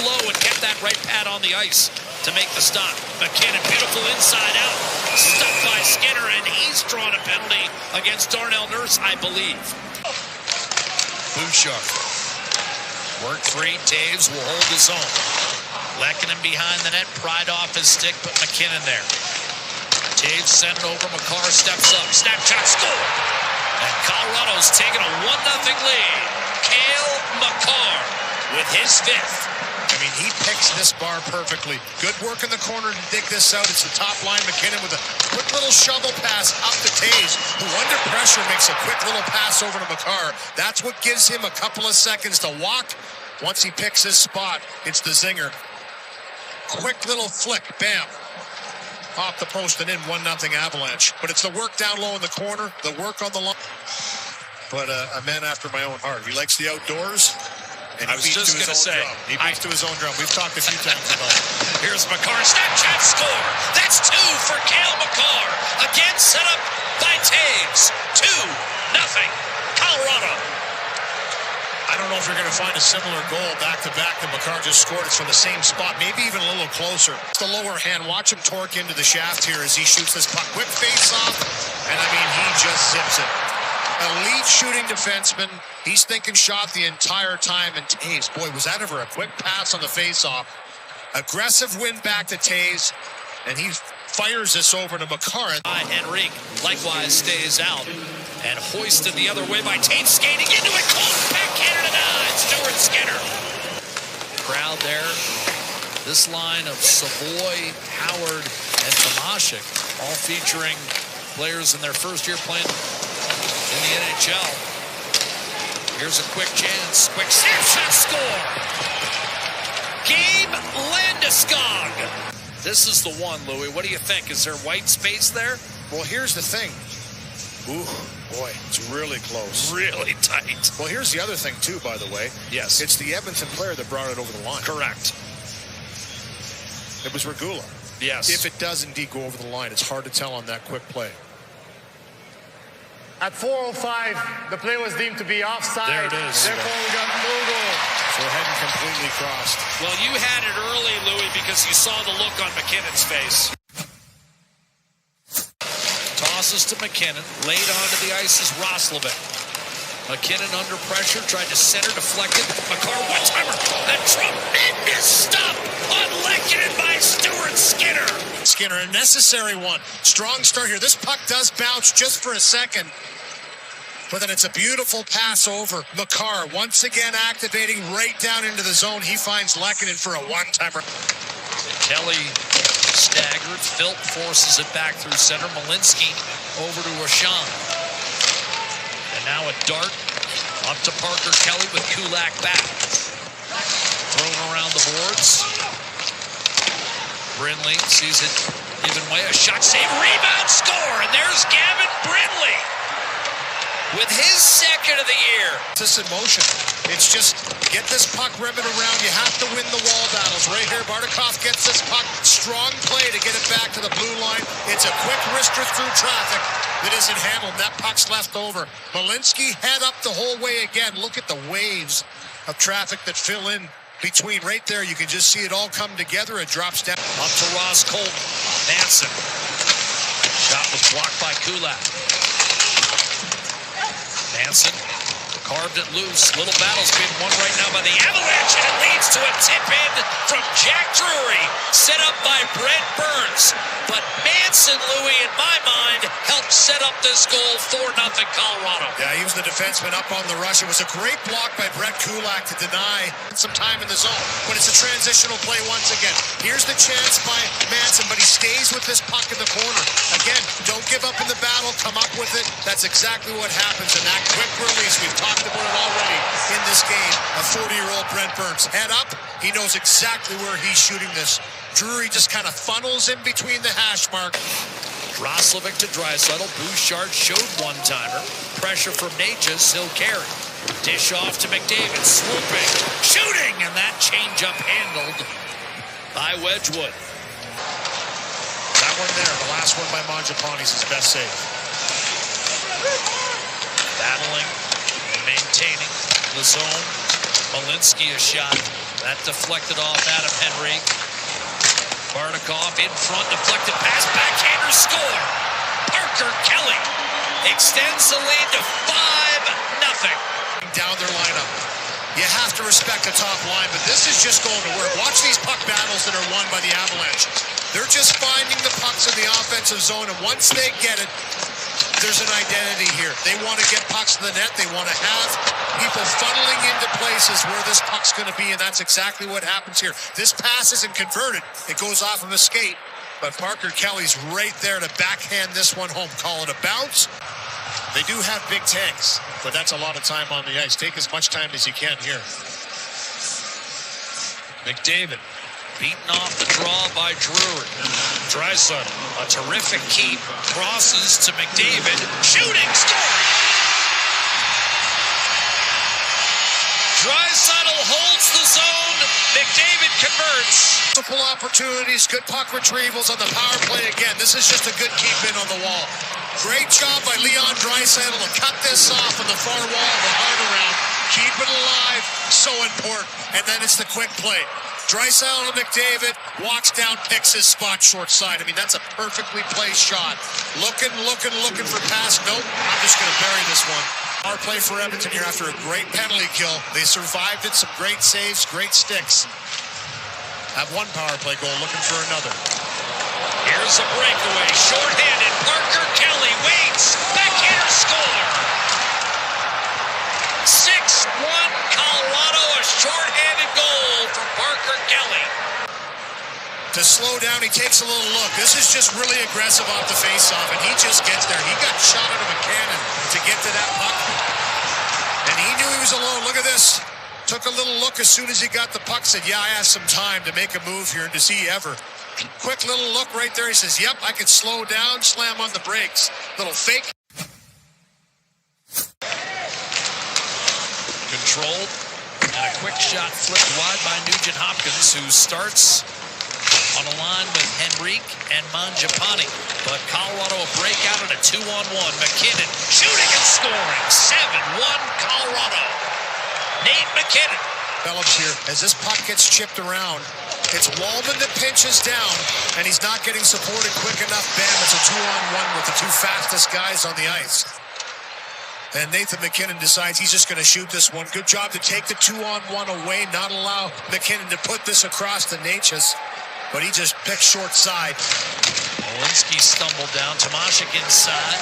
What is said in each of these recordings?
low and get that right pad on the ice to make the stop. McKinnon, beautiful inside out. Stuck by Skinner, and he's drawn a penalty against Darnell Nurse, I believe. Bouchard. Work free. Taves will hold his own. Lehkonen behind the net, pried off his stick, but McKinnon there. Taves sent it over. Makar steps up. Snapshot, score! And Colorado's taking a 1-0 lead. Cale Makar with his fifth. I mean, he picks this bar perfectly. Good work in the corner to dig this out. It's the top line. McKinnon with a quick little shovel pass up to Taves, who under pressure makes a quick little pass over to Makar. That's what gives him a couple of seconds to walk. Once he picks his spot, it's the zinger. Quick little flick, bam. Off the post and in, 1-0 Avalanche. But it's the work down low in the corner, the work on the line. But a man after my own heart. He likes the outdoors. And I was just going to say, he beats to his own drum. We've talked a few times about it. Here's Makar, Snapchat score. That's 2 for Cale Makar. Again set up by Taves. 2-0 Colorado. I don't know if you're going to find a similar goal back-to-back that Makar just scored. It's from the same spot, maybe even a little closer. It's the lower hand. Watch him torque into the shaft here as he shoots this puck. Quick face-off, and I mean, he just zips it. Elite shooting defenseman. He's thinking shot the entire time. And Taves, boy, was that ever a quick pass on the face-off. Aggressive win back to Taves, and he fires this over to Makar. Henrique likewise stays out and hoisted the other way by Taves, skating into it. Close backhanded to Stuart Skinner. Crowd there. This line of Savoy, Howard, and Tomashik, all featuring players in their first year playing in the NHL. Here's a quick chance. Quick snapshot score. Gabe Landeskog. This is the one, Louis. What do you think? Is there white space there? Well, here's the thing. Ooh, boy, it's really close. Really tight. Well, here's the other thing, too, by the way. Yes. It's the Edmonton player that brought it over the line. Correct. It was Regula. Yes. If it does indeed go over the line, it's hard to tell on that quick play. At 4:05, the play was deemed to be offside. There it is. Therefore, we got no goal. So it hadn't completely crossed. Well, you had it early, Louis, because you saw the look on McKinnon's face. Tosses to McKinnon. Laid onto the ice is Roslovic. McKinnon under pressure, tried to center, deflected. Makar, one-timer. A tremendous stop on Lehkonen by Stuart Skinner. Skinner, a necessary one. Strong start here. This puck does bounce just for a second. But then it's a beautiful pass over. Makar once again activating right down into the zone. He finds Lehkonen for a one-timer. Kelly staggered. Phil forces it back through center. Malinsky over to Rashawn. And now a dart up to Parker Kelly with Kulak back. Thrown around the boards. Brindley sees it given way. A shot save, rebound, score. And there's Gavin Brindley with his second of the year. This in motion. It's just get this puck ribbon around. You have to win the wall battles. Right here, Bardakov gets this puck. Strong play to get it back to the blue line. It's a quick wrister through traffic that isn't handled. That puck's left over. Malinsky head up the whole way again. Look at the waves of traffic that fill in between. Right there, you can just see it all come together. It drops down. Up to Ross Colton. Manson. Shot was blocked by Kulak. Manson carved it loose. Little battle's being won right now by the Avalanche, and it leads to a tip in from Jack Drury, set up by Brent Burns. But Manson, Louis, in my mind, helped set up this goal, 4-0 Colorado. Yeah, he was the defenseman up on the rush. It was a great block by Brett Kulak to deny some time in the zone. But it's a transitional play once again. Here's the chance by Manson, but he stays with this puck in the corner. Again, don't give up in the battle. Come up with it. That's exactly what happens in that quick release. We've talked about it already in this game. A 40-year-old Brent Burns. Head up. He knows exactly where he's shooting this. Drury just kind of funnels in between the hash mark. Roslovic to Draisaitl. Bouchard showed one-timer. Pressure from Natchez. He'll carry. Dish off to McDavid. Swooping. Shooting! And that change-up handled by Wedgwood. That one there. The last one by Mangiapane's his best save. Battling and maintaining the zone. Malinsky a shot. That deflected off Adam Henrique. Bartikov in front, deflected pass, backhander score. Parker Kelly extends the lead to 5-0. Down their lineup. You have to respect the top line, but this is just going to work. Watch these puck battles that are won by the Avalanche. They're just finding the pucks in the offensive zone, and once they get it, there's an identity here. They want to get pucks to the net. They want to have people funneling into places where this puck's going to be, and that's exactly what happens here. This pass isn't converted. It goes off of a skate, but Parker Kelly's right there to backhand this one home. Call it a bounce. They do have big tanks, but that's a lot of time on the ice. Take as much time as you can here. McDavid beaten off the draw by Drury. Draisaitl, a terrific keep, crosses to McDavid, shooting, scoring! Draisaitl holds the zone, McDavid converts. Multiple opportunities, good puck retrievals on the power play again. This is just a good keep in on the wall. Great job by Leon Draisaitl to cut this off on the far wall of the hard around. Keep it alive, so important. And then it's the quick play. Draisaitl to McDavid, walks down, picks his spot short side. I mean, that's a perfectly placed shot. Looking for pass. Nope, I'm just going to bury this one. Power play for Edmonton here after a great penalty kill. They survived it, some great saves, great sticks. Have one power play goal, looking for another. Here's a breakaway, shorthanded, Parker Kelly waits, backhander score! 6-1 Colorado, a shorthanded goal from Parker Kelly. To slow down, he takes a little look. This is just really aggressive off the faceoff, and he just gets there. He got shot out of a cannon to get to that puck, and he knew he was alone. Look at this. Took a little look as soon as he got the puck, said, yeah, I have some time to make a move here, and does he ever? Quick little look right there. He says, yep, I can slow down, slam on the brakes. Little fake. Controlled, and a quick shot flipped wide by Nugent Hopkins, who starts on a line with Henrique and Mangiapane. But Colorado a breakout at a 2-on-1. McKinnon shooting and scoring. 7-1 Colorado. Nate McKinnon. Develops here as this puck gets chipped around. It's Walman that pinches down, and he's not getting supported quick enough. Bam, it's a 2-on-1 with the two fastest guys on the ice. And Nathan McKinnon decides he's just going to shoot this one. Good job to take the 2-on-1 away, not allow McKinnon to put this across the Natchez. But he just picked short side. Olinsky stumbled down. Tomashik inside.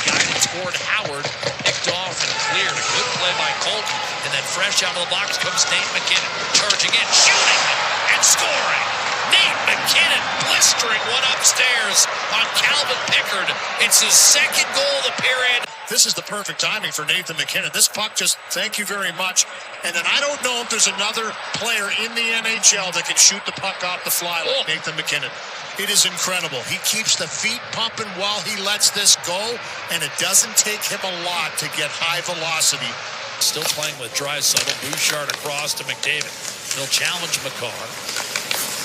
Guided toward Howard. Picked off and cleared. A good play by Colton. And then fresh out of the box comes Nate McKinnon. Charging in, shooting, and scoring. Nate McKinnon blistering one upstairs on Calvin Pickard. It's his second goal of the period. This is the perfect timing for Nathan McKinnon. This puck just, thank you very much. And then I don't know if there's another player in the NHL that can shoot the puck off the fly like Nathan McKinnon. It is incredible. He keeps the feet pumping while he lets this go, and it doesn't take him a lot to get high velocity. Still playing with Draisaitl. Bouchard across to McDavid. He'll challenge Makar.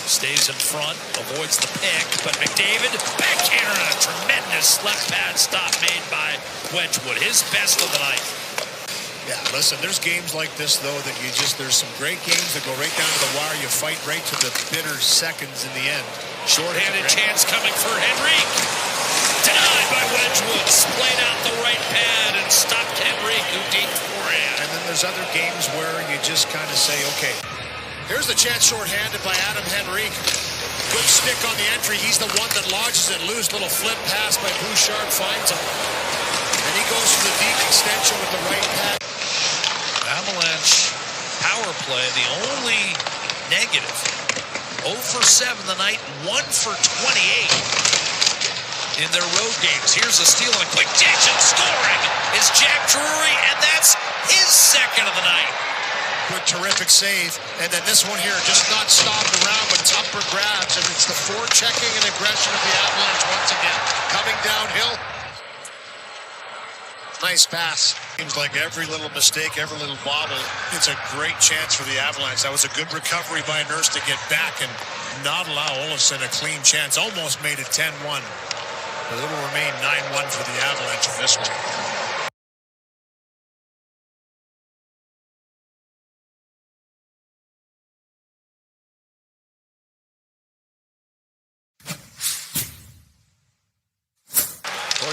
Stays in front, avoids the pick, but McDavid backhander and a tremendous left pad stop made by Wedgwood. His best of the night. Yeah, listen, there's games like this, though, that there's some great games that go right down to the wire. You fight right to the bitter seconds in the end. Short-handed chance coming for Henrique. Denied by Wedgwood. Splayed out the right pad and stopped Henrique, who deep forehand. And then there's other games where you just kind of say, okay, here's the chance short-handed by Adam Henrique. Good stick on the entry. He's the one that lodges it loose. Little flip pass by Bouchard, finds him. And he goes for the deep extension with the right pad. Avalanche power play, the only negative. 0 for 7 tonight, 1 for 28 in their road games. Here's a steal and a quick dish, and scoring is Jack Drury, and that's his second of the night. Good, terrific save. And then this one here, just not stopped around, but Tupper grabs, and it's the forechecking and aggression of the Avalanche once again. Coming downhill. Nice pass. Seems like every little mistake, every little bobble, it's a great chance for the Avalanche. That was a good recovery by Nurse to get back and not allow Olofsson a clean chance. Almost made it 10-1. But it'll remain 9-1 for the Avalanche in this one.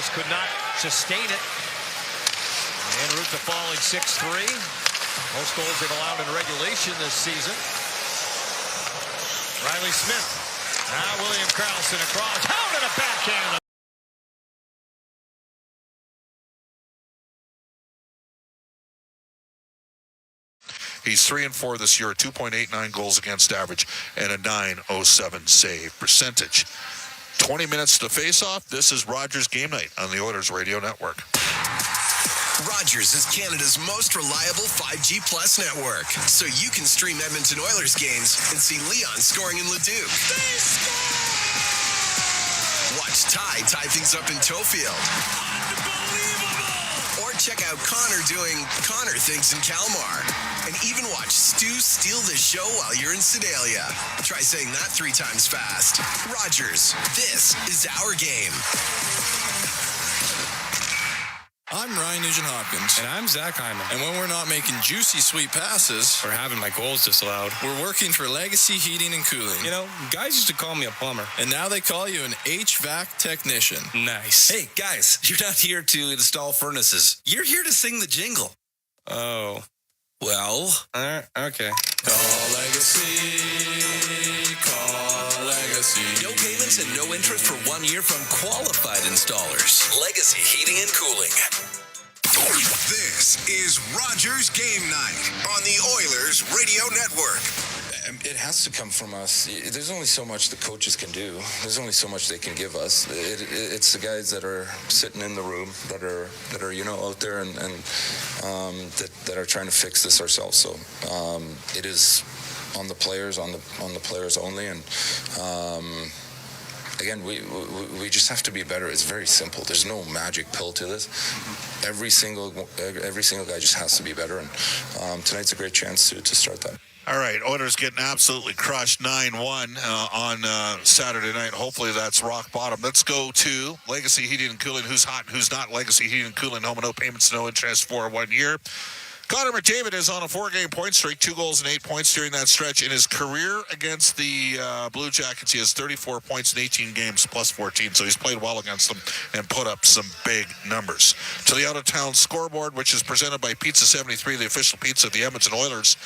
Oilers could not sustain it. En route to falling 6-3. Most goals they've allowed in regulation this season. Riley Smith. Now William Karlsson across. How did a backhand? He's 3-4 this year, 2.89 goals against average, and a .907 save percentage. 20 minutes to face off. This is Rogers Game Night on the Oilers Radio Network. Rogers is Canada's most reliable 5G Plus network, so you can stream Edmonton Oilers games and see Leon scoring in Leduc. Watch Ty tie things up in Tofield. Or check out Connor doing Connor things in Kalmar. And even watch Stu steal the show while you're in Sedalia. Try saying that 3 times fast. Rogers, this is our game. I'm Ryan Nugent-Hopkins. And I'm Zach Hyman. And when we're not making juicy, sweet passes, or having my goals disallowed, we're working for Legacy Heating and Cooling. You know, guys used to call me a plumber. And now they call you an HVAC technician. Nice. Hey, guys, you're not here to install furnaces. You're here to sing the jingle. Oh. Well. Okay. Call Legacy. Call Legacy. No payments and no interest for 1 year from qualified installers. Legacy Heating and Cooling. This is Rogers Game Night on the Oilers Radio Network. It has to come from us. There's only so much the coaches can do. There's only so much they can give us. It's the guys that are sitting in the room that are out there and that are trying to fix this ourselves. So it is on the players, on the players only. And again, we just have to be better. It's very simple. There's no magic pill to this. Every single guy just has to be better. And tonight's a great chance to start that. All right, Oilers getting absolutely crushed 9-1 on Saturday night. Hopefully that's rock bottom. Let's go to Legacy Heating and Cooling. Who's hot and who's not? Legacy Heating and Cooling, home and no payments, no interest for 1 year. Connor McDavid is on a 4-game point streak, 2 goals and 8 points during that stretch. In his career against the Blue Jackets, he has 34 points in 18 games, plus 14. So he's played well against them and put up some big numbers. To the out-of-town scoreboard, which is presented by Pizza 73, the official pizza of the Edmonton Oilers,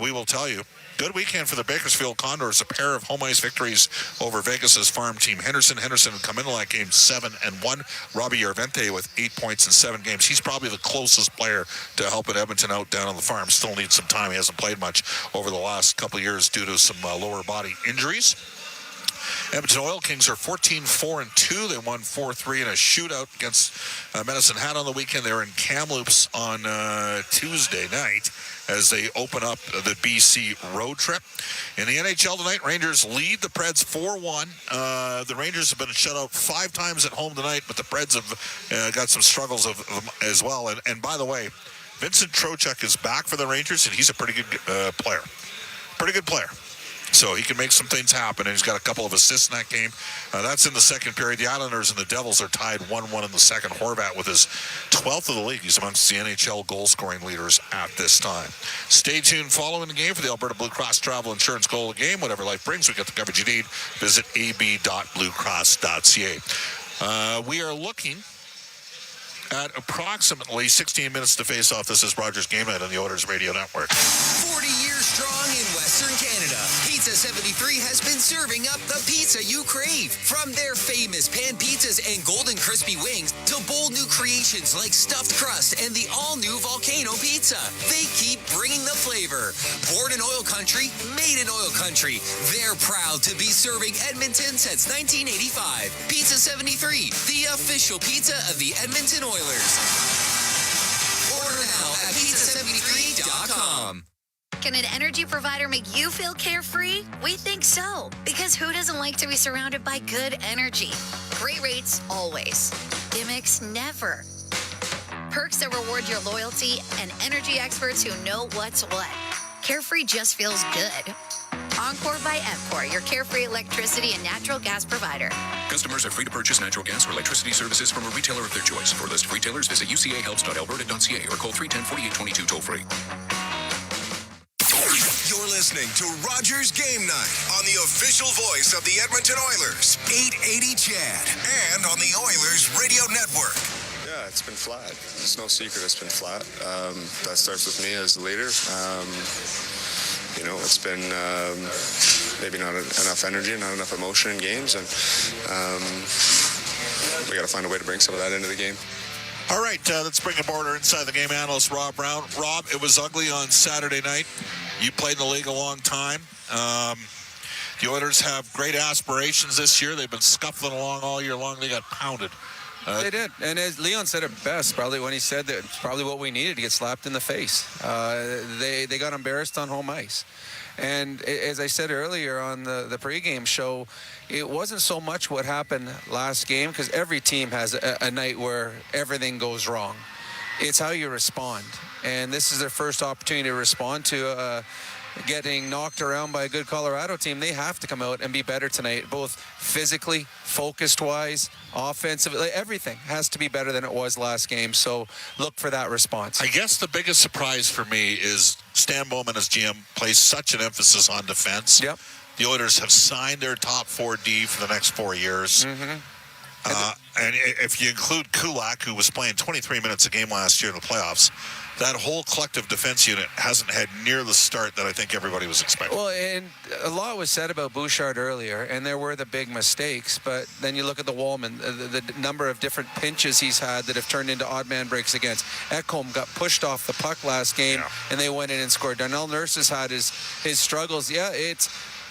we will tell you. Good weekend for the Bakersfield Condors, a pair of home ice victories over Vegas's farm team. Henderson come into that game 7-1. Robbie Yarvente with 8 points in 7 games. He's probably the closest player to helping Edmonton out down on the farm. Still needs some time. He hasn't played much over the last couple of years due to some lower body injuries. Edmonton Oil Kings are 14-4-2. They won 4-3 in a shootout against Medicine Hat on the weekend. They were in Kamloops on Tuesday night as they open up the BC road trip. In the NHL tonight, Rangers lead the Preds 4-1. The Rangers have been shut out 5 times at home tonight, but the Preds have got some struggles as well. And by the way, Vincent Trocheck is back for the Rangers, and he's a pretty good player. Pretty good player. So he can make some things happen, and he's got a couple of assists in that game. That's in the second period. The Islanders and the Devils are tied 1-1 in the second. Horvat with his 12th of the league. He's amongst the NHL goal-scoring leaders at this time. Stay tuned following the game for the Alberta Blue Cross Travel Insurance Goal of the Game. Whatever life brings, we got the coverage you need. Visit ab.bluecross.ca. We are looking at approximately 16 minutes to face off. This is Rogers Game Night on the Oilers Radio Network. 40 years strong in Western Canada, Pizza 73 has been serving up the pizza you crave. From their famous pan pizzas and golden crispy wings to bold new creations like stuffed crust and the all-new volcano pizza, they keep bringing the flavor. Born in OilCountry, made in OilCountry, they're proud to be serving Edmonton since 1985. Pizza 73, the official pizza of the Edmonton Oilers. Order now at pizza73.com. Can an energy provider make you feel carefree? We think so. Because who doesn't like to be surrounded by good energy? Great rates, always. Gimmicks, never. Perks that reward your loyalty and energy experts who know what's what. Carefree just feels good. Encore by Emcor, your carefree electricity and natural gas provider. Customers are free to purchase natural as or electricity services from a retailer of their choice. For a list of retailers, visit ucahelps.alberta.ca or call 310-4822 toll-free. You're You're listening to Rogers Game Night on the official voice of the Edmonton Oilers, 880 CHAD, and on the Oilers Radio Network. Yeah, it's been flat. It's no secret it's been flat. That starts with me as the leader. It's been maybe not enough energy, not enough emotion in games, and we got to find a way to bring some of that into the game. All right, let's bring aboard our Inside the Game analyst, Rob Brown. Rob, it was ugly on Saturday night. You played in the league a long time. The Oilers have great aspirations this year. They've been scuffling along all year long. They got pounded. They did. And as Leon said it best, probably when he said that it's probably what we needed to get slapped in the face. They got embarrassed on home ice. And as I said earlier on the pregame show, it wasn't so much what happened last game, because every team has a night where everything goes wrong. It's how you respond. And this is their first opportunity to respond to getting knocked around by a good Colorado team. They have to come out and be better tonight, both physically, focused-wise, offensively. Everything has to be better than it was last game. So look for that response. I guess the biggest surprise for me is Stan Bowman as GM plays such an emphasis on defense. Yep. The Oilers have signed their top 4D for the next 4 years. Mm-hmm. And if you include Kulak, who was playing 23 minutes a game last year in the playoffs, that whole collective defense unit hasn't had near the start that I think everybody was expecting. Well, and a lot was said about Bouchard earlier, and there were the big mistakes, but then you look at the Walman, the number of different pinches he's had that have turned into odd man breaks against. Ekholm got pushed off the puck last game, and they went in and scored. Darnell Nurse has had his struggles. Yeah,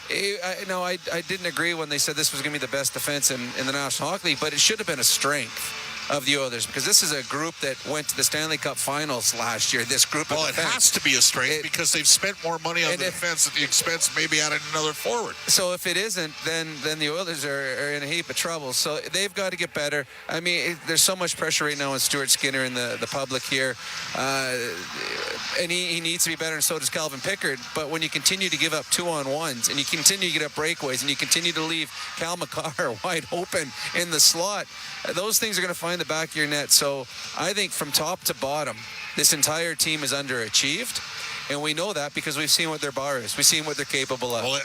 I didn't agree when they said this was going to be the best defense in the National Hockey League, but it should have been a strength of the Oilers, because this is a group that went to the Stanley Cup Finals last year. This group of defense. Well, it has to be a strength because they've spent more money on the defense at the expense of maybe adding another forward. So if it isn't, then the Oilers are in a heap of trouble. So they've got to get better. I mean, there's so much pressure right now on Stuart Skinner and the public here, and he needs to be better, and so does Calvin Pickard. But when you continue to give up 2-on-1s, and you continue to get up breakaways, and you continue to leave Cal Makar wide open in the slot, those things are going to find the back of your net. So I think from top to bottom, this entire team is underachieved, and we know that because we've seen what their bar is. We've seen what they're capable of. Well,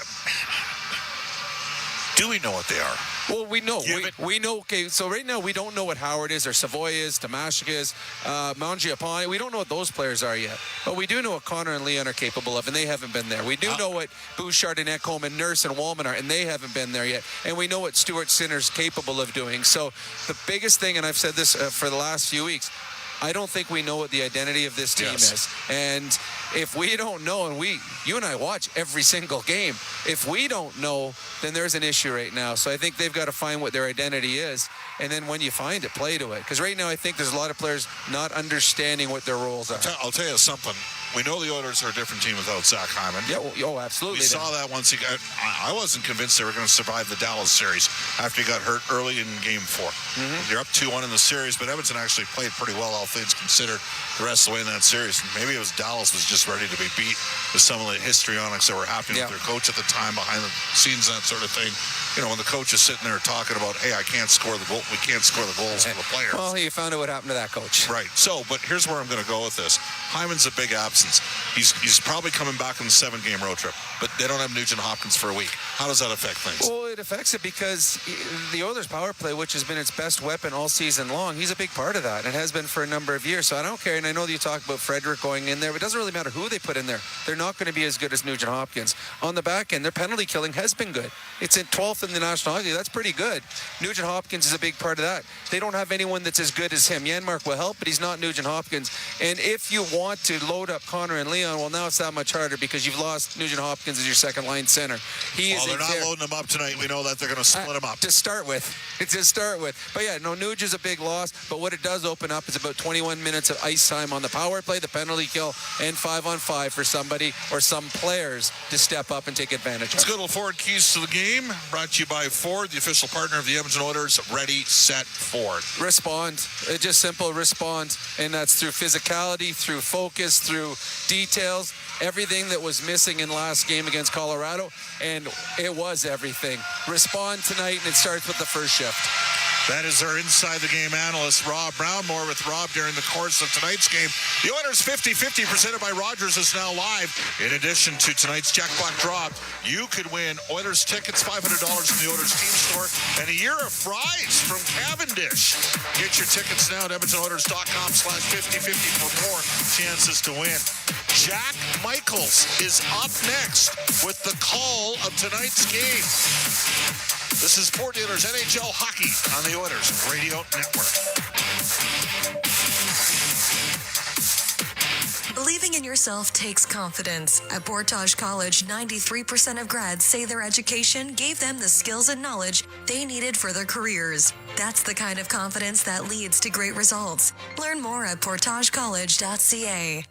do we know what they are? Well, we know. We know. Okay, so right now we don't know what Howard is, or Savoy is, Tomashik is, Mangiapane. We don't know what those players are yet. But we do know what Connor and Leon are capable of, and they haven't been there. We do know what Bouchard and Ekholm and Nurse and Walman are, and they haven't been there yet. And we know what Stuart Skinner's capable of doing. So the biggest thing, and I've said this for the last few weeks, I don't think we know what the identity of this team is. And if we don't know, and you and I watch every single game, if we don't know, then there's an issue right now. So I think they've got to find what their identity is. And then when you find it, play to it. Because right now I think there's a lot of players not understanding what their roles are. I'll tell you something. We know the Oilers are a different team without Zach Hyman. Yeah, absolutely. We saw that once he got. I wasn't convinced they were going to survive the Dallas series after he got hurt early in Game 4. Mm-hmm. You're up 2-1 in the series, but Edmonton actually played pretty well, all things considered, the rest of the way in that series. And maybe it was Dallas was just ready to be beat with some of the histrionics that were happening with their coach at the time, behind the scenes, that sort of thing. You know, when the coach is sitting there talking about, hey, I can't score the goal. We can't score the goals for the players. Well, you found out what happened to that coach. Right. So, but here's where I'm going to go with this. Hyman's a big absence. He's probably coming back on the 7-game road trip, but they don't have Nugent Hopkins for a week. How does that affect things? Well, it affects it because the Oilers' power play, which has been its best weapon all season long, he's a big part of that and has been for a number of years. So I don't care. And I know that you talk about Frederick going in there, but it doesn't really matter who they put in there. They're not going to be as good as Nugent Hopkins. On the back end, their penalty killing has been good. It's in 12th in the National Hockey League. That's pretty good. Nugent Hopkins is a big part of that. They don't have anyone that's as good as him. Janmark will help, but he's not Nugent Hopkins. And if you want to load up Connor and Leon, well, now it's that much harder because you've lost Nugent Hopkins as your second-line center. They're not loading him up tonight. We know that they're going to split him up. To start with. But yeah, Nugent's a big loss, but what it does open up is about 21 minutes of ice time on the power play, the penalty kill, and 5-on-5 for somebody or some players to step up and take advantage of. Let's go to the Ford Keys to the Game, brought to you by Ford, the official partner of the Edmonton Oilers. Ready, set, Ford. Respond. It's just simple, respond. And that's through physicality, through focus, through details. Everything that was missing in last game against Colorado, and it was everything. Respond tonight, and it starts with the first shift. That is our Inside the Game analyst, Rob Brownmore, with Rob during the course of tonight's game. The Oilers 50-50 presented by Rogers is now live. In addition to tonight's jackpot drop, you could win Oilers tickets, $500 in the Oilers team store, and a year of fries from Cavendish. Get your tickets now at EdmontonOilers.com/5050 for more chances to win. Jack Michaels is up next with the call of tonight's game. This is Port Dealers NHL Hockey on the Oilers Radio Network. Believing in yourself takes confidence. At Portage College, 93% of grads say their education gave them the skills and knowledge they needed for their careers. That's the kind of confidence that leads to great results. Learn more at portagecollege.ca.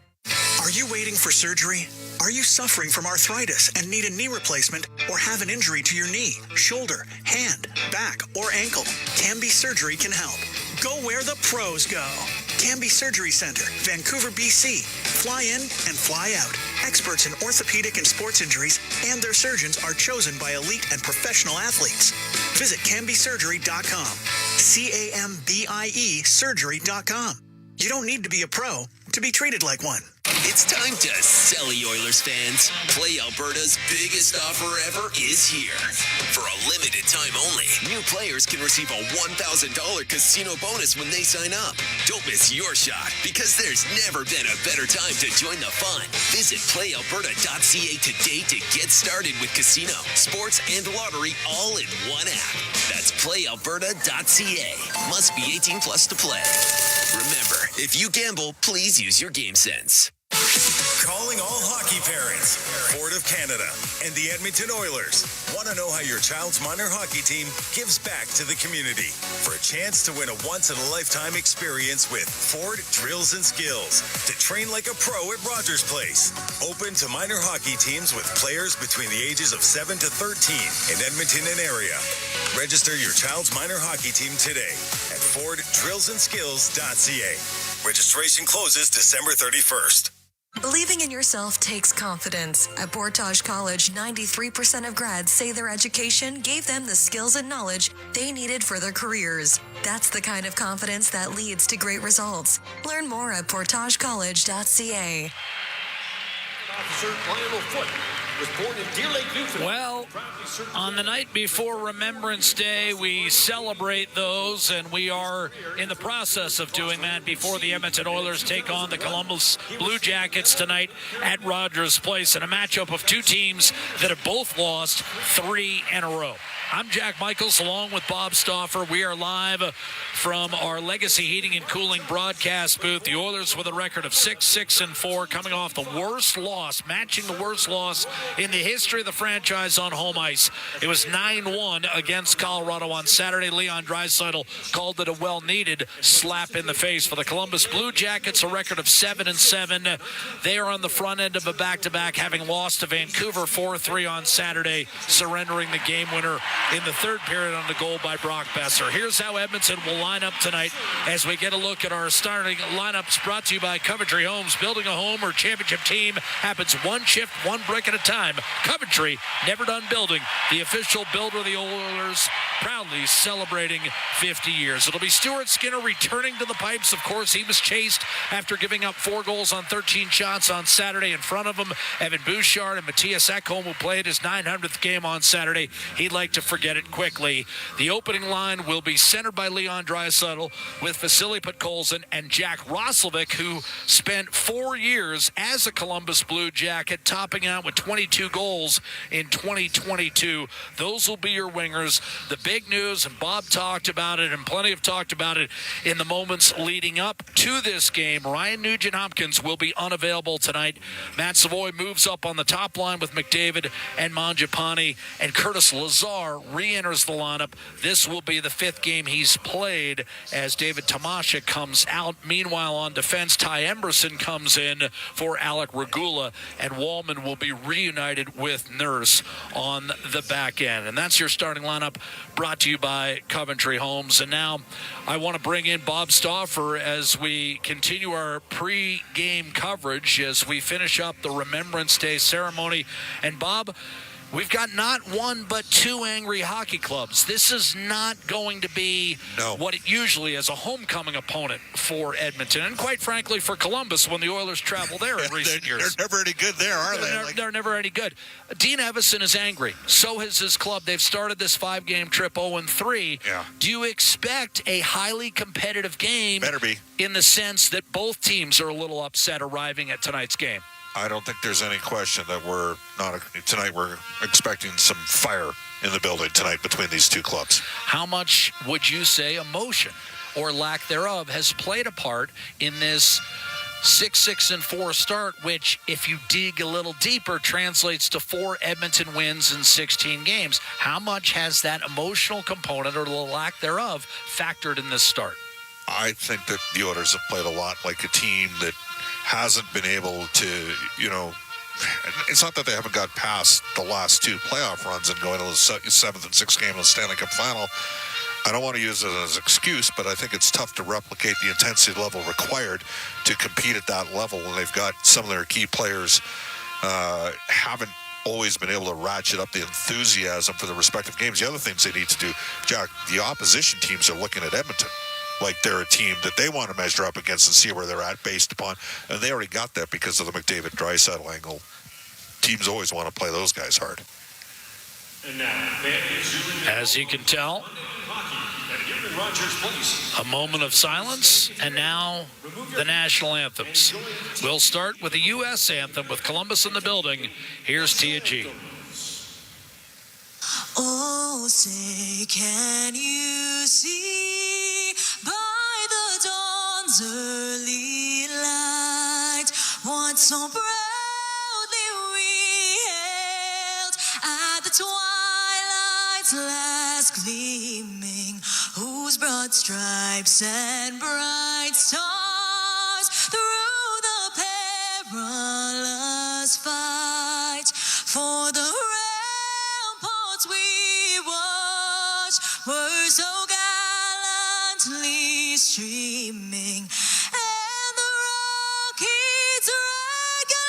Are you waiting for surgery? Are you suffering from arthritis and need a knee replacement or have an injury to your knee, shoulder, hand, back, or ankle? Cambie Surgery can help. Go where the pros go. Cambie Surgery Center, Vancouver, BC. Fly in and fly out. Experts in orthopedic and sports injuries and their surgeons are chosen by elite and professional athletes. Visit CambieSurgery.com. CAMBIE Surgery.com. You don't need to be a pro to be treated like one. It's time to sell, Oilers fans. Play Alberta's biggest offer ever is here. For a limited time only, new players can receive a $1,000 casino bonus when they sign up. Don't miss your shot, because there's never been a better time to join the fun. Visit playalberta.ca today to get started with casino, sports, and lottery all in one app. That's playalberta.ca. Must be 18 plus to play. Remember, if you gamble, please use your game sense. Calling all hockey parents. Board of Canada and the Edmonton Oilers want to know how your child's minor hockey team gives back to the community. For a chance to win a once-in-a-lifetime experience with Ford Drills and Skills to train like a pro at Rogers Place. Open to minor hockey teams with players between the ages of 7 to 13 in Edmonton and area. Register your child's minor hockey team today at FordDrillsandSkills.ca. Registration closes December 31st. Believing in yourself takes confidence. At Portage College, 93% of grads say their education gave them the skills and knowledge they needed for their careers. That's the kind of confidence that leads to great results. Learn more at portagecollege.ca. Officer Lionel Foote was born in Deer Lake, Newfoundland. Well, on the night before Remembrance Day, we celebrate those, and we are in the process of doing that before the Edmonton Oilers take on the Columbus Blue Jackets tonight at Rogers Place in a matchup of two teams that have both lost 3 in a row. I'm Jack Michaels along with Bob Stauffer. We are live from our Legacy Heating and Cooling broadcast booth. The Oilers with a record of 6-4, coming off the worst loss, matching the worst loss in the history of the franchise on home ice. It was 9-1 against Colorado on Saturday. Leon Draisaitl called it a well-needed slap in the face for the Columbus Blue Jackets, a record of 7-7. They are on the front end of a back-to-back, having lost to Vancouver 4-3 on Saturday, surrendering the game winner in the third period on the goal by Brock Besser. Here's how Edmonton will line up tonight as we get a look at our starting lineups, brought to you by Coventry Homes. Building a home or championship team happens one shift, one brick at a time. Coventry, never done building. The official builder of the Oilers, proudly celebrating 50 years. It'll be Stuart Skinner returning to the pipes. Of course, he was chased after giving up 4 goals on 13 shots on Saturday. In front of him, Evan Bouchard and Matthias Ekholm, who played his 900th game on Saturday. He'd like to forget it quickly. The opening line will be centered by Leon Draisaitl with Vasily Podkolzin and Jack Roslovic, who spent 4 years as a Columbus Blue Jacket, topping out with 22 goals in 2022. Those will be your wingers. The big news, and Bob talked about it, and plenty have talked about it in the moments leading up to this game, Ryan Nugent-Hopkins will be unavailable tonight. Matt Savoy moves up on the top line with McDavid and Mangiapane, and Curtis Lazar re-enters the lineup. This will be the 5th game he's played as David Tamasha comes out. Meanwhile, on defense, Ty Emberson comes in for Alec Regula, and Walman will be reunited with Nurse on the back end. And that's your starting lineup, brought to you by Coventry Homes. And now I want to bring in Bob Stauffer as we continue our pre-game coverage as we finish up the Remembrance Day ceremony. And Bob, We've got not one but two angry hockey clubs. This is not going to be what it usually is, a homecoming opponent for Edmonton, and quite frankly for Columbus when the Oilers travel there in recent years. They're never any good there, are they? They're never any good. Dean Evison is angry. So has his club. They've started this 5-game trip 0-3. Yeah. Do you expect a highly competitive game? Better be. In the sense that both teams are a little upset arriving at tonight's game. I don't think there's any question that tonight we're expecting some fire in the building tonight between these two clubs. How much would you say emotion or lack thereof has played a part in this 6-6-4 start, which, if you dig a little deeper, translates to 4 Edmonton wins in 16 games? How much has that emotional component or the lack thereof factored in this start? I think that the Oilers have played a lot like a team that hasn't been able to, it's not that they haven't got past the last 2 playoff runs and going to the 7th and 6th game of the Stanley Cup final. I don't want to use it as an excuse, but I think it's tough to replicate the intensity level required to compete at that level when they've got some of their key players haven't always been able to ratchet up the enthusiasm for the respective games. The other things they need to do, Jack, the opposition teams are looking at Edmonton like they're a team that they want to measure up against and see where they're at based upon, and they already got that because of the McDavid-Draisaitl angle. Teams always want to play those guys hard. As you can tell, a moment of silence, and now the national anthems. We'll start with the U.S. anthem with Columbus in the building. Here's Tia G. Oh, say, can you see by the dawn's early light what so proudly we hailed at the twilight's last gleaming, whose broad stripes and bright stars through the perilous fight for the we watched were so gallantly streaming, and the rockets regular,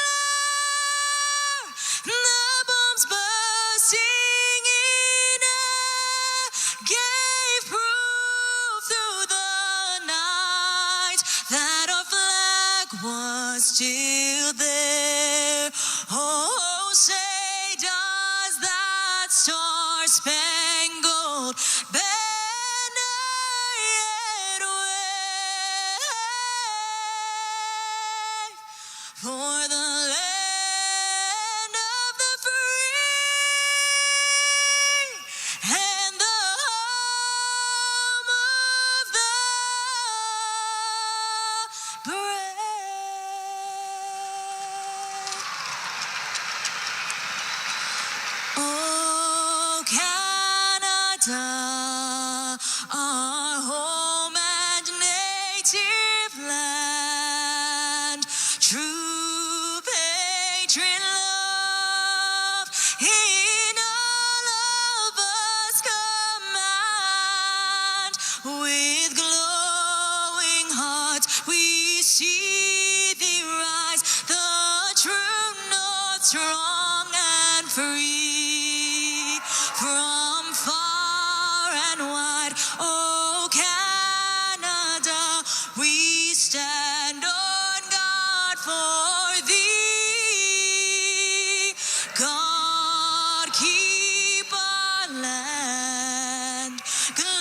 the bombs bursting in air, gave proof through the night that our flag was still there. Oh, say does that star-spangled banner yet wave for the land of the free and the home of the brave? Oh, Canada, our home and native land, true patriot love in all of us command. With glowing hearts we see thee rise, the true north, strong and free. From far and wide, oh Canada, we stand on guard for thee. God keep our land glorious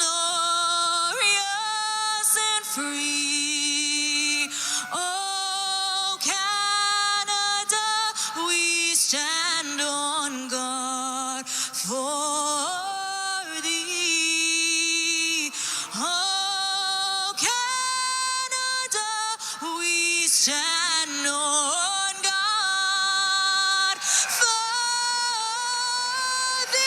and free. Oh Canada, we stand on guard for thee. Oh Canada, we stand on guard for thee.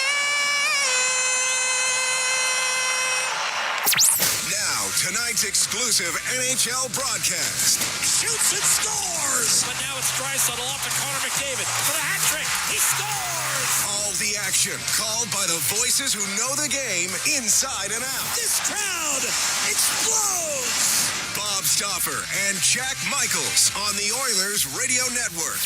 Now, tonight's exclusive NHL broadcast. Shoots and scores! But now it's Draisaitl off to Connor McDavid for the hat trick. He scores! All the action called by the voices who know the game inside and out. This crowd explodes! Bob Stauffer and Jack Michaels on the Oilers Radio Network.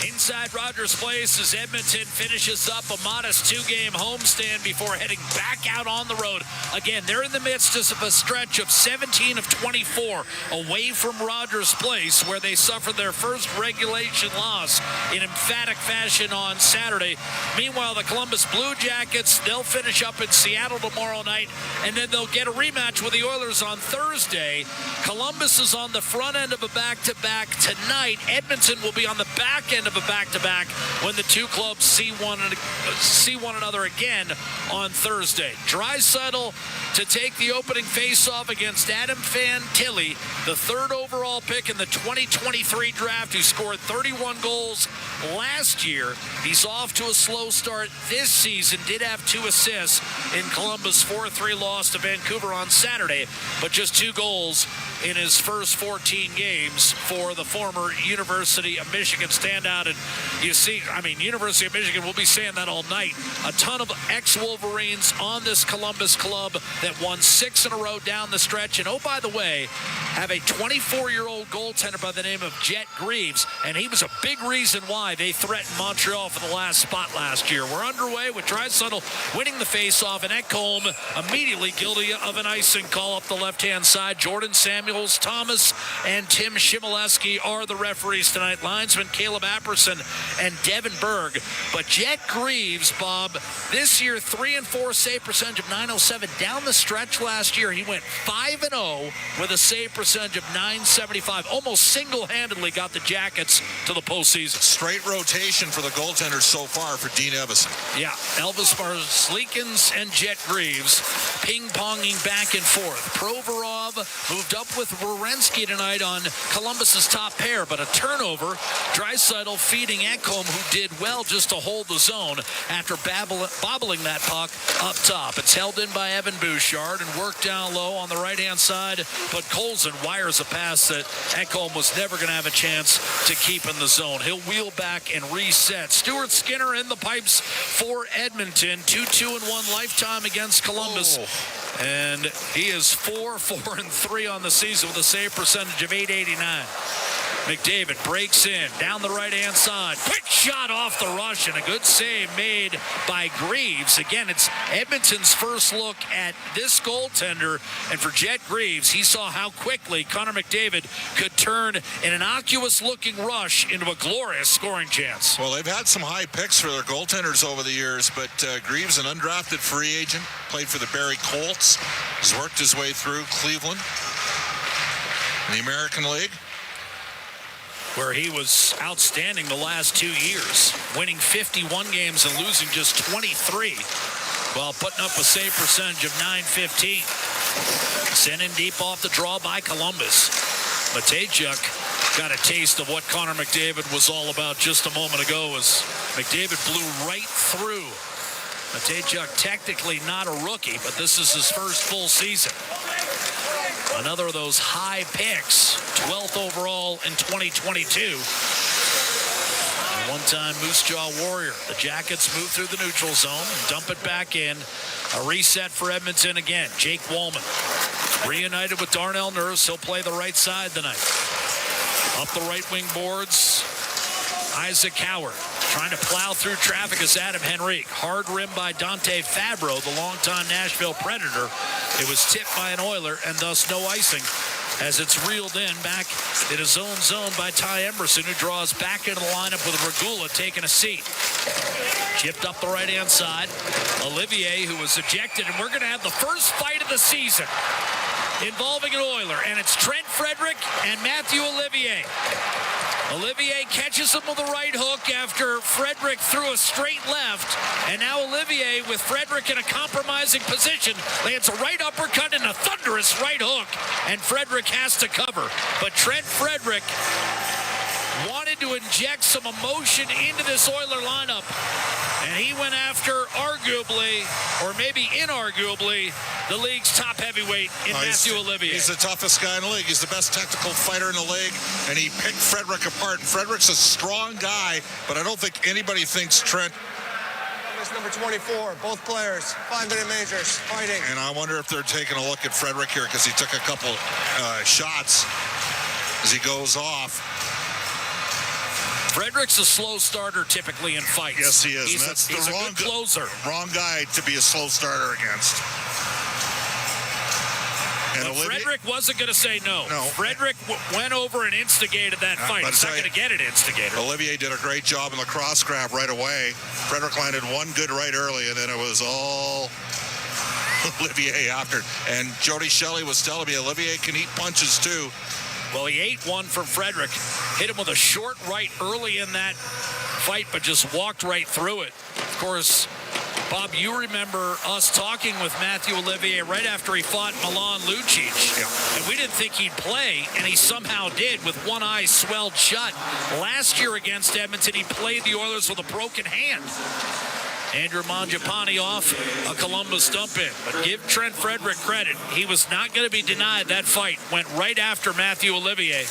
Inside Rogers Place as Edmonton finishes up a modest 2-game homestand before heading back out on the road. Again, they're in the midst of a stretch of 17 of 24 away from Rogers Place, where they suffered their first regulation loss in emphatic fashion on Saturday. Meanwhile, the Columbus Blue Jackets, they'll finish up in Seattle tomorrow night, and then they'll get a rematch with the Oilers on Thursday. Columbus is on the front end of a back-to-back tonight. Edmonton will be on the back end of a back-to-back when the two clubs see one another again on Thursday. Draisaitl to take the opening face-off against Adam Fantilli, the third overall pick in the 2023 draft, who scored 31 goals last year. He's off to a slow start this season, did have 2 assists in Columbus' 4-3 loss to Vancouver on Saturday, but just 2 goals in his first 14 games for the former University of Michigan standout. And you see, University of Michigan, we'll be saying that all night. A ton of ex-Wolverines on this Columbus club that won 6 in a row down the stretch. And oh, by the way, have a 24-year-old goaltender by the name of Jet Greaves, and he was a big reason why they threatened Montreal for the last spot last year. We're underway with Draisaitl winning the faceoff, and Ekholm immediately guilty of an icing call up the left-hand side. Jordan Samuels, Thomas, and Tim Shimoleski are the referees tonight. Linesman Caleb Apperson and Devin Berg. But Jet Greaves, Bob, this year 3-4 save percentage of .907. Down the stretch last year, he went 5-0 with a save percentage of .975. Almost single-handedly got the Jackets to the postseason. Straight rotation for the goaltenders so far for Dean Evison. Yeah, Elvis Marslikins and Jet Greaves ping-ponging back and forth. Provorov moved up with Werenski tonight on Columbus's top pair, but a turnover. Draisaitl feeding Ekholm, who did well just to hold the zone after bobbling that puck up top. It's held in by Evan Bouchard and worked down low on the right-hand side, but Colson wires a pass that Ekholm was never going to have a chance to keep in the zone. He'll wheel back and reset. Stuart Skinner in the pipes for Edmonton. 2-2-1 lifetime against Columbus. Oh. And he is 4-4-3 on the season with a save percentage of .889. McDavid breaks in down the right-hand side. Quick shot off the rush and a good save made by Greaves. Again, it's Edmonton's first look at this goaltender. And for Jet Greaves, he saw how quickly Connor McDavid could turn an innocuous-looking rush into a glorious scoring chance. Well, they've had some high picks for their goaltenders over the years, but Greaves, an undrafted free agent, played for the Barrie Colts, has worked his way through Cleveland in the American League, where he was outstanding the last 2 years, winning 51 games and losing just 23, while putting up a save percentage of .915. Sent in deep off the draw by Columbus. Matejchuk got a taste of what Connor McDavid was all about just a moment ago as McDavid blew right through. Matejchuk technically not a rookie, but this is his first full season. Another of those high picks, 12th overall in 2022. One-time Moose Jaw Warrior. The Jackets move through the neutral zone and dump it back in. A reset for Edmonton again. Jake Walman reunited with Darnell Nurse. He'll play the right side tonight. Up the right wing boards, Isaac Howard trying to plow through traffic as Adam Henrique. Hard rim by Dante Fabro, the longtime Nashville Predator. It was tipped by an Oiler and thus no icing as it's reeled in back in his own zone by Ty Emberson, who draws back into the lineup with Regula taking a seat. Chipped up the right-hand side. Olivier, who was ejected, and we're going to have the first fight of the season involving an Oiler, and it's Trent Frederick and Matthew Olivier. Olivier catches him with a right hook after Frederick threw a straight left. And now Olivier, with Frederick in a compromising position, lands a right uppercut and a thunderous right hook. And Frederick has to cover. But Trent Frederick wanted to inject some emotion into this Oiler lineup. And he went after, arguably, or maybe inarguably, the league's top heavyweight in Matthew Olivier. He's the toughest guy in the league. He's the best technical fighter in the league, and he picked Frederick apart. And Frederick's a strong guy, but I don't think anybody thinks Trent. Number 24, both players, 5-minute majors, fighting. And I wonder if they're taking a look at Frederick here because he took a couple shots as he goes off. Frederick's a slow starter typically in fights. Yes, he is. He's a good closer. Wrong guy to be a slow starter against. But Frederick wasn't going to say no. Frederick went over and instigated that fight. He's not going to get it instigated. Olivier did a great job in the cross grab right away. Frederick landed one good right early, and then it was all Olivier after. And Jody Shelley was telling me Olivier can eat punches too. Well, he ate one from Frederick. Hit him with a short right early in that fight, but just walked right through it. Of course, Bob, you remember us talking with Matthew Olivier right after he fought Milan Lucic. Yeah. And we didn't think he'd play, and he somehow did with one eye swelled shut. Last year against Edmonton, he played the Oilers with a broken hand. Andrew Mangiapane off a Columbus dump in. But give Trent Frederick credit. He was not going to be denied that fight. Went right after Matthew Olivier.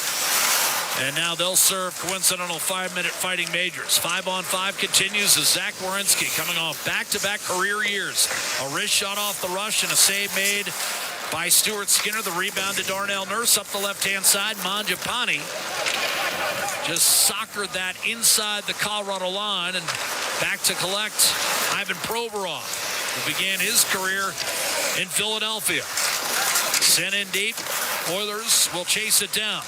And now they'll serve coincidental 5-minute fighting majors. 5-on-5 continues as Zach Werenski coming off back-to-back career years. A wrist shot off the rush and a save made by Stuart Skinner. The rebound to Darnell Nurse up the left-hand side. Mangiapane just soccered that inside the Colorado line, and back to collect Ivan Provorov, who began his career in Philadelphia. Sent in deep. Oilers will chase it down.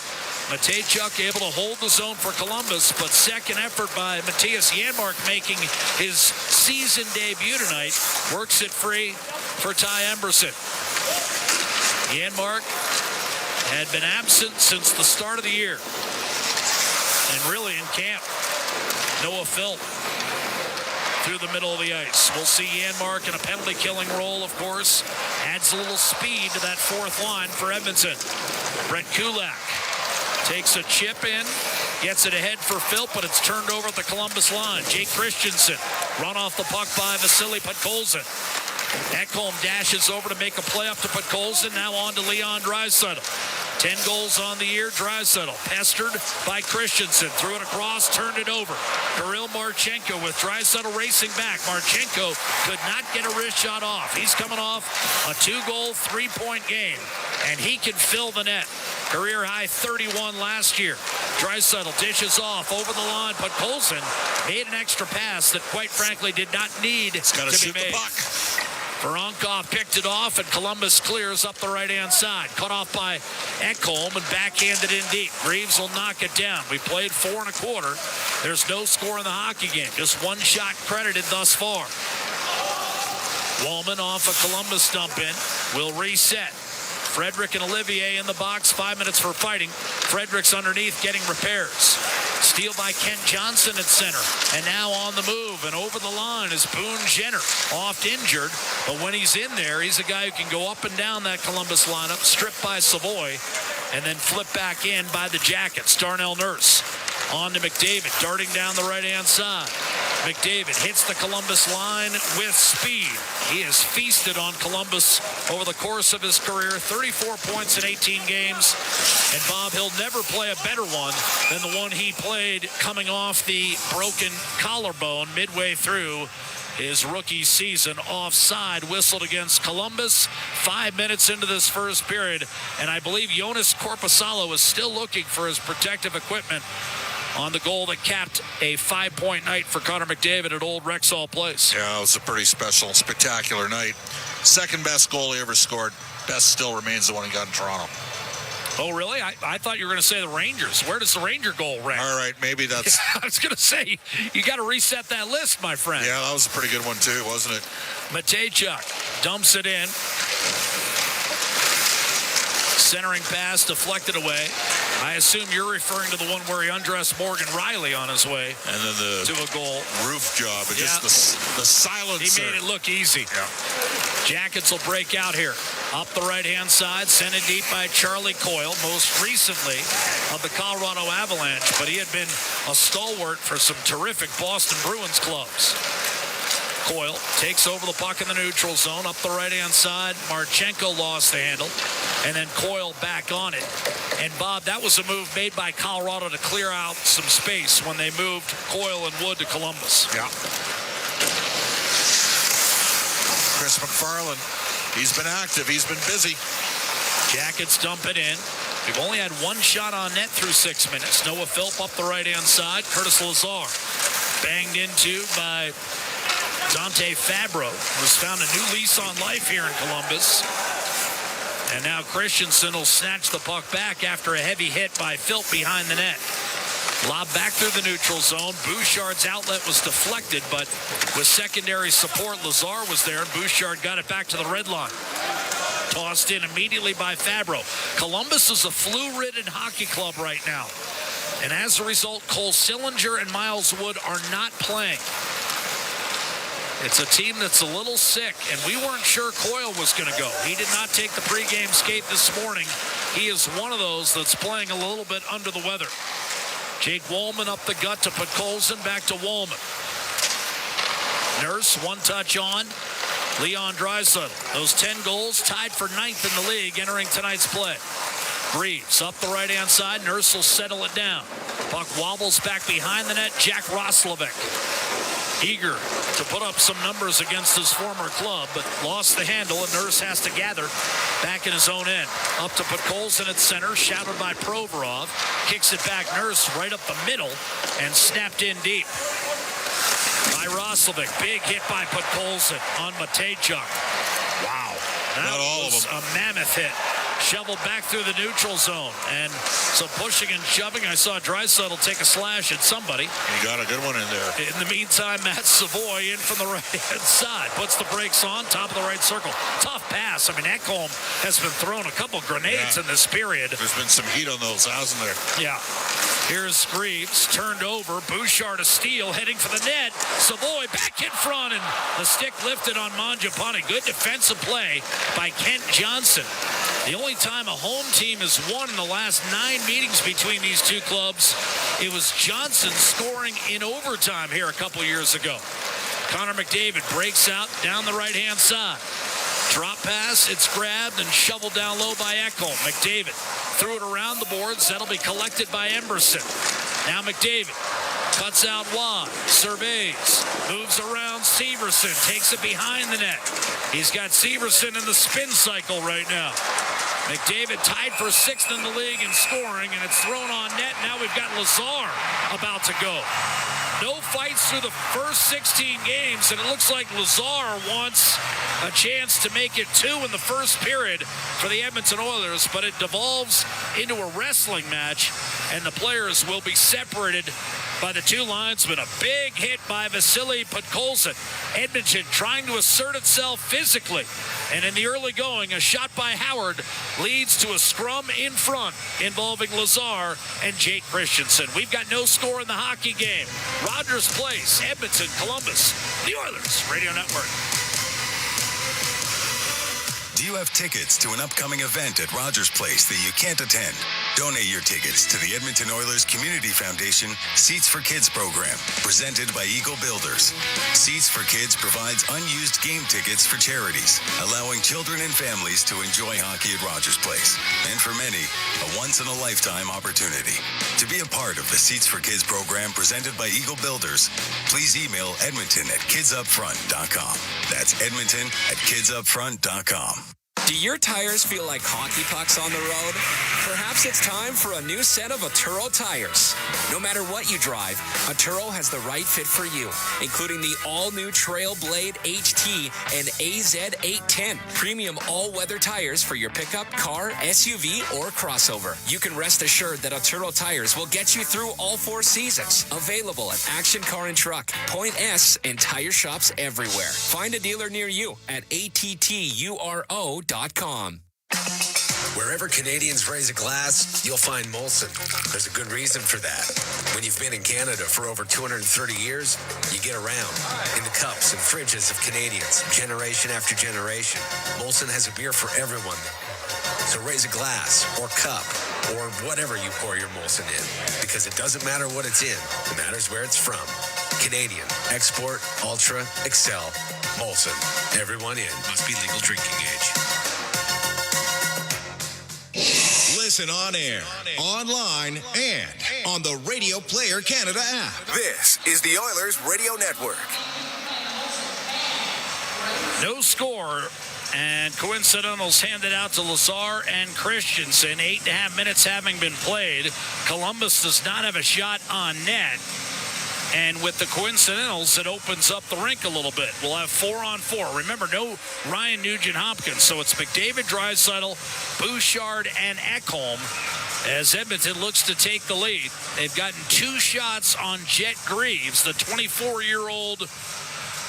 Matejchuk able to hold the zone for Columbus, but second effort by Matthias Janmark making his season debut tonight. Works it free for Ty Emberson. Janmark had been absent since the start of the year. And really in camp, Noah Phil through the middle of the ice. We'll see Janmark in a penalty-killing role, of course. Adds a little speed to that fourth line for Edmonton. Brett Kulak takes a chip in, gets it ahead for Phil, but it's turned over at the Columbus line. Jake Christensen run off the puck by Vasily Podkolzin. Ekholm dashes over to make a play up to Podkolzin. Now on to Leon Draisaitl. 10 goals on the year. Draisaitl pestered by Christensen. Threw it across, turned it over. Kirill Marchenko with Draisaitl racing back. Marchenko could not get a wrist shot off. He's coming off a 2-goal, 3-point game, and he can fill the net. Career high 31 last year. Draisaitl dishes off over the line. Podkolzin made an extra pass that, quite frankly, did not need to be made. Voronkov picked it off, and Columbus clears up the right-hand side. Cut off by Ekholm and backhanded in deep. Reeves will knock it down. We played 4 1/4. There's no score in the hockey game. Just one shot credited thus far. Walman off a Columbus dump in. Will reset. Frederick and Olivier in the box. 5 minutes for fighting. Frederick's underneath getting repairs. Steal by Kent Johnson at center. And now on the move and over the line is Boone Jenner. Oft injured, but when he's in there, he's a guy who can go up and down that Columbus lineup, stripped by Savoy, and then flip back in by the Jackets. Darnell Nurse on to McDavid, darting down the right-hand side. McDavid hits the Columbus line with speed. He has feasted on Columbus over the course of his career. 34 points in 18 games. And Bob, he'll never play a better one than the one he played coming off the broken collarbone midway through his rookie season. Offside whistled against Columbus 5 minutes into this first period. And I believe Jonas Korpisalo is still looking for his protective equipment on the goal that capped a 5-point night for Connor McDavid at Old Rexall Place. Yeah, it was a pretty special, spectacular night. Second best goal he ever scored. Best still remains the one he got in Toronto. Oh, really? I thought you were going to say the Rangers. Where does the Ranger goal rank? All right, maybe that's... I was going to say, you got to reset that list, my friend. Yeah, that was a pretty good one, too, wasn't it? Matejchuk dumps it in. Centering pass deflected away. I assume you're referring to the one where he undressed Morgan Riley on his way and then to a goal. Roof job. And just the silencer. He made it look easy. Yeah. Jackets will break out here. Up the right-hand side, sent in deep by Charlie Coyle, most recently of the Colorado Avalanche, but he had been a stalwart for some terrific Boston Bruins clubs. Coyle takes over the puck in the neutral zone. Up the right-hand side, Marchenko lost the handle, and then Coyle back on it. And, Bob, that was a move made by Colorado to clear out some space when they moved Coyle and Wood to Columbus. Yeah. Chris McFarland, he's been active. He's been busy. Jackets dump it in. We've only had one shot on net through 6 minutes. Noah Philp up the right-hand side. Curtis Lazar banged into by Dante Fabro, who's found a new lease on life here in Columbus. And now Christensen will snatch the puck back after a heavy hit by Philp behind the net. Lob back through the neutral zone. Bouchard's outlet was deflected, but with secondary support, Lazar was there, and Bouchard got it back to the red line. Tossed in immediately by Fabro. Columbus is a flu-ridden hockey club right now. And as a result, Cole Sillinger and Miles Wood are not playing. It's a team that's a little sick, and we weren't sure Coyle was going to go. He did not take the pregame skate this morning. He is one of those that's playing a little bit under the weather. Jake Walman up the gut to put Colson back to Walman. Nurse, one touch on. Leon Draisaitl. Those 10 goals tied for 9th in the league entering tonight's play. Reeves up the right-hand side. Nurse will settle it down. Puck wobbles back behind the net. Jack Roslovic. Eager to put up some numbers against his former club, but lost the handle, and Nurse has to gather back in his own end. Up to put Colson at center, shouted by Provorov. Kicks it back, Nurse right up the middle, and snapped in deep by Roslovic. Big hit by Podkolzin on Matejchuk. Wow. That was a mammoth hit. Shoveled back through the neutral zone. And some pushing and shoving. I saw Draisaitl take a slash at somebody. He got a good one in there. In the meantime, Matt Savoy in from the right-hand side. Puts the brakes on, top of the right circle. Tough pass. I mean, Ekholm has been throwing a couple grenades in this period. There's been some heat on those, hasn't there? Yeah. Here's Reeves, turned over. Bouchard a steal, heading for the net. Savoy back in front, and the stick lifted on Mangiapane. Good defensive play by Kent Johnson. The only time a home team has won in the last 9 meetings between these two clubs, it was Johnson scoring in overtime here a couple years ago. Connor McDavid breaks out down the right-hand side. Drop pass, it's grabbed and shoveled down low by Ekholm. McDavid threw it around the boards. That'll be collected by Emberson. Now McDavid cuts out wide, surveys, moves around Severson, takes it behind the net. He's got Severson in the spin cycle right now. McDavid tied for 6th in the league in scoring, and it's thrown on net. Now we've got Lazar about to go. No fights through the first 16 games, and it looks like Lazar wants a chance to make it 2 in the first period for the Edmonton Oilers, but it devolves into a wrestling match, and the players will be separated by the two linesmen. A big hit by Vasily Podkolzin. Edmonton trying to assert itself physically, and in the early going, a shot by Howard leads to a scrum in front involving Lazar and Jake Christensen. We've got no score in the hockey game. Rogers Place, Edmonton, Columbus, the Oilers Radio Network. Do you have tickets to an upcoming event at Rogers Place that you can't attend? Donate your tickets to the Edmonton Oilers Community Foundation Seats for Kids program, presented by Eagle Builders. Seats for Kids provides unused game tickets for charities, allowing children and families to enjoy hockey at Rogers Place. And for many, a once-in-a-lifetime opportunity. To be a part of the Seats for Kids program presented by Eagle Builders, please email edmonton@kidsupfront.com. That's edmonton@kidsupfront.com. Do your tires feel like hockey pucks on the road? Perhaps it's time for a new set of Atturo tires. No matter what you drive, Atturo has the right fit for you, including the all-new Trailblade HT and AZ810, premium all-weather tires for your pickup, car, SUV, or crossover. You can rest assured that Atturo tires will get you through all 4 seasons. Available at Action Car and Truck, Point S, and tire shops everywhere. Find a dealer near you at atturo.com. Wherever Canadians raise a glass, you'll find Molson. There's a good reason for that. When you've been in Canada for over 230 years, you get around in the cups and fridges of Canadians, generation after generation. Molson has a beer for everyone. So raise a glass or cup or whatever you pour your Molson in, because it doesn't matter what it's in. It matters where it's from. Canadian, export, ultra, excel, Molson. Everyone in. Must be legal drinking age. Listen on air, online, and on the Radio Player Canada app. This is the Oilers Radio Network. No score And Coincidentals handed out to Lazar and Christensen. 8.5 minutes having been played. Columbus does not have a shot on net. And with the Coincidentals, it opens up the rink a little bit. We'll have 4-on-4. Remember, no Ryan Nugent-Hopkins. So it's McDavid, Draisaitl, Bouchard, and Ekholm as Edmonton looks to take the lead. They've gotten 2 shots on Jet Greaves, the 24-year-old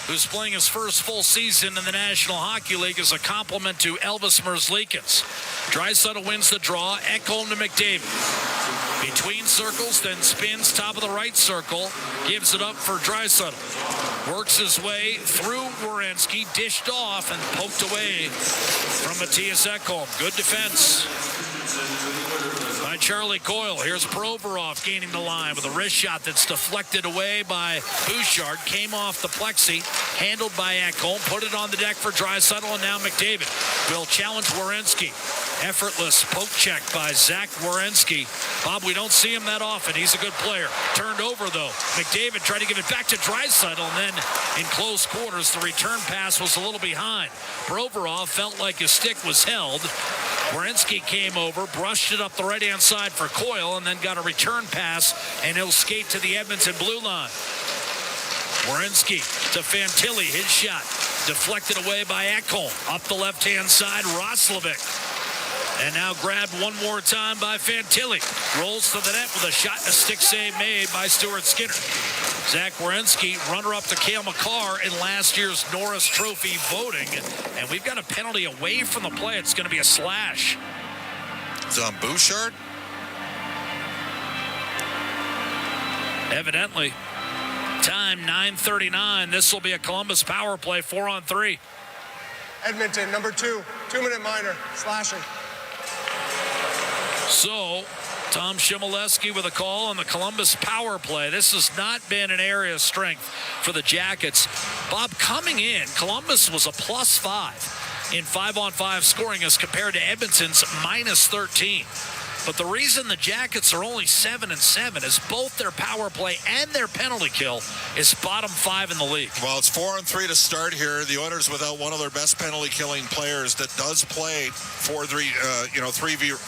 who's playing his first full season in the National Hockey League as a compliment to Elvis Merzlikins. Draisaitl wins the draw. Ekholm to McDavid. Between circles, then spins top of the right circle. Gives it up for Draisaitl. Works his way through Werenski. Dished off and poked away from Matthias Ekholm. Good defense by Charlie Coyle. Here's Provorov gaining the line with a wrist shot that's deflected away by Bouchard. Came off the plexi, handled by Ekholm, put it on the deck for Draisaitl, and now McDavid will challenge Werenski. Effortless poke check by Zach Werenski. Bob, we don't see him that often. He's a good player. Turned over, though. McDavid tried to give it back to Draisaitl, and then in close quarters, the return pass was a little behind. Provorov felt like his stick was held. Werenski came over, brushed it up the right-hand side for Coyle, and then got a return pass, and he'll skate to the Edmonton blue line. Werenski to Fantilli, his shot deflected away by Ekholm. Up the left-hand side, Roslovic. And now grabbed one more time by Fantilli. Rolls to the net with a shot and a stick save made by Stuart Skinner. Zach Werenski, runner-up to Cale Makar in last year's Norris Trophy voting. And we've got a penalty away from the play. It's going to be a slash. It's on Bouchard? Evidently. Time 9:39. This will be a Columbus power play, 4-on-3. Edmonton, number 2, 2-minute minor, slashing. So, Tom Shimoleski with a call on the Columbus power play. This has not been an area of strength for the Jackets. Bob, coming in, Columbus was a +5 in 5-on-5 scoring as compared to Edmonton's -13. But the reason the Jackets are only 7-7 is both their power play and their penalty kill is bottom 5 in the league. Well, it's 4-on-3 to start here. The Oilers without one of their best penalty killing players that does play 3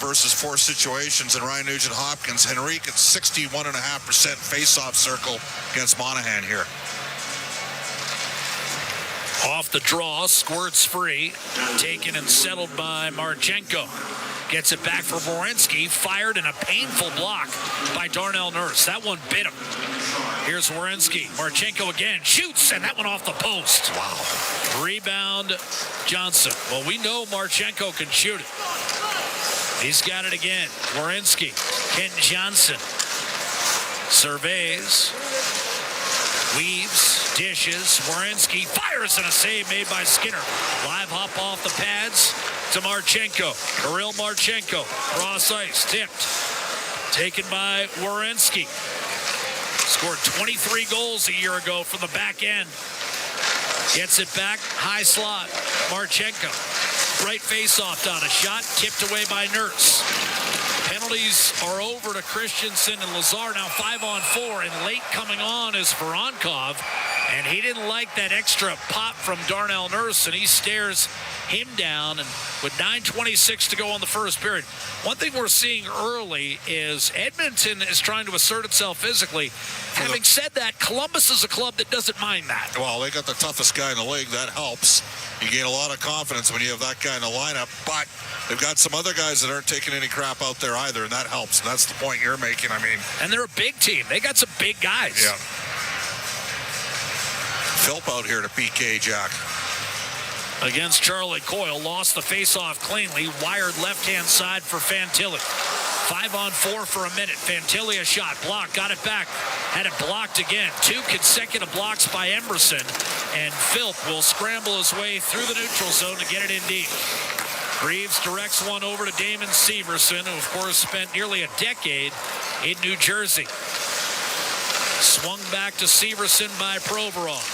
versus 4 situations, and Ryan Nugent-Hopkins. Henrique at 61.5% face-off circle against Monahan here. Off the draw, squirts free, taken and settled by Marchenko. Gets it back for Werenski, fired in a painful block by Darnell Nurse. That one bit him. Here's Werenski. Marchenko again, shoots, and that one off the post. Wow. Rebound, Johnson. Well, we know Marchenko can shoot it. He's got it again. Werenski, Kent Johnson. Surveys. Weaves, dishes, Werenski fires, and a save made by Skinner. Live hop off the pads to Marchenko. Kirill Marchenko, cross ice, tipped. Taken by Werenski. Scored 23 goals a year ago from the back end. Gets it back, high slot, Marchenko. Right face-off down, a shot tipped away by Nurse. Penalties are over to Christensen and Lazar. Now 5-on-4, and late coming on is Voronkov. And he didn't like that extra pop from Darnell Nurse, and he stares him down. And with 9:26 to go on the first period, one thing we're seeing early is Edmonton is trying to assert itself physically. Having said that, Columbus is a club that doesn't mind that. Well, they got the toughest guy in the league. That helps. You gain a lot of confidence when you have that guy in the lineup, but they've got some other guys that aren't taking any crap out there either, and that helps. And that's the point you're making. I mean, and they're a big team. They got some big guys. Yeah. Philp out here to PK, Jack. Against Charlie Coyle, lost the faceoff cleanly, wired left-hand side for Fantilli. 5-on-4 for a minute. Fantilli a shot, blocked, got it back, had it blocked again. 2 consecutive blocks by Emerson, and Philp will scramble his way through the neutral zone to get it in deep. Reeves directs one over to Damon Severson, who of course spent nearly a decade in New Jersey. Swung back to Severson by Provorov.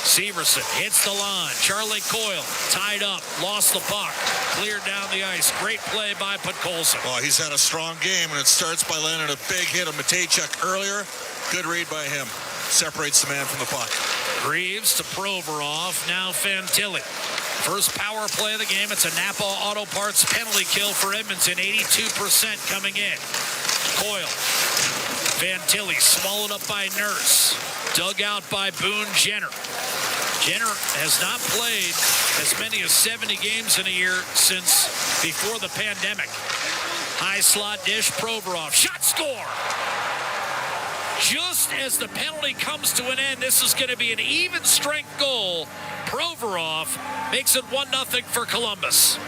Severson hits the line. Charlie Coyle tied up, lost the puck, cleared down the ice. Great play by Podkolzin. Well, he's had a strong game, and it starts by landing a big hit of Matejchuk earlier. Good read by him. Separates the man from the puck. Greaves to Provorov, now Fantilli. First power play of the game. It's a Napa Auto Parts penalty kill for Edmonton. 82% coming in. Coyle. Fantilli swallowed up by Nurse. Dug out by Boone Jenner. Jenner has not played as many as 70 games in a year since before the pandemic. High slot dish, Provorov. Shot, score! Just as the penalty comes to an end, this is going to be an even strength goal. Provorov makes it 1-0 for Columbus.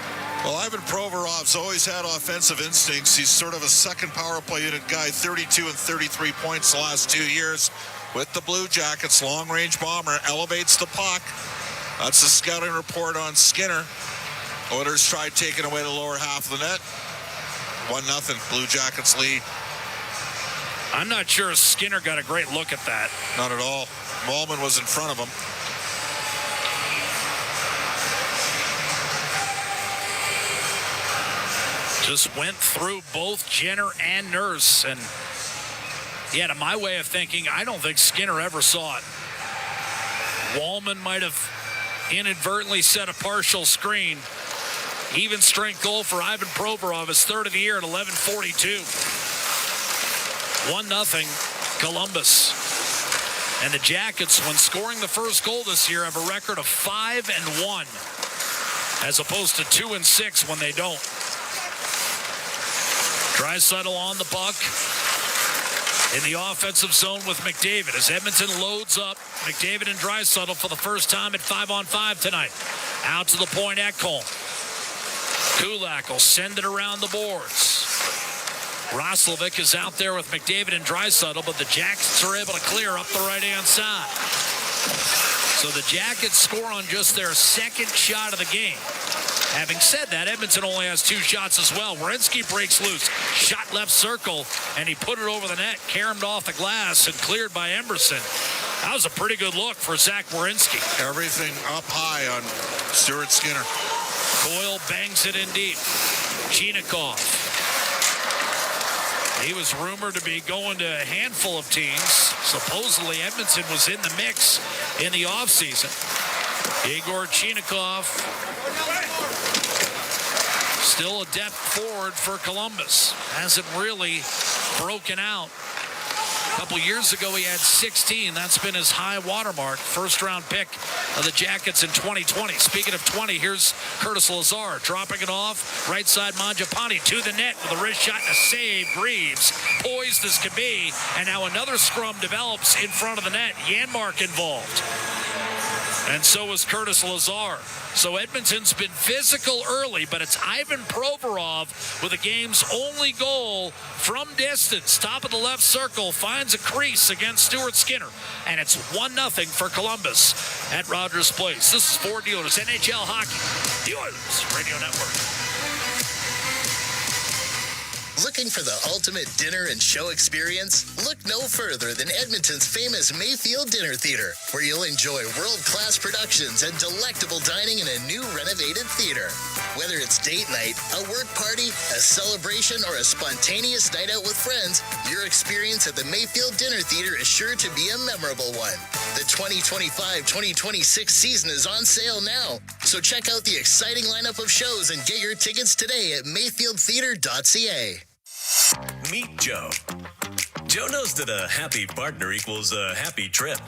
Well, Ivan Provorov's always had offensive instincts. He's sort of a second power play unit guy, 32 and 33 points the last 2 years with the Blue Jackets. Long-range bomber, elevates the puck. That's the scouting report on Skinner. Oilers tried taking away the lower half of the net. 1-0, Blue Jackets lead. I'm not sure Skinner got a great look at that. Not at all. Walman was in front of him. Just went through both Jenner and Nurse. And yeah, to my way of thinking, I don't think Skinner ever saw it. Walman might have inadvertently set a partial screen. Even strength goal for Ivan Provorov, his third of the year at 11:42. 1-0 Columbus. And the Jackets, when scoring the first goal this year, have a record of 5-1, as opposed to 2-6 when they don't. Draisaitl on the puck in the offensive zone with McDavid as Edmonton loads up. McDavid and Draisaitl for the first time at 5-on-5 tonight. Out to the point, Ekholm. Kulak will send it around the boards. Roslovic is out there with McDavid and Draisaitl, but the Jackets are able to clear up the right-hand side. So the Jackets score on just their second shot of the game. Having said that, Edmonton only has 2 shots as well. Werenski breaks loose, shot left circle, and he put it over the net, caromed off the glass, and cleared by Emberson. That was a pretty good look for Zach Werenski. Everything up high on Stuart Skinner. Coyle bangs it in deep. Chinakhov. He was rumored to be going to a handful of teams. Supposedly, Edmonton was in the mix in the offseason. Igor Chinakhov, still a depth forward for Columbus. Hasn't really broken out. A couple years ago, he had 16. That's been his high watermark. First-round pick of the Jackets in 2020. Speaking of 20, here's Curtis Lazar dropping it off. Right side, Mangiapane to the net with a wrist shot and a save. Greaves poised as can be. And now another scrum develops in front of the net. Janmark involved. And so is Curtis Lazar. So Edmonton's been physical early, but it's Ivan Provorov with the game's only goal from distance. Top of the left circle, finds a crease against Stuart Skinner. And it's 1-0 for Columbus at Rogers Place. This is Ford Dealers, NHL Hockey, the Oilers Radio Network. Looking for the ultimate dinner and show experience? Look no further than Edmonton's famous Mayfield Dinner Theater, where you'll enjoy world-class productions and delectable dining in a new renovated theater. Whether it's date night, a work party, a celebration, or a spontaneous night out with friends, your experience at the Mayfield Dinner Theater is sure to be a memorable one. The 2025-2026 season is on sale now, so check out the exciting lineup of shows and get your tickets today at mayfieldtheater.ca. Meet Joe. Joe knows that a happy partner equals a happy trip.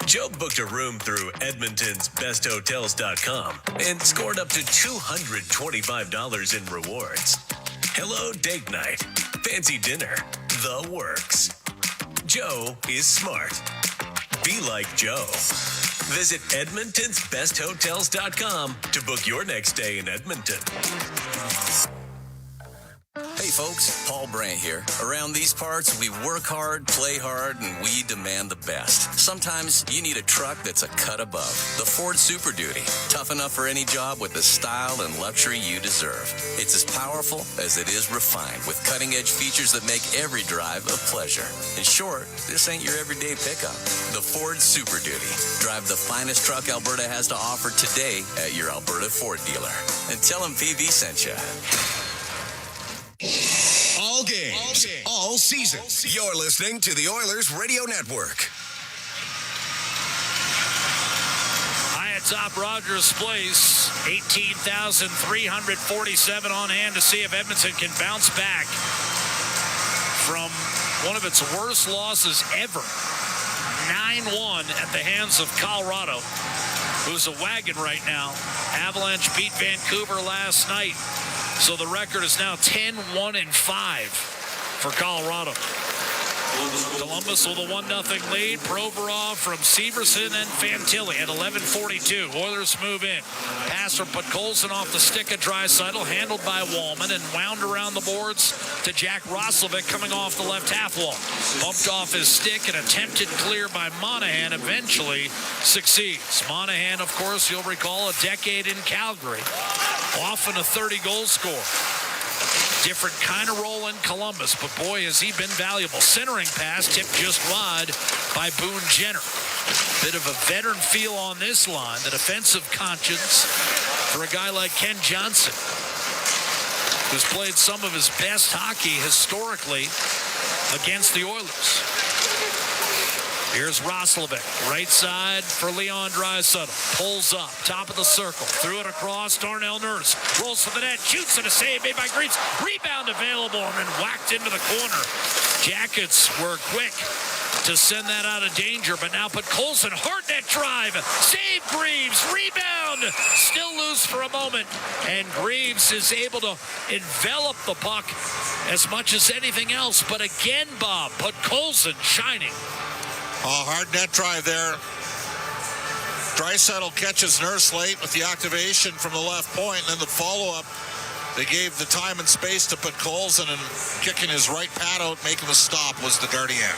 Joe booked a room through Edmonton's besthotels.com and scored up to $225 in rewards. Hello date night, fancy dinner, the works. Joe is smart. Be like Joe. Visit EdmontonsBestHotels.com to book your next stay in Edmonton. Hey folks, Paul Brandt here. Around these parts, we work hard, play hard, and we demand the best. Sometimes you need a truck that's a cut above. The Ford Super Duty. Tough enough for any job with the style and luxury you deserve. It's as powerful as it is refined, with cutting-edge features that make every drive a pleasure. In short, this ain't your everyday pickup. The Ford Super Duty. Drive the finest truck Alberta has to offer today at your Alberta Ford dealer. And tell them PV sent you. All games, all seasons. You're listening to the Oilers Radio Network. atop Rogers Place. 18,347 on hand to see if Edmonton can bounce back from one of its worst losses ever. 9-1 at the hands of Colorado, who's a wagon right now. Avalanche beat Vancouver last night, so the record is now 10-1-5 for Colorado. Columbus with a 1-0 lead. Provorov from Severson and Fantilli at 11:42. Oilers move in. Pass from Podkolzin off the stick of Draisaitl, handled by Walman and wound around the boards to Jack Roslovic coming off the left half wall. Bumped off his stick and attempted clear by Monahan, eventually succeeds. Monahan, of course, you'll recall, a decade in Calgary. Often a 30-goal scorer. Different kind of role in Columbus, but boy, has he been valuable. Centering pass tipped just wide by Boone Jenner. Bit of a veteran feel on this line. The defensive conscience for a guy like Ken Johnson, who's played some of his best hockey historically against the Oilers. Here's Roslovic, right side for Leon Draisaitl. Pulls up, top of the circle, threw it across. Darnell Nurse rolls to the net, shoots, and a save made by Greaves. Rebound available, and then whacked into the corner. Jackets were quick to send that out of danger, but now Podkolzin, hard net drive, save Greaves, rebound, still loose for a moment, and Greaves is able to envelop the puck as much as anything else. But again, Bob, Podkolzin shining. Hard net drive there. Draisaitl catches Nurse late with the activation from the left point, and then the follow-up, they gave the time and space to Podkolzin, and kicking his right pad out, making the stop was the dirty end.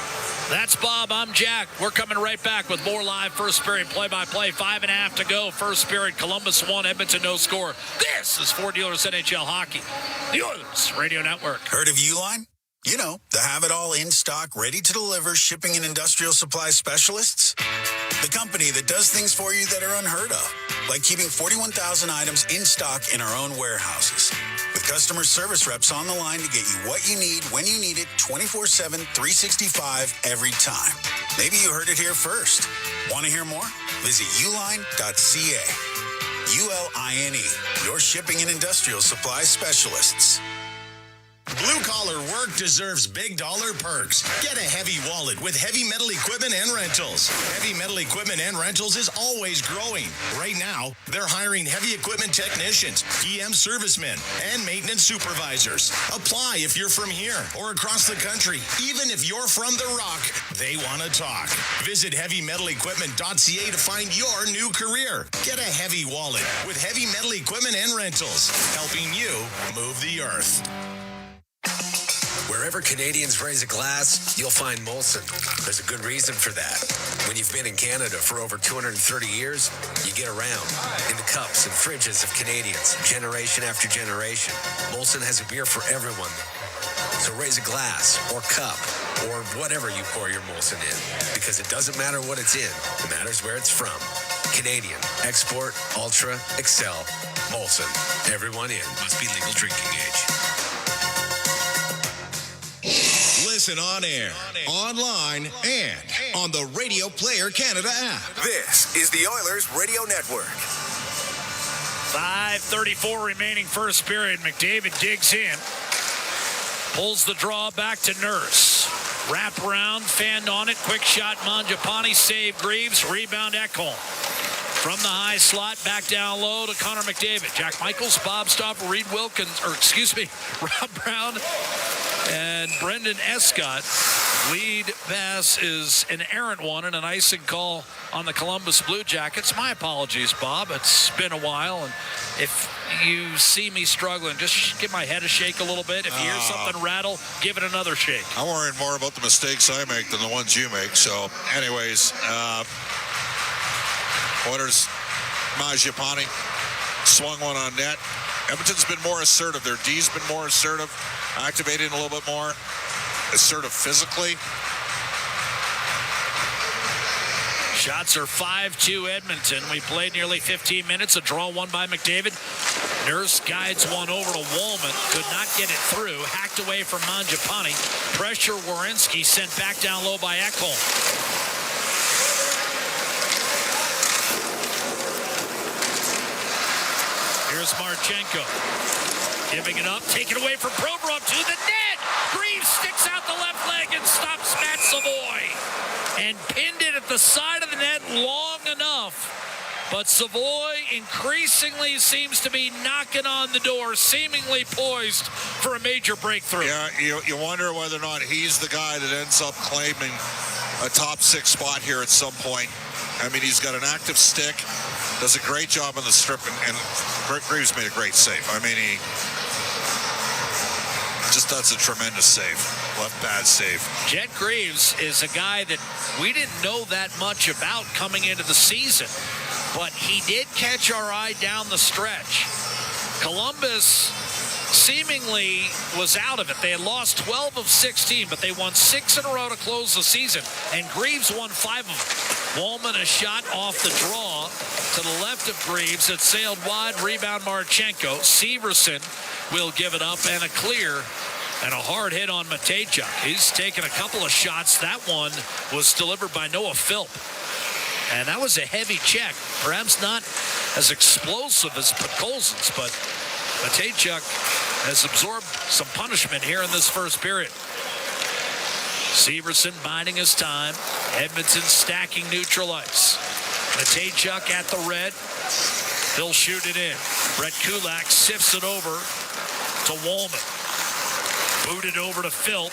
That's Bob. I'm Jack. We're coming right back with more live first period play-by-play. 5.5 to go. First period, Columbus 1, Edmonton no score. This is Ford Dealers NHL Hockey, the Oilers Radio Network. Heard of Uline? You know, the have-it-all in-stock, ready-to-deliver shipping and industrial supply specialists. The company that does things for you that are unheard of, like keeping 41,000 items in stock in our own warehouses. With customer service reps on the line to get you what you need, when you need it, 24/7, 365, every time. Maybe you heard it here first. Want to hear more? Visit uline.ca. ULINE, your shipping and industrial supply specialists. Blue-collar work deserves big dollar perks. Get a heavy wallet with Heavy Metal Equipment and Rentals. Heavy Metal Equipment and Rentals is always growing. Right now, they're hiring heavy equipment technicians, EM servicemen, and maintenance supervisors. Apply if you're from here or across the country. Even if you're from the Rock, they want to talk. Visit HeavyMetalEquipment.ca to find your new career. Get a heavy wallet with Heavy Metal Equipment and Rentals, helping you move the earth. Wherever Canadians raise a glass, you'll find Molson. There's a good reason for that. When you've been in Canada for over 230 years, you get around in the cups and fridges of Canadians, generation after generation. Molson has a beer for everyone. So raise a glass or cup or whatever you pour your Molson in, because it doesn't matter what it's in. It matters where it's from. Canadian, export, ultra, excel, Molson. Everyone in. Must be legal drinking age. Listen on air, online, and on the Radio Player Canada app. This is the Oilers Radio Network. 5:34 remaining first period. McDavid digs in. Pulls the draw back to Nurse. Wrap around, fanned on it. Quick shot, Mangiapane. Save Greaves. Rebound, Ekholm. From the high slot, back down low to Connor McDavid. Jack Michaels, Bob Stopper, Reed Wilkins, Rob Brown, and Brendan Escott. Lead pass is an errant one and an icing call on the Columbus Blue Jackets. My apologies, Bob. It's been a while, and if you see me struggling, just give my head a shake a little bit. If you hear something rattle, give it another shake. I'm worried more about the mistakes I make than the ones you make. So, anyways, Oilers, Mangiapane swung one on net. Edmonton's been more assertive. Their D's been more assertive, activating a little bit more, assertive physically. Shots are 5-2 Edmonton. We played nearly 15 minutes. A draw won by McDavid. Nurse guides one over to Walman. Could not get it through. Hacked away from Mangiapane. Pressure Werenski sent back down low by Ekholm. Here's Marchenko. Giving it up, taken away from Provorov to the net. Greaves sticks out the left leg and stops Matt Savoy. And pinned it at the side of the net long enough. But Savoy increasingly seems to be knocking on the door, seemingly poised for a major breakthrough. Yeah, you wonder whether or not he's the guy that ends up claiming a top 6 spot here at some point. I mean, he's got an active stick, does a great job on the strip, and Greaves made a great save. I mean, he just does a tremendous save. Left pad save. Jet Greaves is a guy that we didn't know that much about coming into the season, but he did catch our eye down the stretch. Columbus seemingly was out of it. They had lost 12 of 16, but they won 6 in a row to close the season, and Greaves won 5 of them. Walman a shot off the draw to the left of Greaves. It sailed wide. Rebound Marchenko. Severson will give it up, and a clear. And a hard hit on Matejchuk. He's taken a couple of shots. That one was delivered by Noah Philp. And that was a heavy check. Perhaps not as explosive as Podkolzin's, but Matejchuk has absorbed some punishment here in this first period. Severson biding his time. Edmonton stacking neutral ice. Matejchuk at the red. He'll shoot it in. Brett Kulak sifts it over to Walman. Booted over to Philp,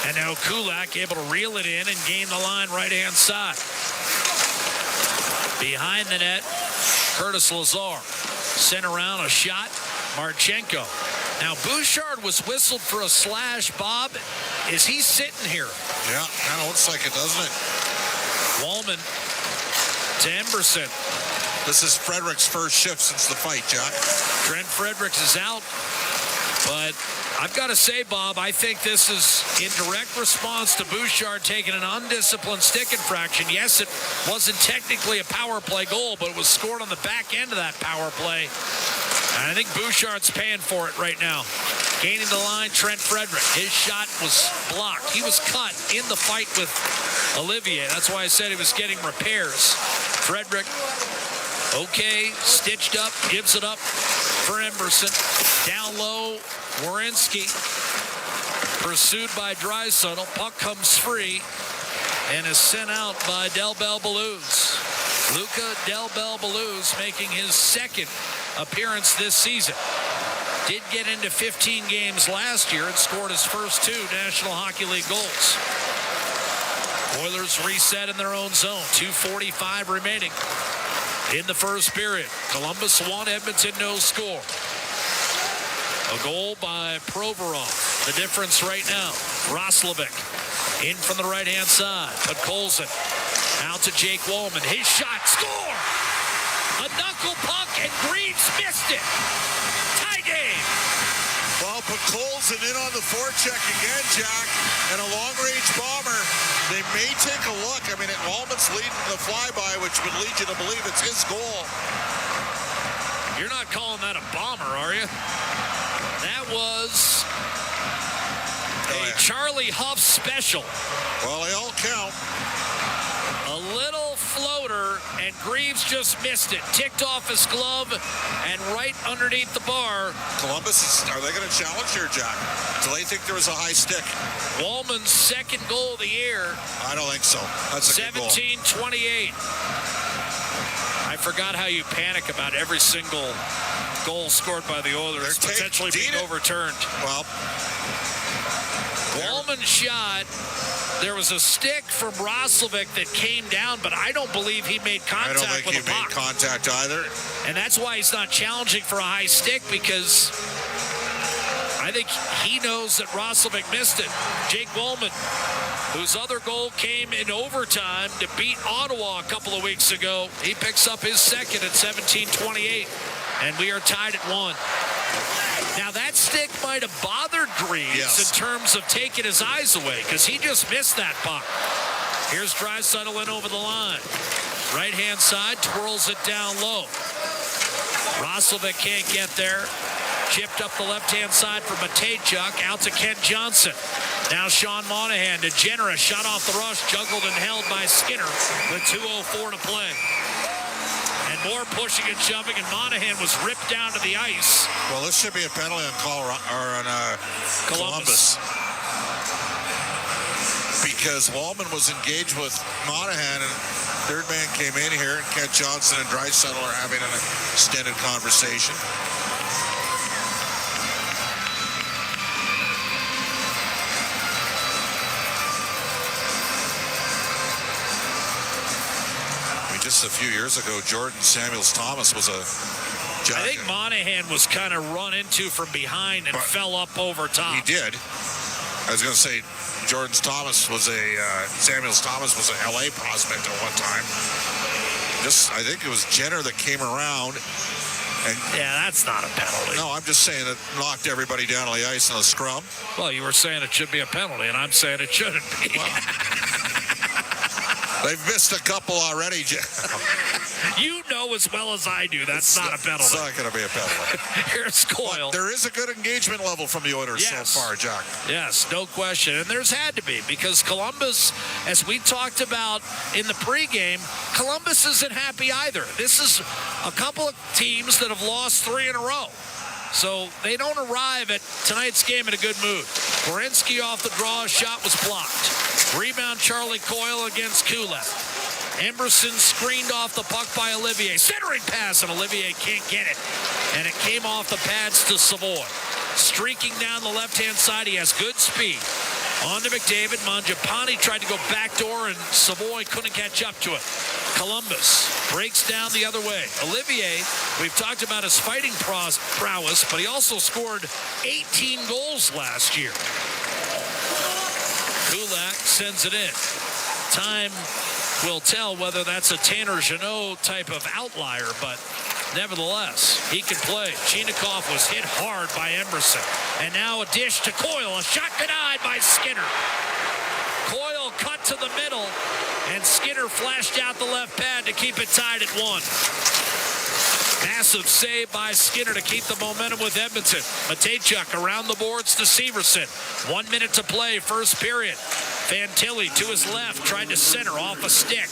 and now Kulak able to reel it in and gain the line right-hand side. Behind the net, Curtis Lazar. Sent around a shot, Marchenko. Now Bouchard was whistled for a slash. Bob, is he sitting here? Yeah, kind of looks like it, doesn't it? Walman to Emberson. This is Frederick's first shift since the fight, Jack. Trent Fredericks is out, but I've got to say, Bob, I think this is in direct response to Bouchard taking an undisciplined stick infraction. Yes, it wasn't technically a power play goal, but it was scored on the back end of that power play. And I think Bouchard's paying for it right now. Gaining the line, Trent Frederick. His shot was blocked. He was cut in the fight with Olivier. That's why I said he was getting repairs. Frederick, okay, stitched up, gives it up for Emberson. Down low, Werenski pursued by Draisaitl. Puck comes free and is sent out by Del Bel-Belouz. Luca Del Bel-Belouz making his second appearance this season. Did get into 15 games last year and scored his first 2 National Hockey League goals. Oilers reset in their own zone. 2:45 remaining in the first period. Columbus 1, Edmonton no score. A goal by Provorov. The difference right now. Roslovic in from the right-hand side. Podkolzin out to Jake Walman. His shot, score! A knuckle puck, and Greaves missed it. Tie game. Well, Podkolzin in on the forecheck again, Jack. And a long-range bomber. They may take a look. I mean, Walman's leading the flyby, which would lead you to believe it's his goal. You're not calling that a bomber, are you? That was a Charlie Huff special. Well, they all count. A little floater, and Greaves just missed it. Ticked off his glove and right underneath the bar. Columbus, are they going to challenge here, Jack? Do they think there was a high stick? Walman's second goal of the year. I don't think so. That's a good goal. 17-28. I forgot how you panic about every single goal scored by the Oilers potentially being overturned. Well, Walman shot. There was a stick from Roslovic that came down, but I don't believe he made contact with the puck. I don't think he made contact either. And that's why he's not challenging for a high stick, because I think he knows that Roslovic missed it. Jake Walman, whose other goal came in overtime to beat Ottawa a couple of weeks ago, he picks up his second at 17-28, and we are tied at 1. Now, that stick might have bothered Greaves in terms of taking his eyes away, because he just missed that puck. Here's Draisaitl in over the line. Right-hand side, twirls it down low. Roslovic can't get there. Chipped up the left-hand side for Matejchuk, out to Kent Johnson. Now Sean Monahan to Jenner, shot off the rush, juggled and held by Skinner with 2:04 to play. And more pushing and shoving, and Monahan was ripped down to the ice. Well, this should be a penalty on Columbus. Because Walman was engaged with Monahan, and third man came in here, and Kent Johnson and Draisaitl are having an extended conversation. Just a few years ago, Jordan Samuels-Thomas was a jacket. I think Monahan was kind of run into from behind and fell up over top. He did. I was going to say, Samuels-Thomas was an LA prospect at one time. I think it was Jenner that came around. And yeah, that's not a penalty. No, I'm just saying it knocked everybody down on the ice in the scrum. Well, you were saying it should be a penalty, and I'm saying it shouldn't be. Well, they've missed a couple already. You know as well as I do that's not a penalty. It's not going to be a penalty. Here's Coyle. But there is a good engagement level from the Oilers so far, Jack. Yes, no question. And there's had to be, because Columbus, as we talked about in the pregame, Columbus isn't happy either. This is a couple of teams that have lost 3 in a row. So they don't arrive at tonight's game in a good mood. Werenski off the draw, shot was blocked. Rebound Charlie Coyle against Kulak. Emberson screened off the puck by Olivier. Centering pass, and Olivier can't get it. And it came off the pads to Savoy. Streaking down the left-hand side, he has good speed. On to McDavid. Mangiapane tried to go backdoor, and Savoy couldn't catch up to it. Columbus breaks down the other way. Olivier, we've talked about his fighting prowess, but he also scored 18 goals last year. Kulak sends it in. Time will tell whether that's a Tanner Jeannot type of outlier, but nevertheless, he can play. Chinakhov was hit hard by Emberson. And now a dish to Coyle. A shot denied by Skinner. Coyle cut to the middle, and Skinner flashed out the left pad to keep it tied at 1. Massive save by Skinner to keep the momentum with Edmonton. Matejchuk around the boards to Severson. 1 minute to play, first period. Fantilli to his left, tried to center off a stick.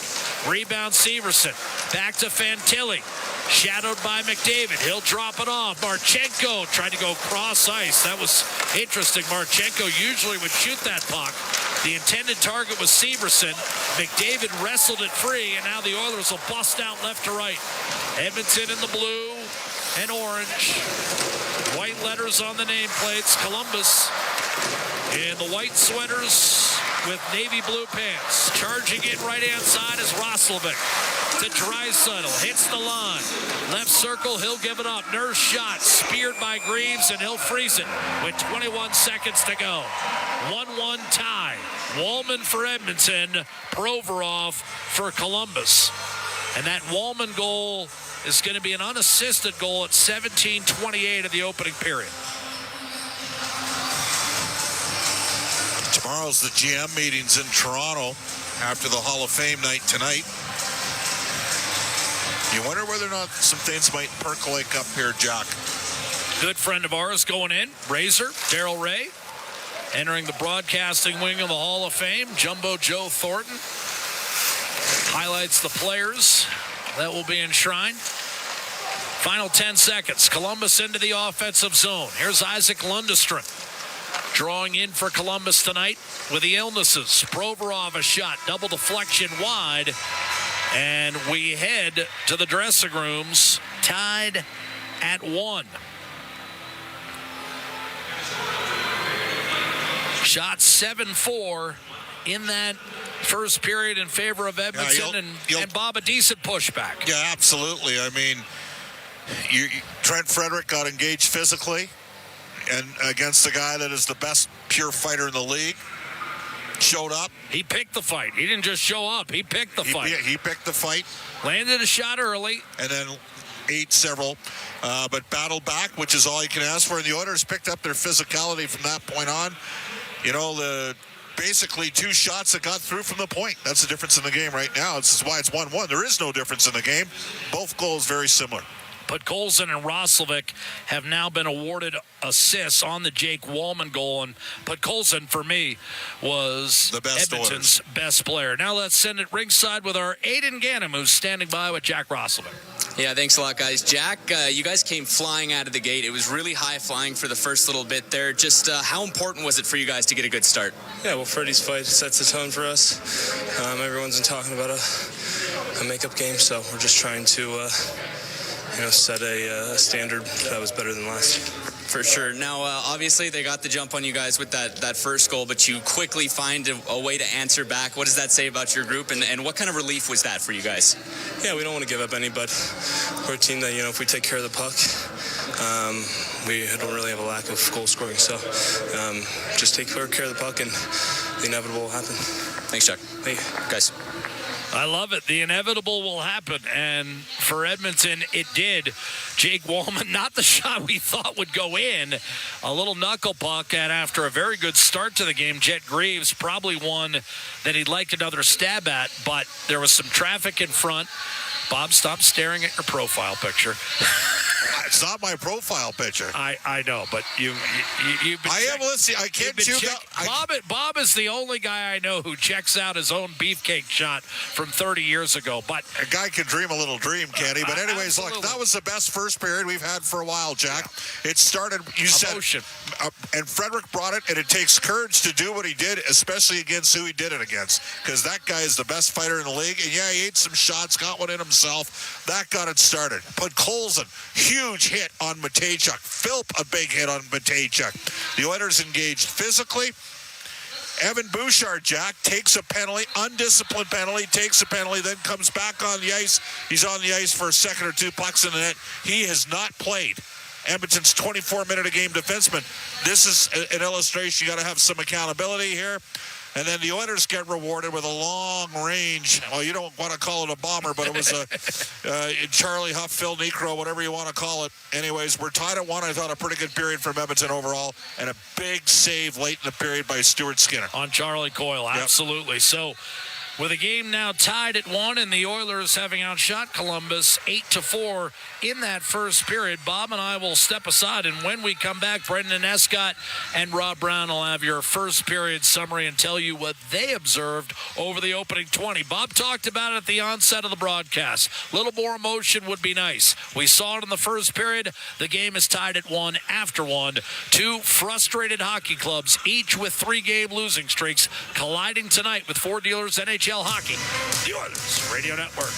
Rebound Severson. Back to Fantilli. Shadowed by McDavid. He'll drop it off. Marchenko tried to go cross ice. That was interesting. Marchenko usually would shoot that puck. The intended target was Severson. McDavid wrestled it free, and now the Oilers will bust out left to right. Edmonton in the blue and orange. White letters on the nameplates. Columbus in the white sweaters with navy blue pants. Charging it right-hand side is Roslovic to Draisaitl. Hits the line. Left circle, he'll give it up. Nurse shot, speared by Greaves, and he'll freeze it with 21 seconds to go. 1-1 tie. Walman for Edmonton, Provorov for Columbus. And that Walman goal is going to be an unassisted goal at 17:28 of the opening period. Tomorrow's the GM meetings in Toronto after the Hall of Fame night tonight. You wonder whether or not some things might percolate up here, Jack. Good friend of ours going in, Razor, Daryl Ray, entering the broadcasting wing of the Hall of Fame. Jumbo Joe Thornton highlights the players that will be enshrined. Final 10 seconds. Columbus into the offensive zone. Here's Isaac Lundestrom drawing in for Columbus tonight with the illnesses. Provorov a shot, double deflection wide. And we head to the dressing rooms, tied at 1. Shot 7-4 in that first period in favor of Edmonton, and Bob, a decent pushback. Yeah, absolutely. I mean, Trent Frederick got engaged physically and against the guy that is the best pure fighter in the league. Showed up. He picked the fight. He didn't just show up. He picked the fight. He picked the fight. Landed a shot early. And then ate several. But battled back, which is all you can ask for. And the Oilers picked up their physicality from that point on. You know, basically 2 shots that got through from the point. That's the difference in the game right now. This is why it's 1-1. There is no difference in the game. Both goals very similar. But Colson and Roslovic have now been awarded assists on the Jake Walman goal. But Colson, for me, was the best Edmonton's best player. Now let's send it ringside with our Aidan Gannam, who's standing by with Jack Roslovic. Yeah, thanks a lot, guys. Jack, you guys came flying out of the gate. It was really high flying for the first little bit there. Just how important was it for you guys to get a good start? Yeah, well, Freddie's fight sets the tone for us. Everyone's been talking about a makeup game, so we're just trying to set a standard that was better than last. For sure. Now, obviously, they got the jump on you guys with that first goal, but you quickly find a way to answer back. What does that say about your group, and what kind of relief was that for you guys? Yeah, we don't want to give up any, but we're a team that, if we take care of the puck, we don't really have a lack of goal scoring. So just take care of the puck, and the inevitable will happen. Thanks, Chuck. Thank you. Guys. I love it. The inevitable will happen. And for Edmonton, it did. Jake Walman, not the shot we thought would go in. A little knuckle puck, and after a very good start to the game, Jet Greaves, probably one that he'd like another stab at, but there was some traffic in front. Bob, stop staring at your profile picture. It's not my profile picture. I know, but you've been I am listening. I can't chew. Bob is the only guy I know who checks out his own beefcake shot from 30 years ago. But a guy can dream a little dream, can't he? But anyways, look, that was the best first period we've had for a while, Jack. Yeah. It started, you Emotion. said, and Frederick brought it, and it takes courage to do what he did, especially against who he did it against, because that guy is the best fighter in the league. And yeah, he ate some shots, got one in himself. That got it started. But Colson, huge hit on Matejchuk. Philp, a big hit on Matejchuk. The Oilers engaged physically. Evan Bouchard, Jack, takes a penalty, undisciplined penalty, takes a penalty, then comes back on the ice. He's on the ice for a second or two, pucks in the net. He has not played. Edmonton's 24-minute-a-game defenseman. This is an illustration. You got to have some accountability here. And then the Oilers get rewarded with a long range. Well, you don't want to call it a bomber, but it was a Charlie Huff, Phil Necro, whatever you want to call it. Anyways, we're tied at 1. I thought a pretty good period from Edmonton overall, and a big save late in the period by Stuart Skinner. On Charlie Coyle, absolutely. Yep. So, with the game now tied at 1 and the Oilers having outshot Columbus 8-4 in that first period, Bob and I will step aside, and when we come back, Brendan Escott and Rob Brown will have your first period summary and tell you what they observed over the opening 20. Bob talked about it at the onset of the broadcast. A little more emotion would be nice. We saw it in the first period. The game is tied at 1 after 1. Two frustrated hockey clubs, each with 3-game losing streaks, colliding tonight with Ford Dealers NHL Hockey, the Oilers Radio Network.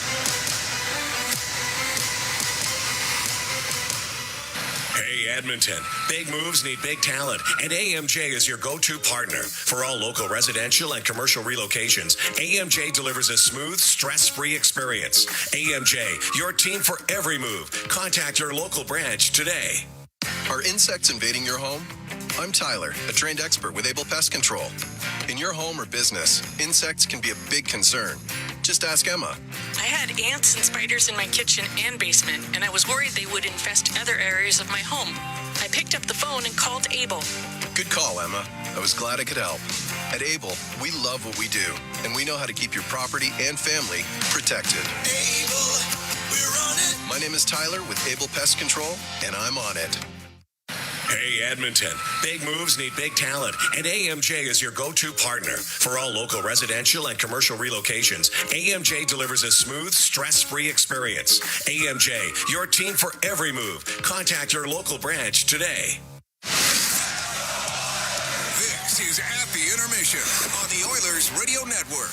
Hey, Edmonton. Big moves need big talent, and AMJ is your go-to partner. For all local residential and commercial relocations, AMJ delivers a smooth, stress-free experience. AMJ, your team for every move. Contact your local branch today. Are insects invading your home? I'm Tyler, a trained expert with Able Pest Control. In your home or business, insects can be a big concern. Just ask Emma. I had ants and spiders in my kitchen and basement, and I was worried they would infest other areas of my home. I picked up the phone and called Able. Good call, Emma. I was glad I could help. At Able, we love what we do, and we know how to keep your property and family protected. Able, we're on it. My name is Tyler with Able Pest Control, and I'm on it. Hey, Edmonton. Big moves need big talent, and AMJ is your go-to partner. For all local residential and commercial relocations, AMJ delivers a smooth, stress-free experience. AMJ, your team for every move. Contact your local branch today. This is At the Intermission on the Oilers Radio Network.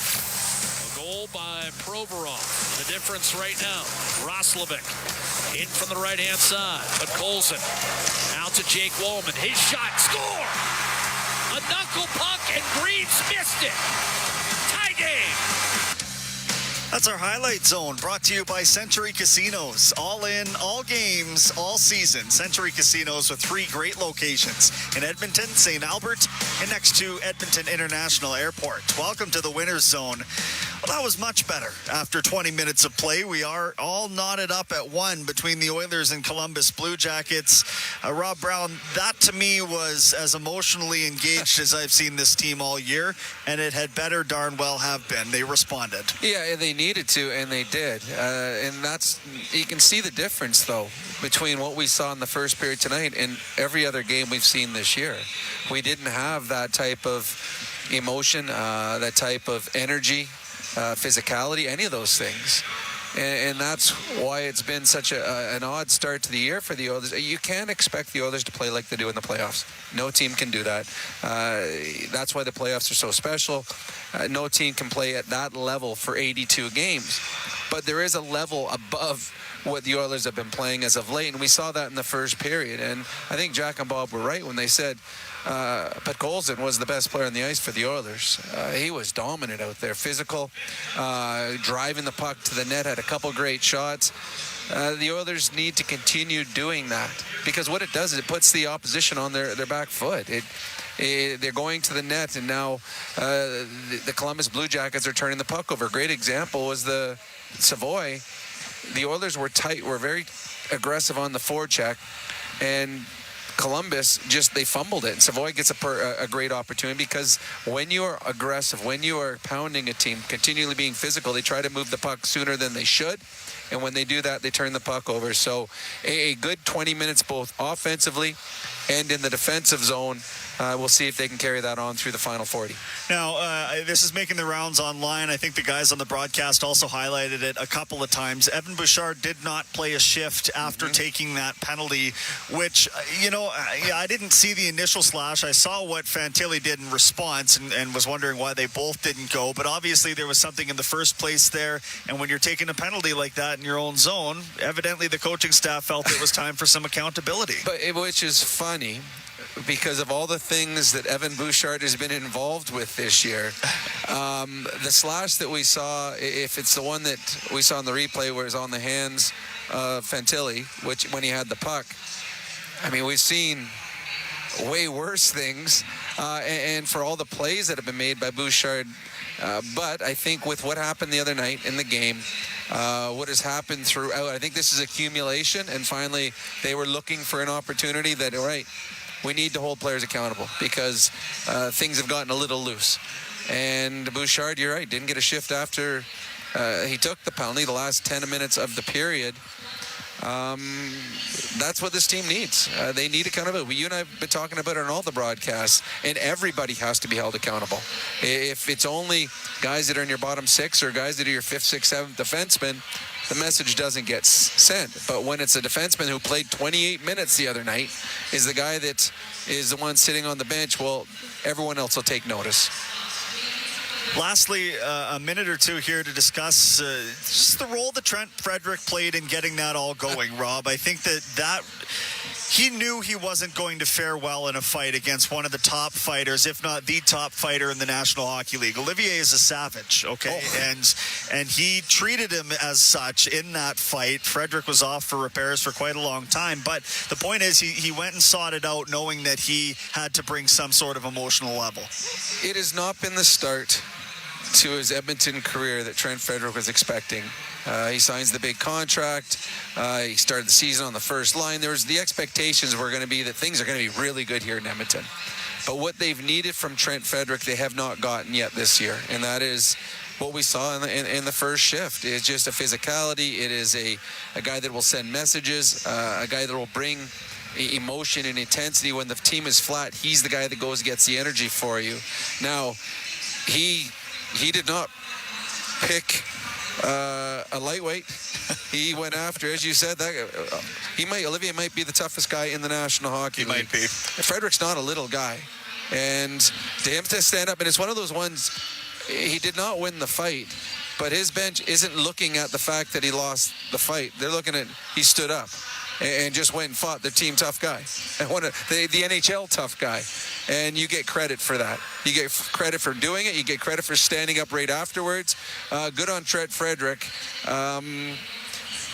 Goal by Provorov. The difference right now, Roslovic in from the right-hand side, but Colson out to Jake Walman. His shot, score! A knuckle puck, and Greaves missed it. Tie game. That's our Highlight Zone, brought to you by Century Casinos. All in, all games, all season. Century Casinos with 3 great locations in Edmonton, St. Albert, and next to Edmonton International Airport. Welcome to the Winner's Zone. Well, that was much better. After 20 minutes of play, we are all knotted up at 1 between the Oilers and Columbus Blue Jackets. Rob Brown, that to me was as emotionally engaged as I've seen this team all year, and it had better darn well have been. They responded. Yeah, they needed to, and they did. And that's, you can see the difference, though, between what we saw in the first period tonight and every other game we've seen this year. We didn't have that type of emotion, that type of energy, physicality, any of those things. And that's why it's been such an odd start to the year for the Oilers. You can't expect the Oilers to play like they do in the playoffs. No team can do that. That's why the playoffs are so special. No team can play at that level for 82 games. But there is a level above what the Oilers have been playing as of late, and we saw that in the first period. And I think Jack and Bob were right when they said Podkolzin was the best player on the ice for the Oilers. He was dominant out there, physical, driving the puck to the net, had a couple great shots. The Oilers need to continue doing that, because what it does is it puts the opposition on their back foot. They're going to the net, and now the Columbus Blue Jackets are turning the puck over. A great example was the Savoy. The Oilers were tight, were very aggressive on the forecheck, and Columbus they fumbled it. And Savoy gets a great opportunity, because when you are aggressive, when you are pounding a team, continually being physical, they try to move the puck sooner than they should. And when they do that, they turn the puck over. So a good 20 minutes both offensively and in the defensive zone. We'll see if they can carry that on through the final 40. Now, this is making the rounds online. I think the guys on the broadcast also highlighted it a couple of times. Evan Bouchard did not play a shift after taking that penalty, which, I didn't see the initial slash. I saw what Fantilli did in response and was wondering why they both didn't go. But obviously there was something in the first place there. And when you're taking a penalty like that in your own zone, evidently the coaching staff felt it was time for some accountability. Which is funny, because of all the things that Evan Bouchard has been involved with this year. The slash that we saw, if it's the one that we saw in the replay where it was on the hands of Fantilli, when he had the puck, I mean, we've seen way worse things, and for all the plays that have been made by Bouchard. But I think with what happened the other night in the game, what has happened throughout, I think this is accumulation, and finally they were looking for an opportunity that, all right, we need to hold players accountable, because things have gotten a little loose. And Bouchard, you're right, didn't get a shift after he took the penalty, the last 10 minutes of the period. That's what this team needs. They need accountability. You and I have been talking about it on all the broadcasts, and everybody has to be held accountable. If it's only guys that are in your bottom six or guys that are your fifth, sixth, seventh defensemen, the message doesn't get sent. But when it's a defenseman who played 28 minutes the other night is the guy that is the one sitting on the bench, well, everyone else will take notice. Lastly, a minute or two here to discuss just the role that Trent Frederick played in getting that all going, Rob. I think that he knew he wasn't going to fare well in a fight against one of the top fighters, if not the top fighter in the National Hockey League. Olivier is a savage, okay? And he treated him as such in that fight. Frederick was off for repairs for quite a long time. But the point is he went and sought it out knowing that he had to bring some sort of emotional level. It has not been the start to his Edmonton career that Trent Frederick was expecting. He signs the big contract. He started the season on the first line. The expectations were going to be that things are going to be really good here in Edmonton. But what they've needed from Trent Frederick, they have not gotten yet this year. And that is what we saw in the first shift. It's just a physicality. It is a guy that will send messages, a guy that will bring emotion and intensity. When the team is flat, he's the guy that goes and gets the energy for you. Now, he did not pick a lightweight. He went after, as you said, Olivier might be the toughest guy in the National Hockey League. Might be. Frederick's not a little guy. And to him to stand up, and it's one of those ones, he did not win the fight, but his bench isn't looking at the fact that he lost the fight. They're looking at he stood up and just went and fought the team tough guy, and the NHL tough guy. And you get credit for that. You get credit for doing it. You get credit for standing up right afterwards. Good on Trent Frederick.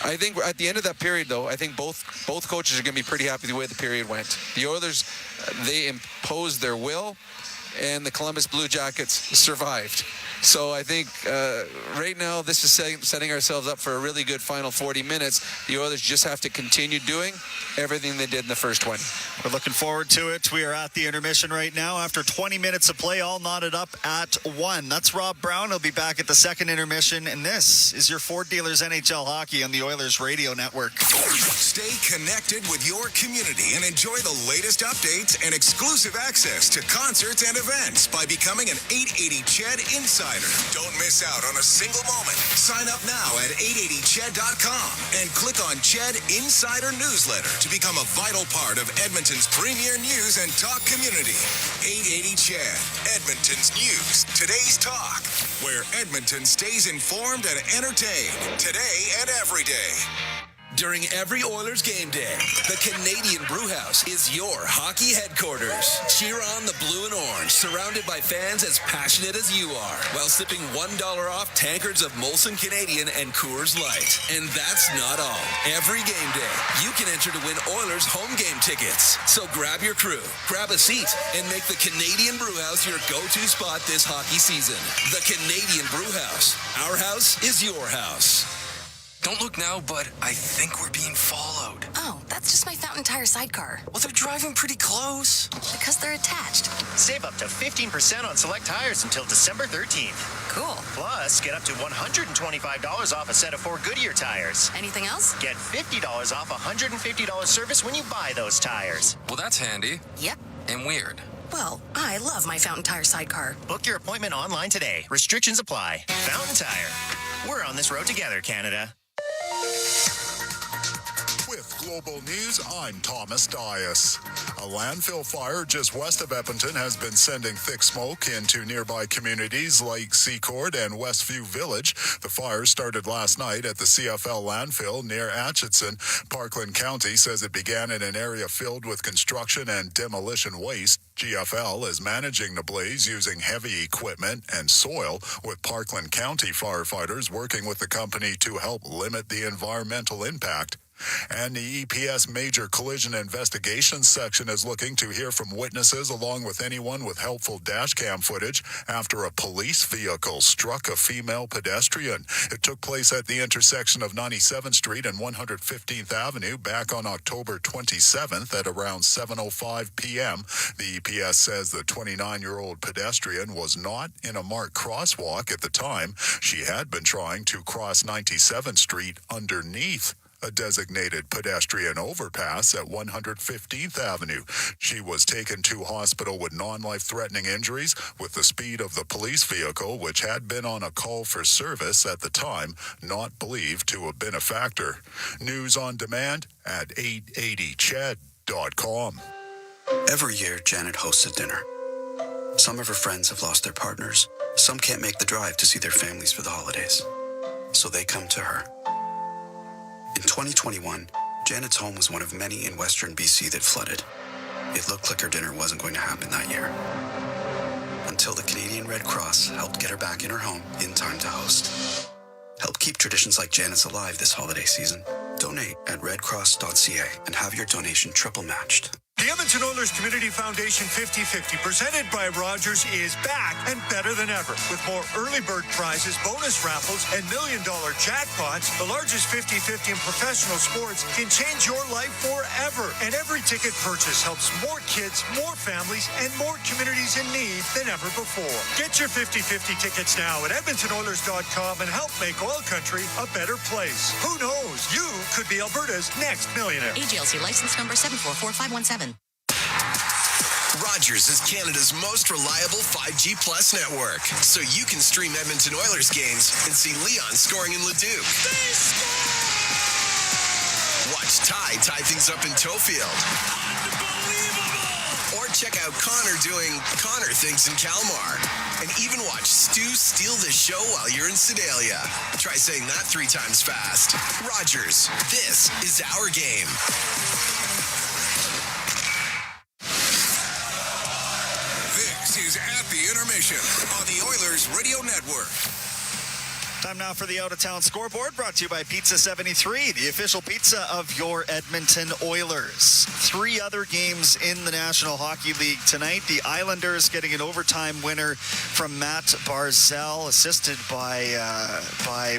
I think at the end of that period, though, I think both coaches are going to be pretty happy with the way the period went. The Oilers, they imposed their will, and the Columbus Blue Jackets survived. So I think right now this is setting ourselves up for a really good final 40 minutes. The Oilers just have to continue doing everything they did in the first 20. We're looking forward to it. We are at the intermission right now after 20 minutes of play, all knotted up at 1. That's Rob Brown. He'll be back at the second intermission, and this is your Ford Dealers NHL Hockey on the Oilers Radio Network. Stay connected with your community and enjoy the latest updates and exclusive access to concerts and events. events by becoming an 880 Ched Insider. Don't miss out on a single moment. Sign up now at 880ched.com and click on Ched Insider Newsletter to become a vital part of Edmonton's premier news and talk community. 880 Ched, Edmonton's news, today's talk, where Edmonton stays informed and entertained today and every day. During every Oilers game day, the Canadian Brewhouse is your hockey headquarters. Cheer on the blue and orange, surrounded by fans as passionate as you are, while sipping $1 off tankards of Molson Canadian and Coors Light. And that's not all. Every game day, you can enter to win Oilers home game tickets. So grab your crew, grab a seat, and make the Canadian Brewhouse your go-to spot this hockey season. The Canadian Brewhouse. Our house is your house. Don't look now, but I think we're being followed. Oh, that's just my Fountain Tire sidecar. Well, they're driving pretty close. Because they're attached. Save up to 15% on select tires until December 13th. Cool. Plus, get up to $125 off a set of 4 Goodyear tires. Anything else? Get $50 off $150 service when you buy those tires. Well, that's handy. Yep. And weird. Well, I love my Fountain Tire sidecar. Book your appointment online today. Restrictions apply. Fountain Tire. We're on this road together, Canada. With Global News, I'm Thomas Dias. A landfill fire just west of Edmonton has been sending thick smoke into nearby communities like Seacourt and Westview Village. The fire started last night at the CFL landfill near Atchison. Parkland County says it began in an area filled with construction and demolition waste. GFL is managing the blaze using heavy equipment and soil, with Parkland County firefighters working with the company to help limit the environmental impact. And the EPS Major Collision Investigations section is looking to hear from witnesses along with anyone with helpful dashcam footage after a police vehicle struck a female pedestrian. It took place at the intersection of 97th Street and 115th Avenue back on October 27th at around 7:05 p.m. The EPS says the 29-year-old pedestrian was not in a marked crosswalk at the time. She had been trying to cross 97th Street underneath a designated pedestrian overpass at 115th Avenue. She was taken to hospital with non-life-threatening injuries, with the speed of the police vehicle, which had been on a call for service at the time, not believed to have been a factor. News on demand at 880ched.com. Every year, Janet hosts a dinner. Some of her friends have lost their partners. Some can't make the drive to see their families for the holidays. So they come to her. In 2021, Janet's home was one of many in Western BC that flooded. It looked like her dinner wasn't going to happen that year. Until the Canadian Red Cross helped get her back in her home in time to host. Help keep traditions like Janet's alive this holiday season. Donate at redcross.ca and have your donation triple matched. The Edmonton Oilers Community Foundation 50-50, presented by Rogers, is back and better than ever. With more early bird prizes, bonus raffles, and million-dollar jackpots, the largest 50-50 in professional sports can change your life forever. And every ticket purchase helps more kids, more families, and more communities in need than ever before. Get your 50-50 tickets now at EdmontonOilers.com and help make OilCountry a better place. Who knows? You could be Alberta's next millionaire. AGLC license number 744517. Rogers is Canada's most reliable 5G Plus network, so you can stream Edmonton Oilers games and see Leon scoring in Leduc. Watch Ty tie things up in Tofield. Or check out Connor doing Connor things in Kalmar. And even watch Stu steal the show while you're in Sedalia. Try saying that 3 times fast. Rogers, this is our game. Is at the intermission on the Oilers Radio Network. Time now for the out-of-town scoreboard, brought to you by Pizza 73, the official pizza of your Edmonton Oilers. 3 other games in the National Hockey League tonight. The Islanders getting an overtime winner from Matt Barzal, assisted by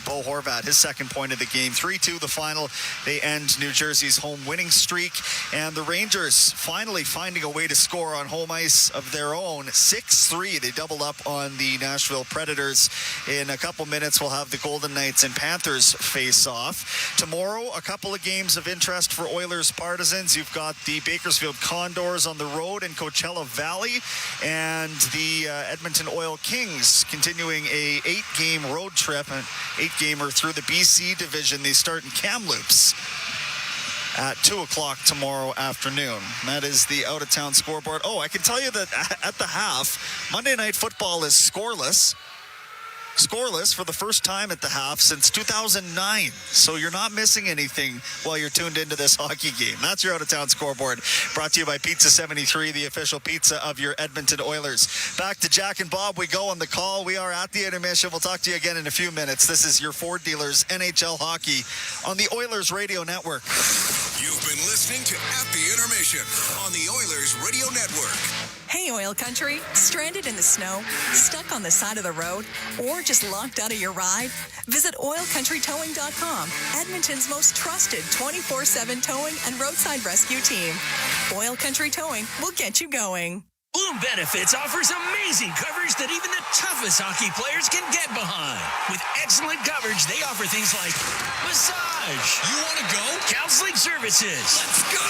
Bo Horvat, his second point of the game. 3-2 the final. They end New Jersey's home winning streak. And the Rangers finally finding a way to score on home ice of their own. 6-3. They doubled up on the Nashville Predators in a couple minutes while we'll have the Golden Knights and Panthers face off. Tomorrow, a couple of games of interest for Oilers partisans. You've got the Bakersfield Condors on the road in Coachella Valley, and the Edmonton Oil Kings continuing a 8-game road trip, an 8-gamer through the BC division. They start in Kamloops at 2 o'clock tomorrow afternoon. That is the out-of-town scoreboard. Oh, I can tell you that at the half, Monday Night Football is scoreless. Scoreless for the first time at the half since 2009. So you're not missing anything while you're tuned into this hockey game. That's your out-of-town scoreboard. Brought to you by Pizza 73, the official pizza of your Edmonton Oilers. Back to Jack and Bob. We go on the call. We are at the intermission. We'll talk to you again in a few minutes. This is your Ford Dealers NHL Hockey on the Oilers Radio Network. You've been listening to At the Intermission on the Oilers Radio Network. Hey, Oil Country. Stranded in the snow? Stuck on the side of the road? Or just locked out of your ride? Visit OilCountryTowing.com, Edmonton's most trusted 24/7 towing and roadside rescue team. Oil Country Towing will get you going. Bloom Benefits offers amazing coverage that even the toughest hockey players can get behind. With excellent coverage, they offer things like massage. You want to go? Counseling services. Let's go.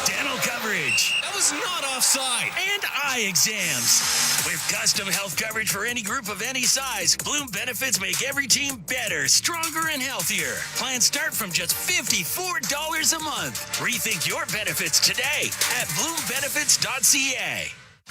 Dental coverage. That was not offside. And eye exams. With custom health coverage for any group of any size, Bloom Benefits make every team better, stronger, and healthier. Plans start from just $54 a month. Rethink your benefits today at bloombenefits.ca.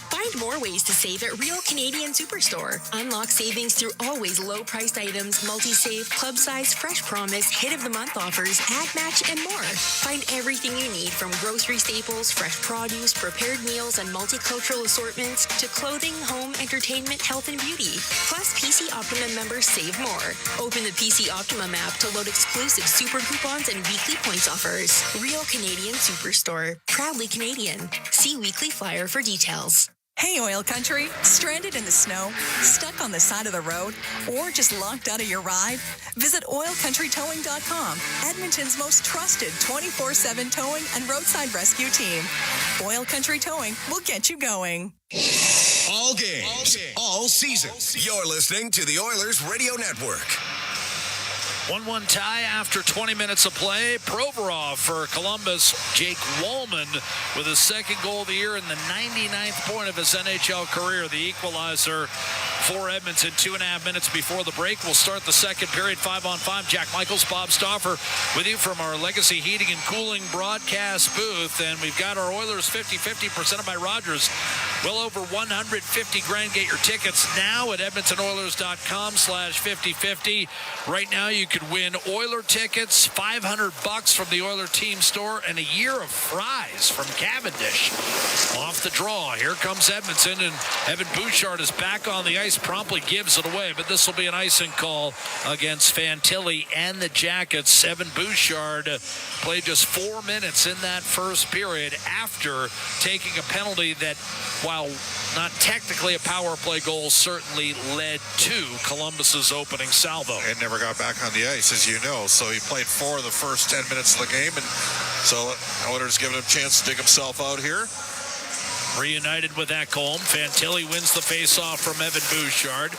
Find more ways to save at Real Canadian Superstore. Unlock savings through always low-priced items, multi-save, club size, fresh promise, hit of the month offers, ad match, and more. Find everything you need from grocery staples, fresh produce, prepared meals, and multicultural assortments to clothing, home, entertainment, health, and beauty. Plus, PC Optimum members save more. Open the PC Optimum app to load exclusive super coupons and weekly points offers. Real Canadian Superstore. Proudly Canadian. See weekly flyer for details. Hey, Oil Country. Stranded in the snow? Stuck on the side of the road? Or just locked out of your ride? Visit OilCountryTowing.com, Edmonton's most trusted 24/7 towing and roadside rescue team. Oil Country Towing will get you going. All games, all season. You're listening to the Oilers Radio Network. 1-1 tie after 20 minutes of play. Provorov for Columbus. Jake Walman with his second goal of the year and the 99th point of his NHL career. The equalizer for Edmonton 2.5 minutes before the break. We'll start the second period 5-on-5. Jack Michaels, Bob Stauffer with you from our Legacy Heating and Cooling broadcast booth. And we've got our Oilers 50-50 presented by Rogers. Well over 150 grand. Get your tickets now at EdmontonOilers.com/5050. Right now you could win Oiler tickets, $500 from the Oiler team store, and a year of fries from Cavendish. Off the draw, here comes Edmonton, and Evan Bouchard is back on the ice, promptly gives it away, but this will be an icing call against Fantilli and the Jackets. Evan Bouchard played just 4 minutes in that first period after taking a penalty that, while not technically a power play goal, certainly led to Columbus's opening salvo. And never got back on the ice, as you know. So he played 4 of the first 10 minutes of the game, and so Oilers giving him a chance to dig himself out here. Reunited with Ekholm. Fantilli wins the faceoff from Evan Bouchard.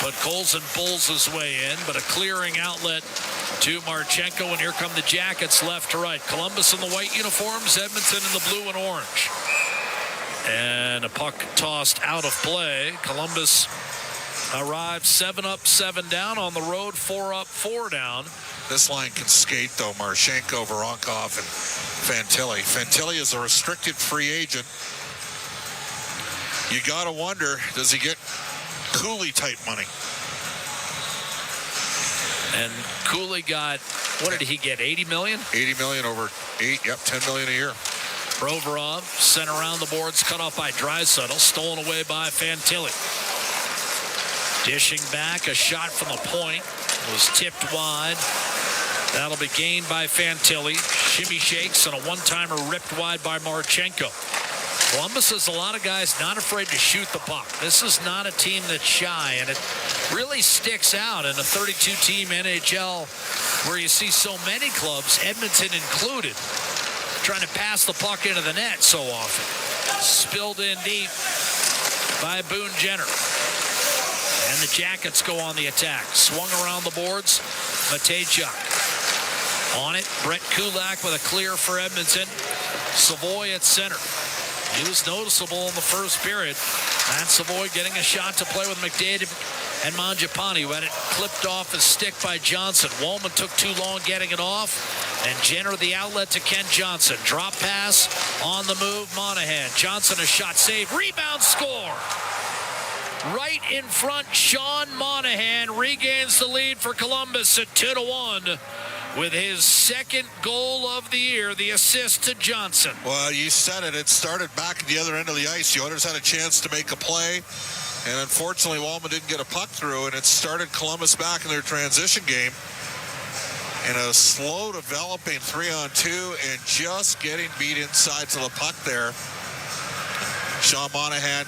But Colson pulls his way in, but a clearing outlet to Marchenko, and here come the Jackets left to right. Columbus in the white uniforms, Edmonton in the blue and orange. And a puck tossed out of play. Columbus arrived 7 up, 7 down on the road, 4 up, 4 down. This line can skate, though. Marchenko, Voronkov, and Fantilli. Fantilli is a restricted free agent. You got to wonder, does he get Cooley-type money? And Cooley got, what did he get, $80 million? $80 million over 8, yep, $10 million a year. Provorov sent around the boards, cut off by Draisaitl, stolen away by Fantilli. Dishing back, a shot from the point. It was tipped wide. That'll be gained by Fantilli. Shimmy shakes and a one-timer ripped wide by Marchenko. Columbus has a lot of guys not afraid to shoot the puck. This is not a team that's shy, and it really sticks out in a 32-team NHL where you see so many clubs, Edmonton included, trying to pass the puck into the net so often. Spilled in deep by Boone Jenner. And And the Jackets go on the attack. Swung around the boards. Matejchuk on it. Brett Kulak with a clear for Edmonton. Savoy at center. He was noticeable in the first period. Matt Savoy getting a shot to play with McDavid and Mangiapane, who had it clipped off his stick by Johnson. Walman took too long getting it off, and Jenner the outlet to Kent Johnson. Drop pass on the move, Monahan. Johnson a shot save, rebound, score. Right in front, Sean Monahan regains the lead for Columbus at 2-1 with his second goal of the year, the assist to Johnson. Well, you said it. It started back at the other end of the ice. The Oilers had a chance to make a play, and unfortunately, Walman didn't get a puck through, and it started Columbus back in their transition game. In a slow developing 3-on-2 and just getting beat inside to the puck there. Sean Monahan.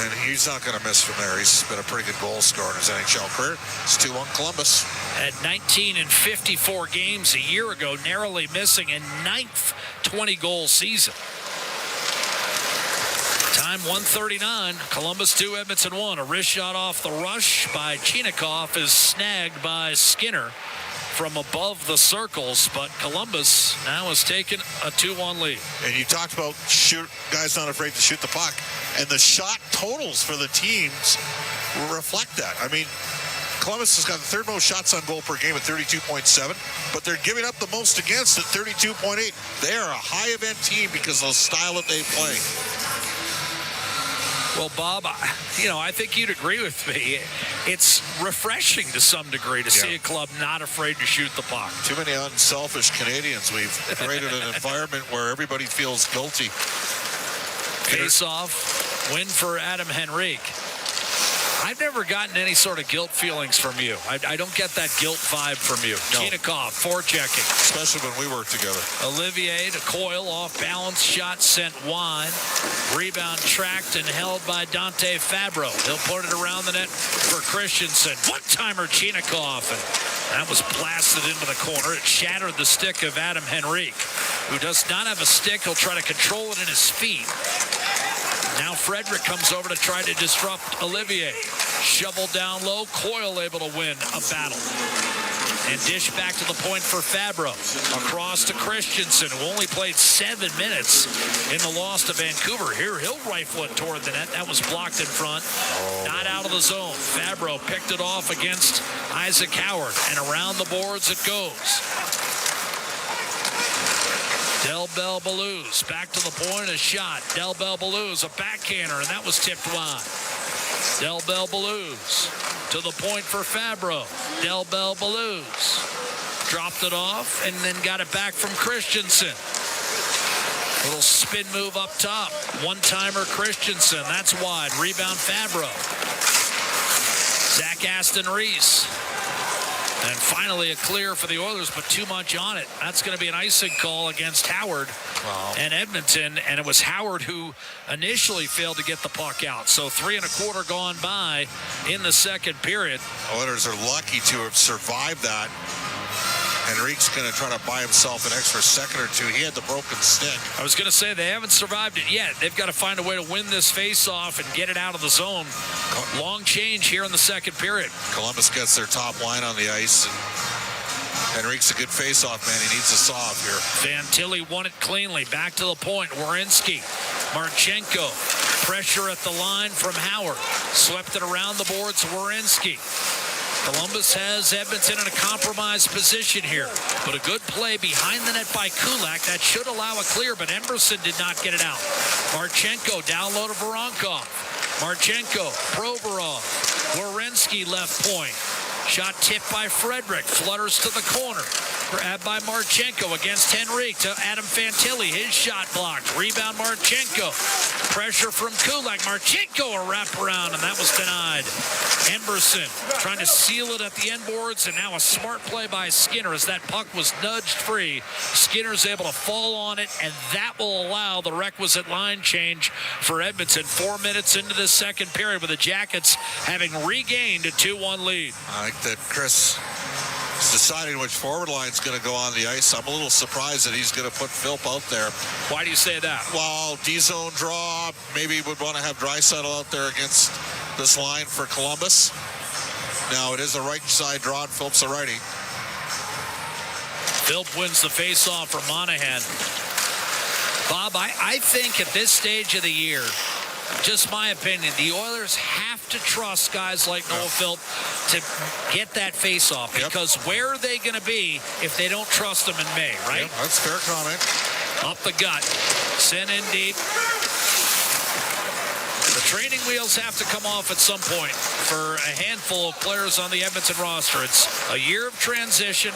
And he's not going to miss from there. He's been a pretty good goal scorer in his NHL career. It's 2-1 Columbus. At 19 in 54 games a year ago, narrowly missing a 9th 20-goal season. Time 1:39. Columbus 2, Edmonton 1. A wrist shot off the rush by Chinakhov is snagged by Skinner from above the circles, but Columbus now has taken a 2-1 lead. And you talked about guys not afraid to shoot the puck, and the shot totals for the teams reflect that. I mean, Columbus has got the third most shots on goal per game at 32.7, but they're giving up the most against at 32.8. They are a high-event team because of the style that they play. Well, Bob, I think you'd agree with me. It's refreshing to some degree to see a club not afraid to shoot the puck. Too many unselfish Canadians. We've created an environment where everybody feels guilty. Face-off, win for Adam Henrique. I've never gotten any sort of guilt feelings from you. I don't get that guilt vibe from you. No. Chinakhov, forechecking. Especially when we work together. Olivier to Coyle, off balance, shot sent wide. Rebound tracked and held by Dante Fabro. He'll put it around the net for Christensen. One-timer Chinakhov, and that was blasted into the corner. It shattered the stick of Adam Henrique, who does not have a stick. He'll try to control it in his feet. Now Frederick comes over to try to disrupt Olivier. Shovel down low. Coyle able to win a battle. And dish back to the point for Fabro. Across to Christensen, who only played 7 minutes in the loss to Vancouver. Here, he'll rifle it toward the net. That was blocked in front. Not out of the zone. Fabro picked it off against Isaac Howard. And around the boards it goes. Del Bell Belouz back to the point, a shot. Del Bell Belouz, a backhander, and that was tipped wide. Del Bell Belouz to the point for Fabro. Del Bell Belouz dropped it off and then got it back from Christensen. Little spin move up top. One-timer Christensen, that's wide. Rebound Fabro. Zach Aston Reese. And finally a clear for the Oilers, but too much on it. That's going to be an icing call against Howard and Edmonton. And it was Howard who initially failed to get the puck out. So 3 1/4 gone by in the second period. Oilers are lucky to have survived that. Henrique's going to try to buy himself an extra second or two. He had the broken stick. I was going to say they haven't survived it yet. They've got to find a way to win this face-off and get it out of the zone. Long change here in the second period. Columbus gets their top line on the ice. And Henrique's a good face-off man. He needs a saw-off here. Fantilli won it cleanly. Back to the point. Werenski. Marchenko. Pressure at the line from Howard. Swept it around the boards. Werenski. Columbus has Edmonton in a compromised position here. But a good play behind the net by Kulak. That should allow a clear, but Emberson did not get it out. Marchenko down low to Voronkov. Marchenko, Provorov. Werenski left point. Shot tipped by Frederick. Flutters to the corner. Grabbed by Marchenko against Henrique to Adam Fantilli. His shot blocked. Rebound Marchenko. Pressure from Kulak. Marchenko a wraparound, and that was denied. Emberson trying to seal it at the end boards, and now a smart play by Skinner as that puck was nudged free. Skinner's able to fall on it, and that will allow the requisite line change for Edmonton. 4 minutes into the second period with the Jackets having regained a 2-1 lead. I like that Chris He's deciding which forward line is going to go on the ice. I'm a little surprised that he's going to put Philp out there. Why do you say that? Well, D-zone draw. Maybe he would want to have Draisaitl out there against this line for Columbus. Now, it is a right side draw, and Philp's a righty. Philp wins the face-off for Monahan. Bob, I think at this stage of the year, just my opinion, the Oilers have to trust guys like Noah Philp to get that face-off. Because where are they going to be if they don't trust them in May, right? Yep, that's a fair comment. Up the gut. Send in deep. The training wheels have to come off at some point for a handful of players on the Edmonton roster. It's a year of transition,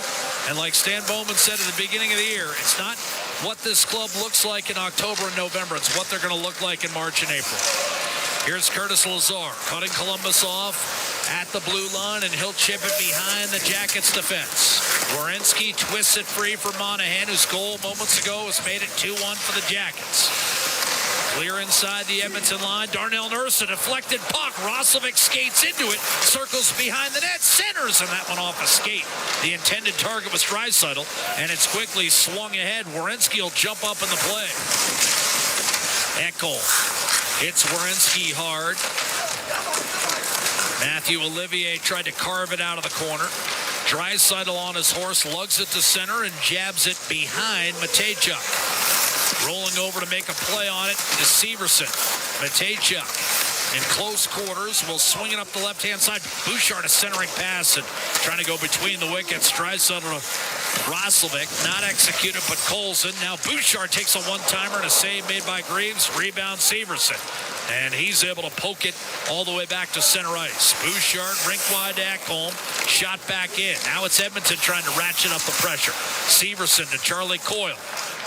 and like Stan Bowman said at the beginning of the year, it's not what this club looks like in October and November. It's what they're going to look like in March and April. Here's Curtis Lazar cutting Columbus off at the blue line, and he'll chip it behind the Jackets' defense. Werenski twists it free for Monahan, whose goal moments ago has made it 2-1 for the Jackets. Clear inside the Edmonton line. Darnell Nurse, a deflected puck. Roslovic skates into it, circles behind the net, centers, and that one off a skate. The intended target was Draisaitl, and it's quickly swung ahead. Werenski will jump up in the play. Ekholm hits Werenski hard. Matthew Olivier tried to carve it out of the corner. Draisaitl on his horse, lugs it to center, and jabs it behind Matejchuk. Rolling over to make a play on it is Severson. Matejchuk in close quarters will swing it up the left-hand side. Bouchard a centering pass and trying to go between the wickets. Draisaitl to Roslovic, not executed, but Colson. Now Bouchard takes a one-timer and a save made by Greaves. Rebound Severson. And he's able to poke it all the way back to center ice. Bouchard, rink wide to Ekholm, shot back in. Now it's Edmonton trying to ratchet up the pressure. Severson to Charlie Coyle.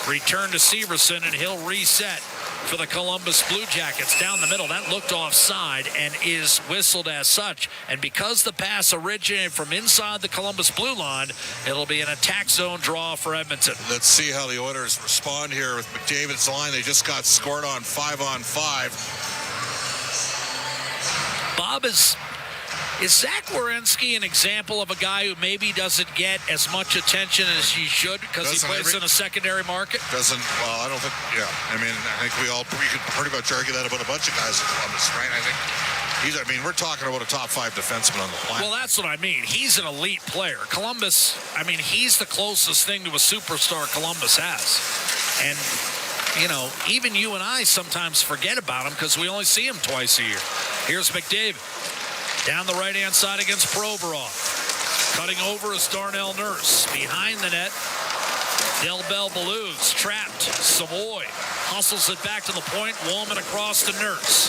Return to Severson, and he'll reset for the Columbus Blue Jackets down the middle. That looked offside and is whistled as such. And because the pass originated from inside the Columbus blue line, it'll be an attack zone draw for Edmonton. Let's see how the Oilers respond here with McDavid's line. They just got scored on 5-on-5. Bob, is Zach Werenski an example of a guy who maybe doesn't get as much attention as he should because he plays in a secondary market? Well, I don't think, I mean, I think we could pretty much argue that about a bunch of guys in Columbus, right? I think we're talking about a top 5 defenseman on the planet. Well, that's what I mean. He's an elite player. Columbus, I mean, he's the closest thing to a superstar Columbus has. And, even you and I sometimes forget about him because we only see him twice a year. Here's McDavid. Down the right-hand side against Provorov. Cutting over is Darnell Nurse. Behind the net, Del Bel Balloons. Trapped. Savoy hustles it back to the point. Walman across to Nurse.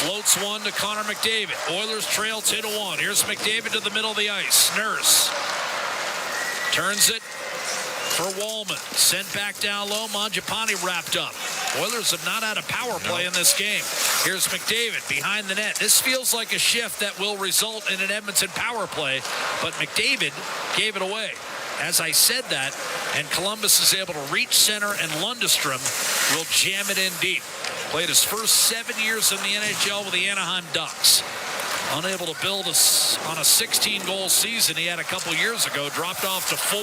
Floats one to Connor McDavid. Oilers trail 2-1. Here's McDavid to the middle of the ice. Nurse turns it for Walman. Sent back down low. Mangiapane wrapped up. Oilers have not had a power play in this game. Here's McDavid behind the net. This feels like a shift that will result in an Edmonton power play, but McDavid gave it away. As I said that, and Columbus is able to reach center, and Lundestrom will jam it in deep. Played his first 7 years in the NHL with the Anaheim Ducks. Unable to build on a 16-goal season he had a couple years ago, dropped off to 4.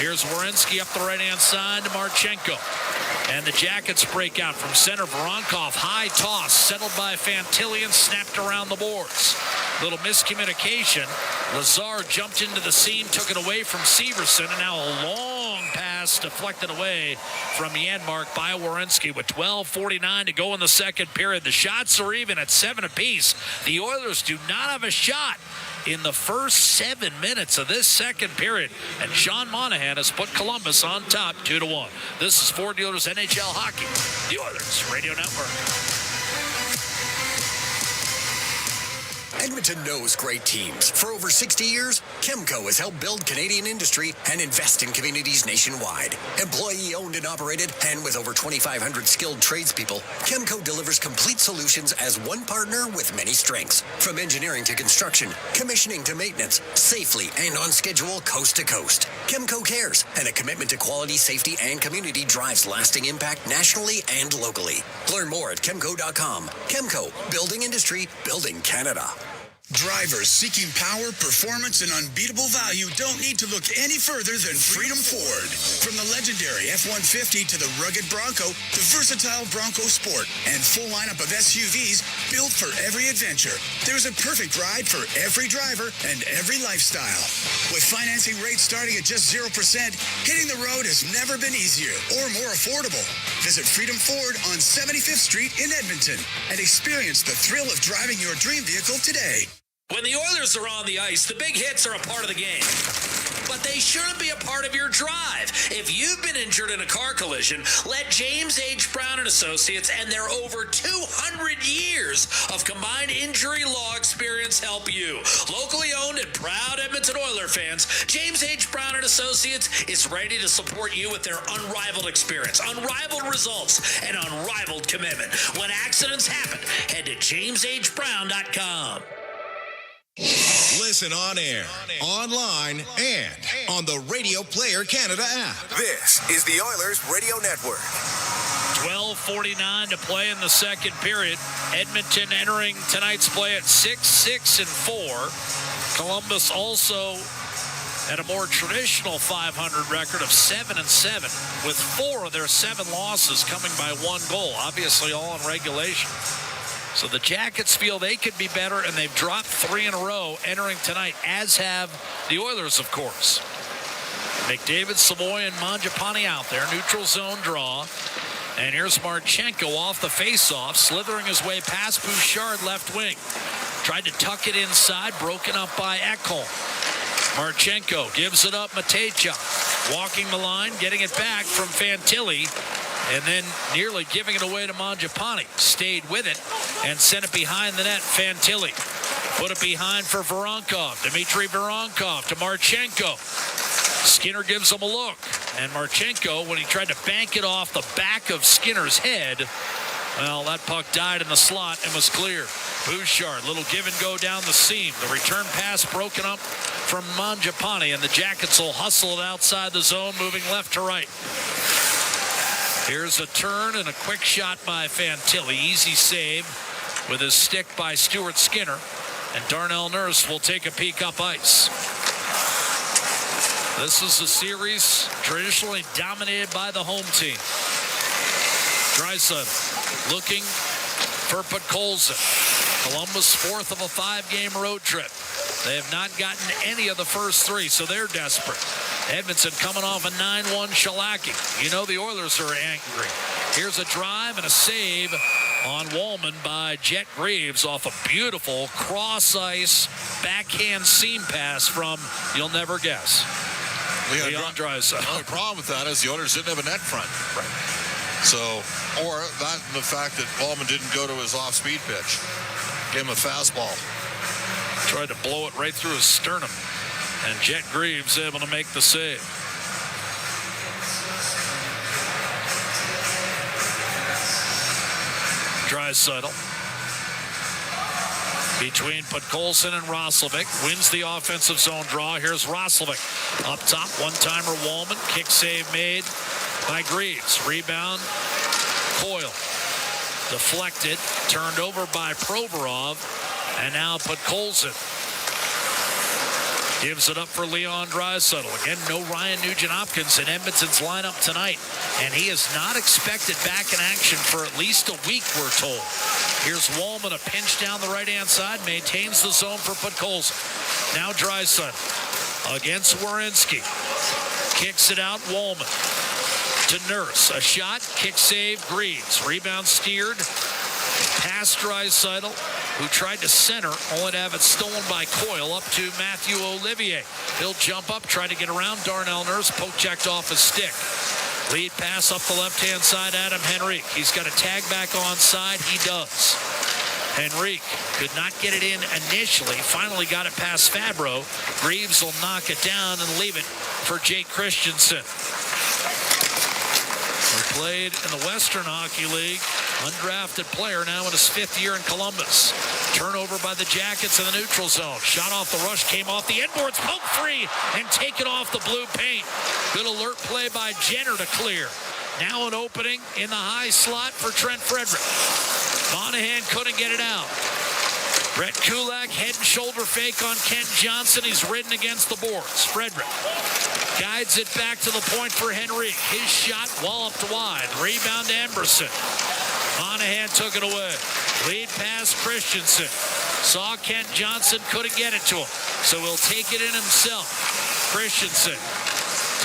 Here's Werenski up the right-hand side to Marchenko. And the Jackets break out from center. Voronkov, high toss, settled by Fantilli and snapped around the boards. Little miscommunication. Lazar jumped into the seam, took it away from Severson, and now a long pass deflected away from Janmark by Werenski with 12:49 to go in the second period. The shots are even at 7 apiece. The Oilers do not have a shot in the first 7 minutes of this second period. And Sean Monahan has put Columbus on top 2-1. This is Ford Dealers NHL Hockey, the Oilers Radio Network. Edmonton knows great teams. For over 60 years, Chemco has helped build Canadian industry and invest in communities nationwide. Employee-owned and operated, and with over 2,500 skilled tradespeople, Chemco delivers complete solutions as one partner with many strengths. From engineering to construction, commissioning to maintenance, safely and on schedule coast to coast. Chemco cares, and a commitment to quality, safety, and community drives lasting impact nationally and locally. Learn more at chemco.com. Chemco, building industry, building Canada. Drivers seeking power, performance, and unbeatable value don't need to look any further than Freedom Ford. From the legendary F-150 to the rugged Bronco, the versatile Bronco Sport, and full lineup of SUVs built for every adventure, there's a perfect ride for every driver and every lifestyle. With financing rates starting at just 0%, hitting the road has never been easier or more affordable. Visit Freedom Ford on 75th Street in Edmonton and experience the thrill of driving your dream vehicle today. When the Oilers are on the ice, the big hits are a part of the game. But they shouldn't be a part of your drive. If you've been injured in a car collision, let James H. Brown & Associates and their over 200 years of combined injury law experience help you. Locally owned and proud Edmonton Oilers fans, James H. Brown & Associates is ready to support you with their unrivaled experience, unrivaled results, and unrivaled commitment. When accidents happen, head to jameshbrown.com. Listen on air, online, and on the Radio Player Canada app. This is the Oilers Radio Network. 12:49 to play in the second period. Edmonton entering tonight's play at 6-6-4. Columbus also at a more traditional 500 record of 7-7, with 4 of their 7 losses coming by 1 goal, obviously all in regulation. So the Jackets feel they could be better, and they've dropped 3 in a row entering tonight, as have the Oilers, of course. McDavid, Savoy, and Mangiapane out there. Neutral zone draw. And here's Marchenko off the faceoff, slithering his way past Bouchard left wing. Tried to tuck it inside, broken up by Ekholm. Marchenko gives it up, Matejchuk. Walking the line, getting it back from Fantilli. And then nearly giving it away to Mangiapane. Stayed with it and sent it behind the net. Fantilli put it behind for Voronkov. Dmitry Voronkov to Marchenko. Skinner gives him a look. And Marchenko, when he tried to bank it off the back of Skinner's head, well, that puck died in the slot and was clear. Bouchard, little give and go down the seam. The return pass broken up from Mangiapane, and the Jackets will hustle it outside the zone, moving left to right. Here's a turn and a quick shot by Fantilli. Easy save with his stick by Stuart Skinner. And Darnell Nurse will take a peek up ice. This is a series traditionally dominated by the home team. Draisaitl looking for Podkolzin. Columbus 4th of a 5-game road trip. They have not gotten any of the first 3, so they're desperate. Edmonton coming off a 9-1 shellacking. You know the Oilers are angry. Here's a drive and a save on Walman by Jet Greaves off a beautiful cross-ice backhand seam pass from, you'll never guess, Leon Draisaitl. The only problem with that is the Oilers didn't have a net front. Right. So, or that and the fact that Walman didn't go to his off-speed pitch. Gave him a fastball. Tried to blow it right through his sternum. And Jet Greaves able to make the save. Draisaitl between Podkolzin and Roslovic. Wins the offensive zone draw. Here's Roslovic up top. One-timer Walman. Kick save made by Greaves. Rebound. Coyle. Deflected. Turned over by Provorov. And now Podkolzin gives it up for Leon Draisaitl. Again, no Ryan Nugent-Hopkins in Edmonton's lineup tonight. And he is not expected back in action for at least a week, we're told. Here's Walman, a pinch down the right-hand side. Maintains the zone for Podkolzin. Now Draisaitl against Werenski. Kicks it out, Walman to Nurse. A shot, kick save, Greaves. Rebound steered past Draisaitl, who tried to center, only to have it stolen by Coyle up to Matthew Olivier. He'll jump up, try to get around Darnell Nurse, poke checked off his stick. Lead pass up the left-hand side, Adam Henrique. He's got a tag back onside. He does. Henrique could not get it in initially. Finally got it past Fabro. Greaves will knock it down and leave it for Jake Christensen. He played in the Western Hockey League. Undrafted player now in his 5th year in Columbus. Turnover by the Jackets in the neutral zone. Shot off the rush, came off the inboards, poke free, and taken off the blue paint. Good alert play by Jenner to clear. Now an opening in the high slot for Trent Frederick. Monahan couldn't get it out. Brett Kulak, head and shoulder fake on Kent Johnson. He's ridden against the boards. Frederick guides it back to the point for Henrique. His shot walloped wide. Rebound to Emberson. Monahan took it away. Lead pass Christensen. Saw Kent Johnson, couldn't get it to him. So he'll take it in himself. Christensen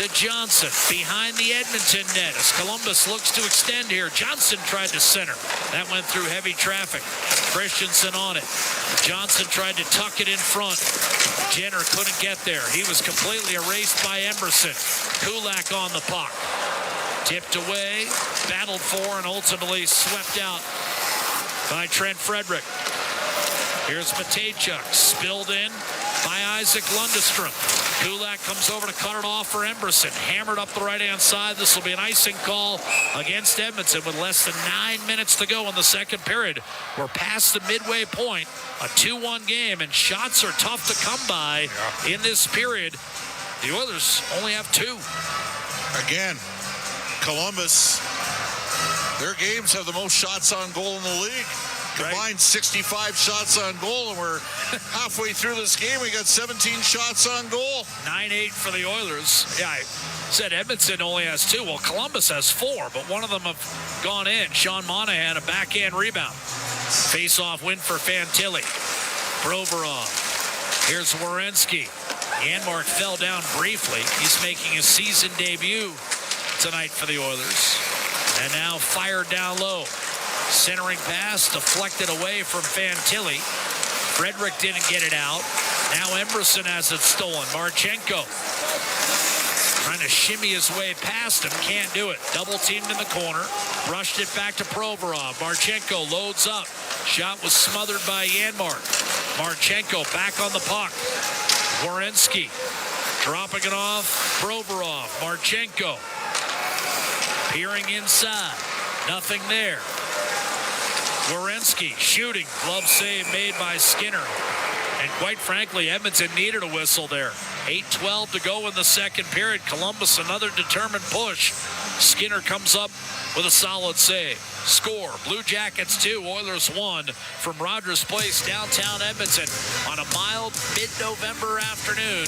to Johnson behind the Edmonton net as Columbus looks to extend here. Johnson tried to center. That went through heavy traffic. Christensen on it. Johnson tried to tuck it in front. Jenner couldn't get there. He was completely erased by Emberson. Kulak on the puck. Tipped away, battled for, and ultimately swept out by Trent Frederick. Here's Matejchuk, spilled in by Isaac Lundestrom. Kulak comes over to cut it off for Emberson. Hammered up the right-hand side. This will be an icing call against Edmonton with less than 9 minutes to go in the second period. We're past the midway point, a 2-1 game, and shots are tough to come by in this period. The Oilers only have 2. Again, Columbus, their games have the most shots on goal in the league. Combined 65 shots on goal, and we're halfway through this game. We got 17 shots on goal. 9-8 for the Oilers. Yeah, I said Edmonton only has 2. Well, Columbus has 4, but one of them have gone in. Sean Monahan, a backhand rebound. Face-off win for Fantilli. Provorov. Here's Werenski. Janmark fell down briefly. He's making his season debut tonight for the Oilers. And now fired down low. Centering pass deflected away from Fantilli. Frederick didn't get it out. Now Emberson has it stolen. Marchenko trying to shimmy his way past him. Can't do it. Double teamed in the corner. Brushed it back to Provorov. Marchenko loads up. Shot was smothered by Janmark. Marchenko back on the puck. Werenski dropping it off. Provorov. Marchenko peering inside. Nothing there. Werenski shooting. Glove save made by Skinner. And quite frankly, Edmonton needed a whistle there. 8:12 to go in the second period. Columbus, another determined push. Skinner comes up with a solid save. Score, Blue Jackets 2, Oilers 1 from Rogers Place, downtown Edmonton on a mild mid-November afternoon.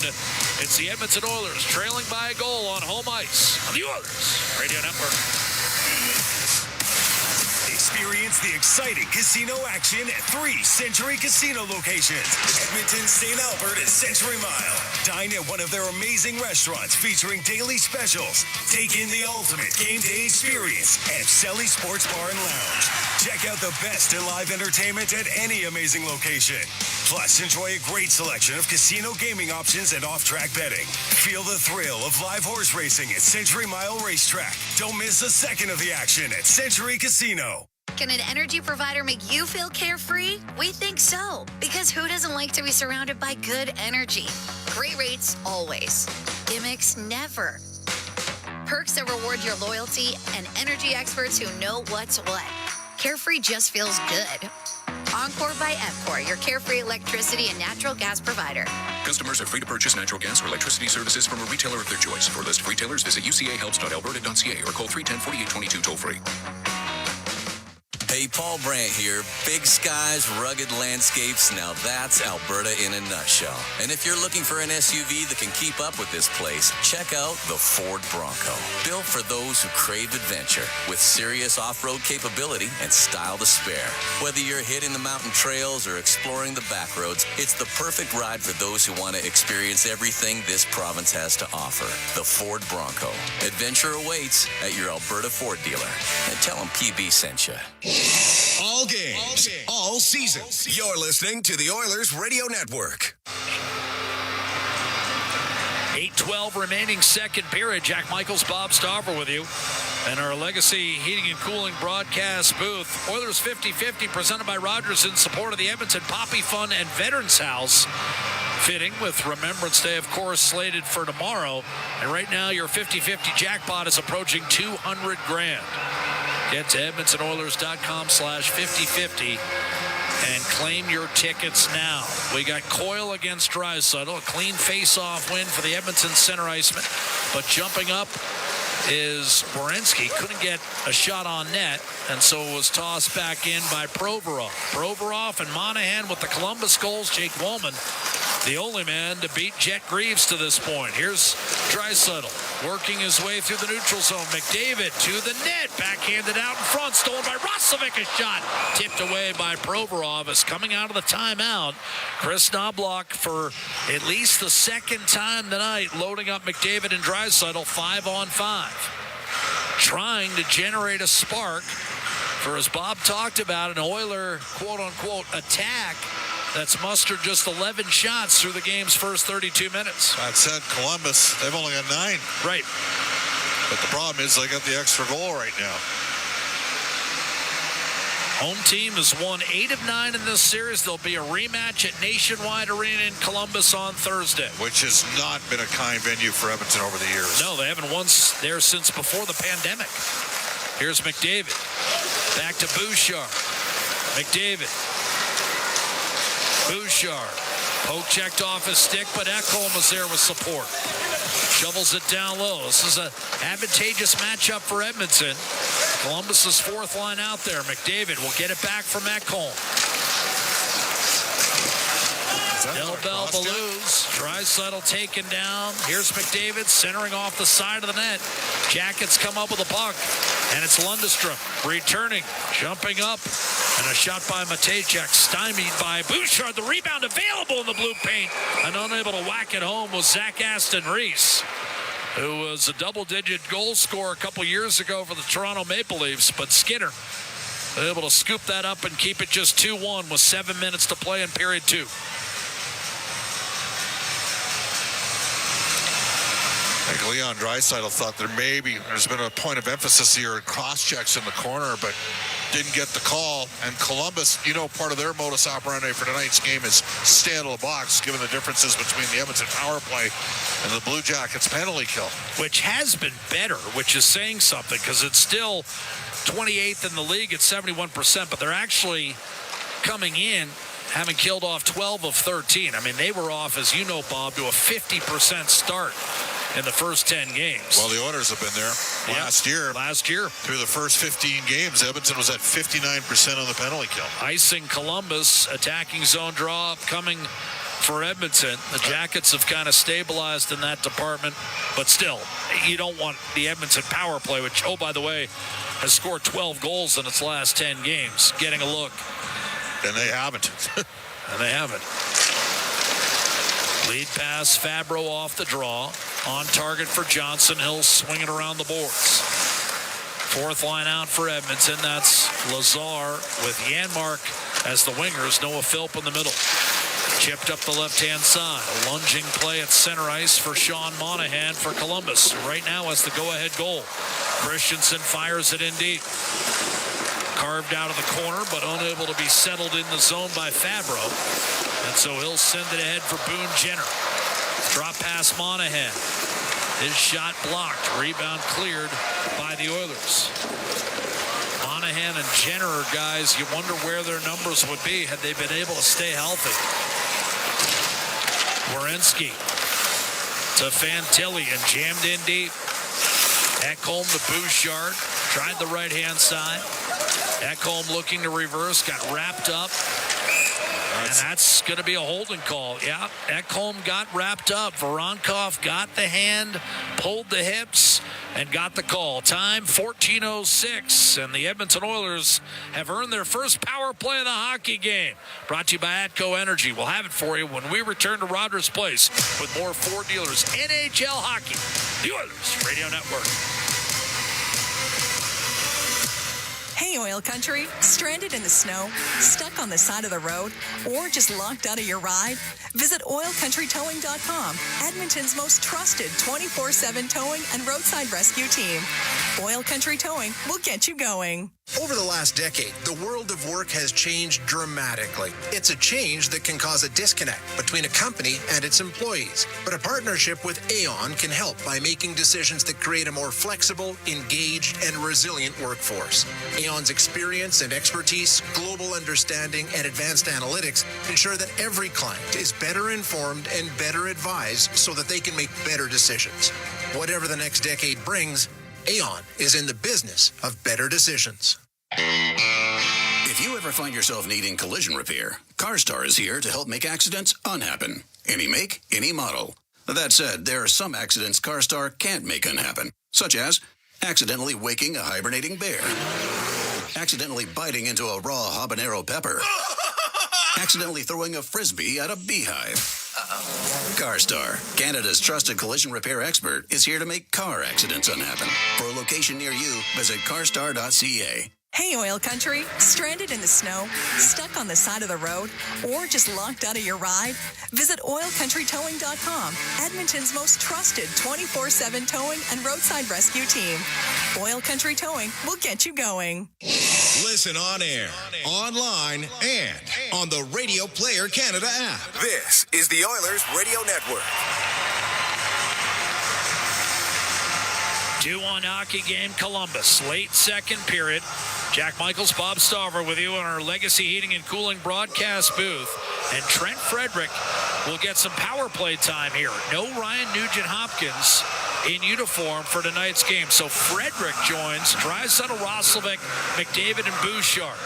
It's the Edmonton Oilers trailing by a goal on home ice on the Oilers Radio Network. Experience the exciting casino action at 3 Century Casino locations. Edmonton, St. Albert, and Century Mile. Dine at one of their amazing restaurants featuring daily specials. Take in the ultimate game day experience at Selly Sports Bar and Lounge. Check out the best in live entertainment at any amazing location. Plus, enjoy a great selection of casino gaming options and off-track betting. Feel the thrill of live horse racing at Century Mile Racetrack. Don't miss a second of the action at Century Casino. Can an energy provider make you feel carefree? We think so. Because who doesn't like to be surrounded by good energy? Great rates, always. Gimmicks, never. Perks that reward your loyalty and energy experts who know what's what. Carefree just feels good. Encore by EPCOR, your carefree electricity and natural gas provider. Customers are free to purchase natural gas or electricity services from a retailer of their choice. For a list of retailers, visit ucahelps.alberta.ca or call 310-4822 toll-free. Hey, Paul Brandt here. Big skies, rugged landscapes. Now that's Alberta in a nutshell. And if you're looking for an SUV that can keep up with this place, check out the Ford Bronco. Built for those who crave adventure, with serious off-road capability and style to spare. Whether you're hitting the mountain trails or exploring the back roads, it's the perfect ride for those who want to experience everything this province has to offer. The Ford Bronco. Adventure awaits at your Alberta Ford dealer. And tell them PB sent you. All games, all seasons. You're listening to the Oilers Radio Network. 8:12 remaining second period. Jack Michaels, Bob Stauffer with you. And our Legacy Heating and Cooling broadcast booth. Oilers 50-50 presented by Rogers in support of the Edmonton Poppy Fund and Veterans House. Fitting with Remembrance Day, of course, slated for tomorrow. And right now, your 50-50 jackpot is approaching $200,000. Get to EdmontonOilers.com/5050 and claim your tickets now. We got Coyle against Draisaitl, a clean face-off win for the Edmonton center iceman. But jumping up is Werenski. Couldn't get a shot on net, and so it was tossed back in by Provorov. Provorov and Monahan with the Columbus goals. Jake Walman, the only man to beat Jet Greaves to this point. Here's Draisaitl working his way through the neutral zone. McDavid to the net, backhanded out in front, stolen by Roslovic. A shot tipped away by Provorov. Is coming out of the timeout. Chris Knobloch, for at least the second time tonight, loading up McDavid and Draisaitl 5-on-5. Trying to generate a spark for, as Bob talked about, an Oiler quote-unquote attack that's mustered just 11 shots through the game's first 32 minutes. That said, Columbus, they've only got 9. Right. But the problem is they got the extra goal right now. Home team has won 8 of 9 in this series. There'll be a rematch at Nationwide Arena in Columbus on Thursday. Which has not been a kind venue for Edmonton over the years. No, they haven't won there since before the pandemic. Here's McDavid. Back to Bouchard. McDavid. Bouchard. Poke checked off his stick, but Ekholm was there with support. Shovels it down low. This is an advantageous matchup for Edmonton. Columbus's fourth line out there. McDavid will get it back from Ekholm. Del Bell Blues. Draisaitl taken down. Here's McDavid centering off the side of the net. Jackets come up with a puck, and it's Lundestrom returning, jumping up, and a shot by Matejchuk, stymied by Bouchard. The rebound available in the blue paint, and unable to whack it home was Zach Aston Reese, who was a double-digit goal scorer a couple years ago for the Toronto Maple Leafs, but Skinner able to scoop that up and keep it just 2-1 with 7 minutes to play in period 2. I think Leon Draisaitl thought there's been a point of emphasis here at cross-checks in the corner, but didn't get the call. And Columbus, part of their modus operandi for tonight's game is stay out of the box, given the differences between the Edmonton power play and the Blue Jackets penalty kill. Which has been better, which is saying something, because it's still 28th in the league at 71%, but they're actually coming in having killed off 12 of 13. I mean, they were off, as you know, Bob, to a 50% start in the first 10 games. Well, the Oilers have been there last year. Through the first 15 games, Edmonton was at 59% on the penalty kill. Icing Columbus, attacking zone draw coming for Edmonton. The Jackets have kind of stabilized in that department, but still, you don't want the Edmonton power play, which, oh, by the way, has scored 12 goals in its last 10 games, getting a look. And they haven't. Lead pass, Fabro off the draw. On target for Johnson. He'll swing it around the boards. Fourth line out for Edmonton. That's Lazar with Janmark as the wingers. Noah Philp in the middle. Chipped up the left-hand side. A lunging play at center ice for Sean Monahan for Columbus. Right now has the go-ahead goal. Christensen fires it in deep. Carved out of the corner, but unable to be settled in the zone by Fabro. And so he'll send it ahead for Boone Jenner. Drop pass Monahan. His shot blocked. Rebound cleared by the Oilers. Monahan and Jenner are guys you wonder where their numbers would be had they been able to stay healthy. Werenski to Fantilli and jammed in deep. Ekholm to Bouchard. Tried the right-hand side. Ekholm looking to reverse. Got wrapped up. And that's going to be a holding call. Yeah, Ekholm got wrapped up. Voronkov got the hand, pulled the hips, and got the call. Time 14:06, and the Edmonton Oilers have earned their first power play of the hockey game. Brought to you by Atco Energy. We'll have it for you when we return to Rogers Place with more Ford dealers. NHL hockey, the Oilers Radio Network. Hey, Oil Country. Stranded in the snow? Stuck on the side of the road? Or just locked out of your ride? Visit OilCountryTowing.com, Edmonton's most trusted 24/7 towing and roadside rescue team. Oil Country Towing will get you going. Over the last decade, the world of work has changed dramatically. It's a change that can cause a disconnect between a company and its employees. But a partnership with Aon can help by making decisions that create a more flexible, engaged, and resilient workforce. Aon's experience and expertise, global understanding, and advanced analytics ensure that every client is better informed and better advised so that they can make better decisions. Whatever the next decade brings, Aon is in the business of better decisions. If you ever find yourself needing collision repair, CarStar is here to help make accidents unhappen. Any make, any model. That said, there are some accidents CarStar can't make unhappen, such as accidentally waking a hibernating bear, accidentally biting into a raw habanero pepper, accidentally throwing a frisbee at a beehive. CarStar, Canada's trusted collision repair expert, is here to make car accidents unhappen. For a location near you, visit carstar.ca. Hey, Oil Country, stranded in the snow, stuck on the side of the road, or just locked out of your ride? Visit OilCountryTowing.com, Edmonton's most trusted 24/7 towing and roadside rescue team. Oil Country Towing will get you going. Listen on air, online, and on the Radio Player Canada app. This is the Oilers Radio Network. 2-1 hockey game, Columbus. Late second period. Jack Michaels, Bob Staver with you in our Legacy Heating and Cooling broadcast booth. And Trent Frederick will get some power play time here. No Ryan Nugent-Hopkins in uniform for tonight's game. So Frederick joins Draisaitl, Roslovic, McDavid, and Bouchard.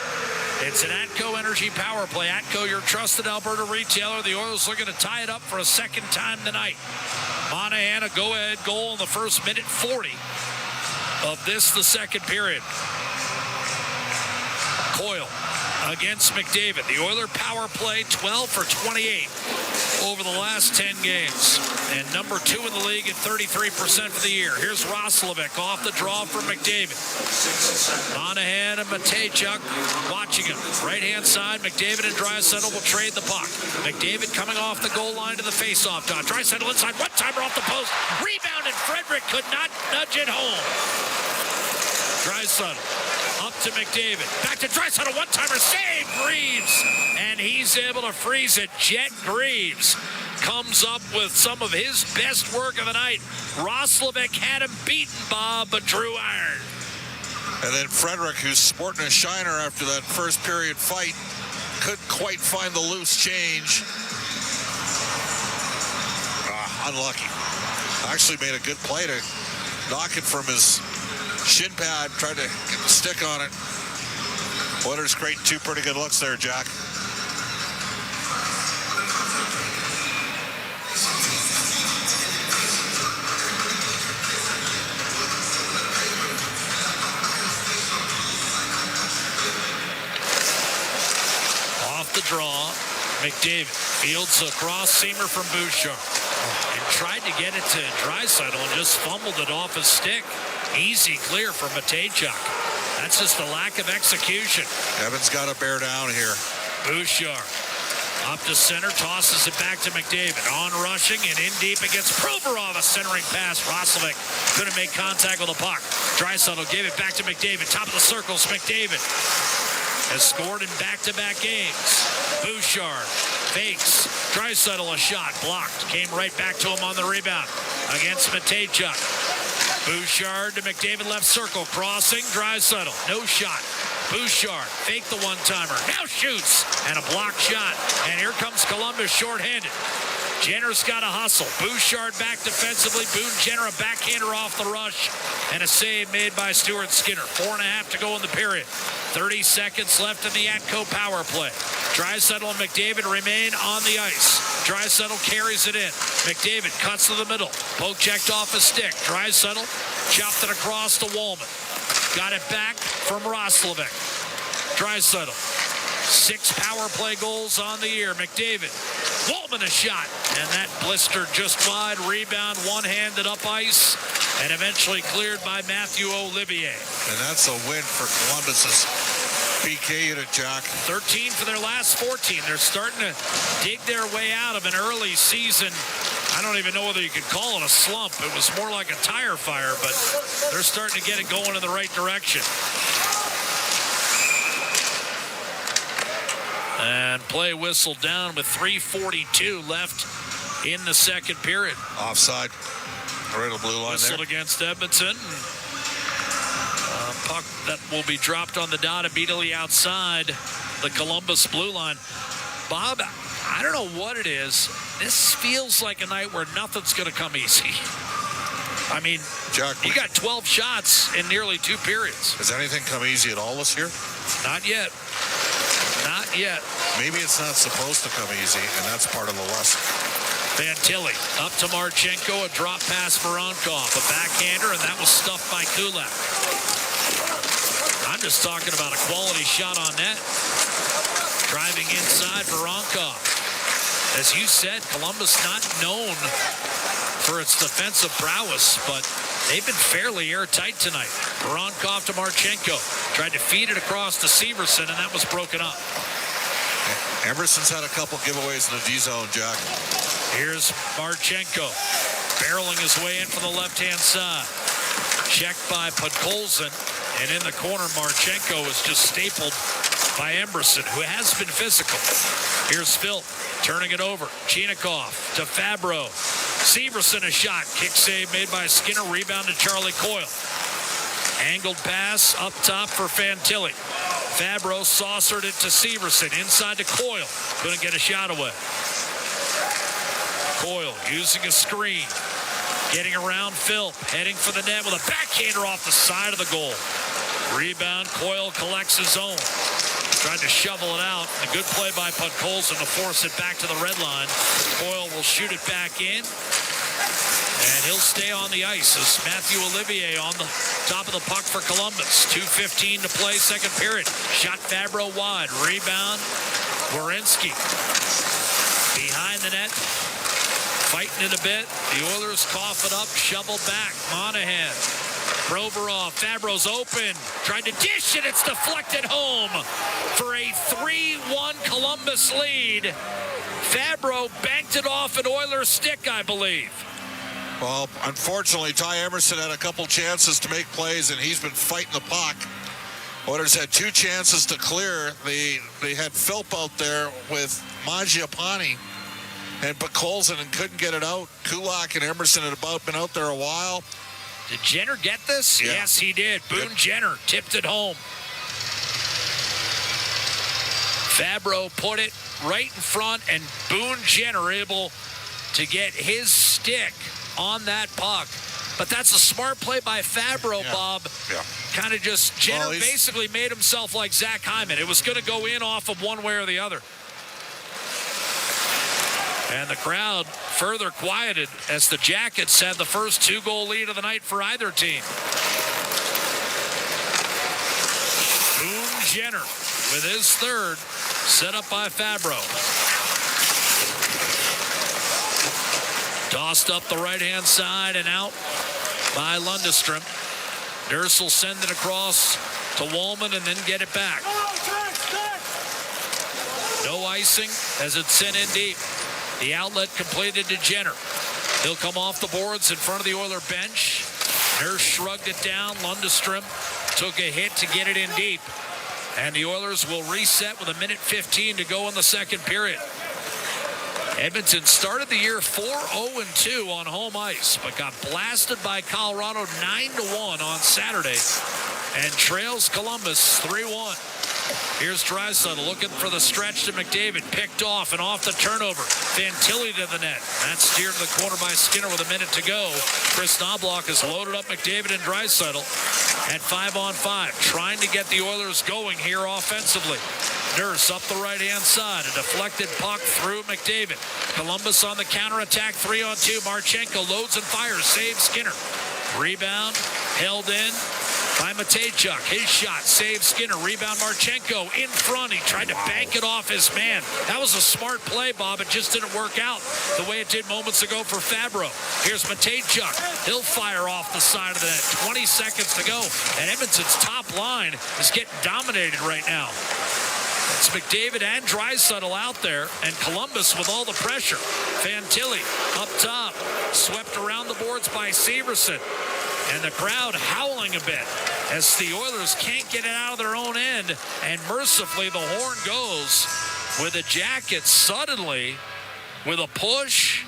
It's an Atco Energy power play. Atco, your trusted Alberta retailer. The Oilers looking to tie it up for a second time tonight. Monahan, a go-ahead goal in the first minute 40 of this, the second period. Coyle against McDavid. The Oiler power play 12 for 28 over the last 10 games. And number 2 in the league at 33% for the year. Here's Roslovic off the draw for McDavid. Monahan and Matejchuk watching him. Right-hand side, McDavid and Draisaitl will trade the puck. McDavid coming off the goal line to the face-off dot. Draisaitl inside, one-timer off the post. Rebound, and Frederick could not nudge it home. Draisaitl up to McDavid. Back to Draisaitl, one-timer, save Greaves. And he's able to freeze it. Jet Greaves comes up with some of his best work of the night. Roslovic had him beaten, Bob, but drew iron. And then Frederick, who's sporting a shiner after that first period fight, couldn't quite find the loose change. Unlucky. Actually made a good play to knock it from his shin pad, tried to get the stick on it. Oilers creating 2 pretty good looks there, Jack. Off the draw, McDavid fields a cross-seamer from Bouchard and tried to get it to Draisaitl and just fumbled it off his stick. Easy clear for Matejchuk. That's just a lack of execution. Evan's got to bear down here. Bouchard up to center, tosses it back to McDavid. On rushing and in deep against Provorov. A centering pass. Roslovic couldn't make contact with the puck. Draisaitl gave it back to McDavid. Top of the circles, McDavid has scored in back-to-back games. Bouchard fakes. Draisaitl a shot blocked. Came right back to him on the rebound against Matejchuk. Bouchard to McDavid, left circle, crossing, Draisaitl, no shot. Bouchard, fake the one-timer, now shoots, and a blocked shot. And here comes Columbus shorthanded. Jenner's got to hustle. Bouchard back defensively. Boone Jenner, a backhander off the rush, and a save made by Stuart Skinner. 4.5 to go in the period. 30 seconds left in the Atco power play. Draisaitl and McDavid remain on the ice. Draisaitl carries it in. McDavid cuts to the middle. Poke checked off a stick. Draisaitl chopped it across to Walman. Got it back from Roslovic. Draisaitl. 6 power play goals on the year. McDavid. Walman a shot. And that blistered just wide. Rebound one-handed up ice. And eventually cleared by Matthew Olivier. And that's a win for Columbus's PK unit, Jack. 13 for their last 14. They're starting to dig their way out of an early season. I don't even know whether you could call it a slump. It was more like a tire fire, but they're starting to get it going in the right direction. And play whistle down with 3:42 left in the second period. Offside. Right on the blue line Whistled there. against Edmonton. Puck that will be dropped on the dot immediately outside the Columbus blue line. Bob, I don't know what it is. This feels like a night where nothing's going to come easy. I mean, Jack, you got 12 shots in nearly 2 periods. Has anything come easy at all this year? Not yet. Not yet. Maybe it's not supposed to come easy, and that's part of the lesson. Fantilli up to Marchenko, a drop pass for Ronkov, a backhander, and that was stuffed by Kulak. I'm just talking about a quality shot on net. Driving inside for Ronkov. As you said, Columbus not known for its defensive prowess, but they've been fairly airtight tonight. Voronkov to Marchenko. Tried to feed it across to Severson, and that was broken up. Emerson's had a couple giveaways in the D-zone, Jack. Here's Marchenko. Barreling his way in from the left-hand side. Checked by Podkolzin. And in the corner, Marchenko is just stapled by Emerson, who has been physical. Here's Phil turning it over. Chinikov to Fabro. Severson a shot. Kick save made by Skinner. Rebound to Charlie Coyle. Angled pass up top for Fantilli. Fabro saucered it to Severson. Inside to Coyle. Couldn't get a shot away. Coyle using a screen. Getting around Phil. Heading for the net with a backhander off the side of the goal. Rebound. Coyle collects his own. Tried to shovel it out. A good play by Podkolzin to force it back to the red line. Coyle will shoot it back in. And he'll stay on the ice as Matthew Olivier on the top of the puck for Columbus. 2:15 to play, second period. Shot Fabro wide. Rebound. Werenski. Behind the net. Fighting it a bit. The Oilers cough it up. Shovel back. Monahan. Provorov, Fabro's open, tried to dish it, it's deflected home for a 3-1 Columbus lead. Fabro banked it off an Oilers stick, I believe. Well, unfortunately, Ty Emerson had a couple chances to make plays, and he's been fighting the puck. Oilers had 2 chances to clear. They had Philp out there with Mangiapane and Podkolzin and couldn't get it out. Kulak and Emerson had about been out there a while. Did Jenner get this? Yeah. Yes, he did. Boone Jenner tipped it home. Fabro put it right in front, and Boone Jenner able to get his stick on that puck. But that's a smart play by Fabro, Bob. Yeah. Kind of just, Jenner basically made himself like Zach Hyman. It was going to go in off of one way or the other. And the crowd further quieted as the Jackets had the first 2-goal lead of the night for either team. Boone Jenner with his third, set up by Fabro. Tossed up the right-hand side and out by Lundestrom. Nurse will send it across to Walman and then get it back. No icing as it's sent in deep. The outlet completed to Jenner. He'll come off the boards in front of the Oiler bench. Nurse shrugged it down. Lundestrom took a hit to get it in deep. And the Oilers will reset with 1:15 to go in the second period. Edmonton started the year 4-0-2 on home ice, but got blasted by Colorado 9-1 on Saturday and trails Columbus 3-1. Here's Draisaitl looking for the stretch to McDavid. Picked off and off the turnover. Fantilli to the net. That's steered to the corner by Skinner with 1 minute to go. Chris Knobloch has loaded up McDavid and Draisaitl at 5-on-5. Trying to get the Oilers going here offensively. Nurse up the right-hand side. A deflected puck through McDavid. Columbus on the counterattack. 3-on-2. Marchenko loads and fires. Saves Skinner. Rebound. Held in by Matejchuk. His shot saves Skinner. Rebound Marchenko in front. He tried to bank it off his man. That was a smart play, Bob. It just didn't work out the way it did moments ago for Fabro. Here's Matejchuk. He'll fire off the side of the net. 20 seconds to go. And Edmonton's top line is getting dominated right now. It's McDavid and Draisaitl out there, and Columbus with all the pressure. Fantilli up top, swept around the boards by Severson. And the crowd howling a bit as the Oilers can't get it out of their own end. And mercifully, the horn goes with the Jackets suddenly with a push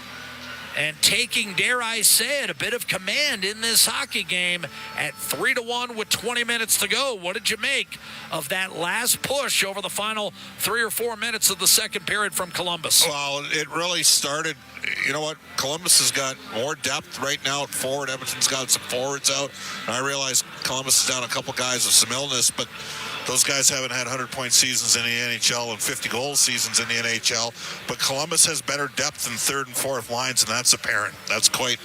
and taking, dare I say it, a bit of command in this hockey game at 3-1 with 20 minutes to go. What did you make of that last push over the final 3 or 4 minutes of the second period from Columbus? Well, it really started. You know what? Columbus has got more depth right now at forward. Edmonton's got some forwards out. And I realize Columbus is down a couple guys with some illness, but those guys haven't had 100-point seasons in the NHL and 50-goal seasons in the NHL. But Columbus has better depth in third and fourth lines, and that's apparent. That's quite,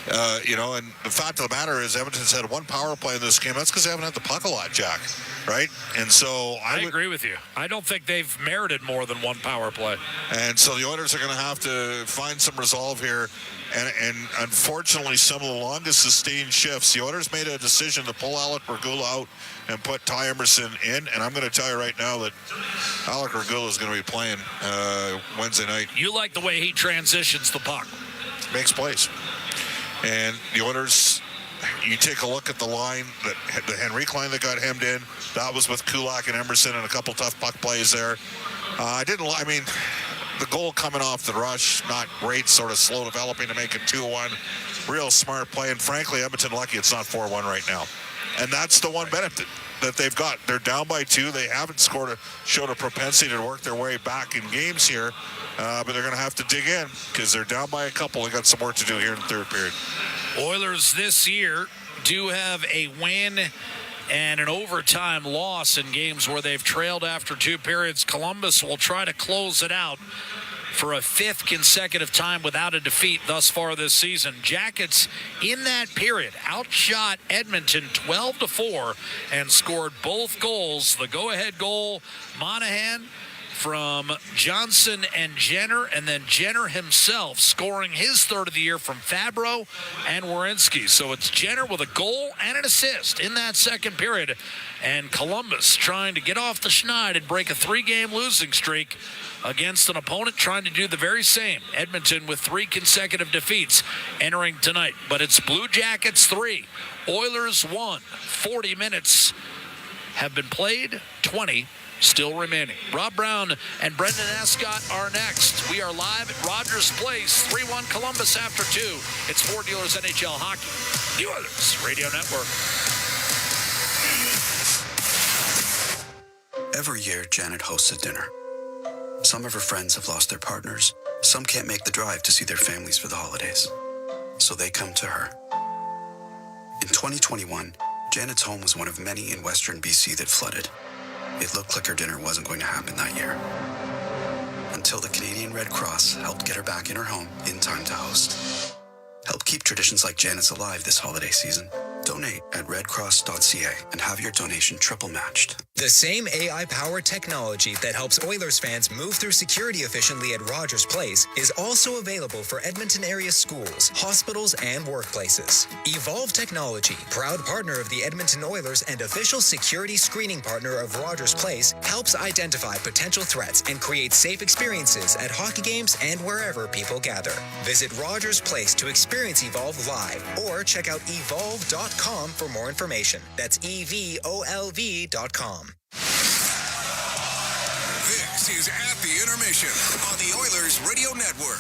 and the fact of the matter is Edmonton's had one power play in this game. That's because they haven't had the puck a lot, Jack, right? And so I agree with you. I don't think they've merited more than one power play. And so the Oilers are going to have to find some resolve here. And unfortunately, some of the longest sustained shifts, the Oilers made a decision to pull Alec Regula out and put Ty Emerson in. And I'm going to tell you right now that Alec Regula is going to be playing Wednesday night. You like the way he transitions the puck. Makes plays. And the Oilers, you take a look at the line, the Henrique line that got hemmed in. That was with Kulak and Emerson and a couple tough puck plays there. The goal coming off the rush, not great, sort of slow developing to make it 2-1. Real smart play. And frankly, Edmonton lucky it's not 4-1 right now. And that's the one benefit that they've got. They're down by 2. They haven't showed a propensity to work their way back in games here. But they're going to have to dig in because they're down by a couple. They got some work to do here in the third period. Oilers this year do have a win and an overtime loss in games where they've trailed after 2 periods. Columbus will try to close it out for a 5th consecutive time without a defeat thus far this season. Jackets in that period outshot Edmonton 12-4 and scored both goals. The go-ahead goal, Monahan from Johnson and Jenner, and then Jenner himself scoring his third of the year from Fabro and Werenski. So it's Jenner with a goal and an assist in that second period, and Columbus trying to get off the schneid and break a 3-game losing streak against an opponent trying to do the very same. Edmonton with 3 consecutive defeats entering tonight. But it's Blue Jackets 3, Oilers 1. 40 minutes have been played, 20 still remaining. Rob Brown and Brendan Escott are next. We are live at Rogers Place, 3-1 Columbus after 2. It's Ford Dealers NHL Hockey, the Oilers Radio Network. Every year, Janet hosts a dinner. Some of her friends have lost their partners. Some can't make the drive to see their families for the holidays. So they come to her. In 2021, Janet's home was one of many in Western BC that flooded. It looked like her dinner wasn't going to happen that year. Until the Canadian Red Cross helped get her back in her home in time to host. Help keep traditions like Janet's alive this holiday season. Donate at redcross.ca and have your donation triple matched. The same AI-powered technology that helps Oilers fans move through security efficiently at Rogers Place is also available for Edmonton area schools, hospitals, and workplaces. Evolve Technology, proud partner of the Edmonton Oilers and official security screening partner of Rogers Place, helps identify potential threats and create safe experiences at hockey games and wherever people gather. Visit Rogers Place to experience Evolve live or check out evolve.com for more information. That's EVOLV.com. This is At the Intermission on the Oilers Radio Network.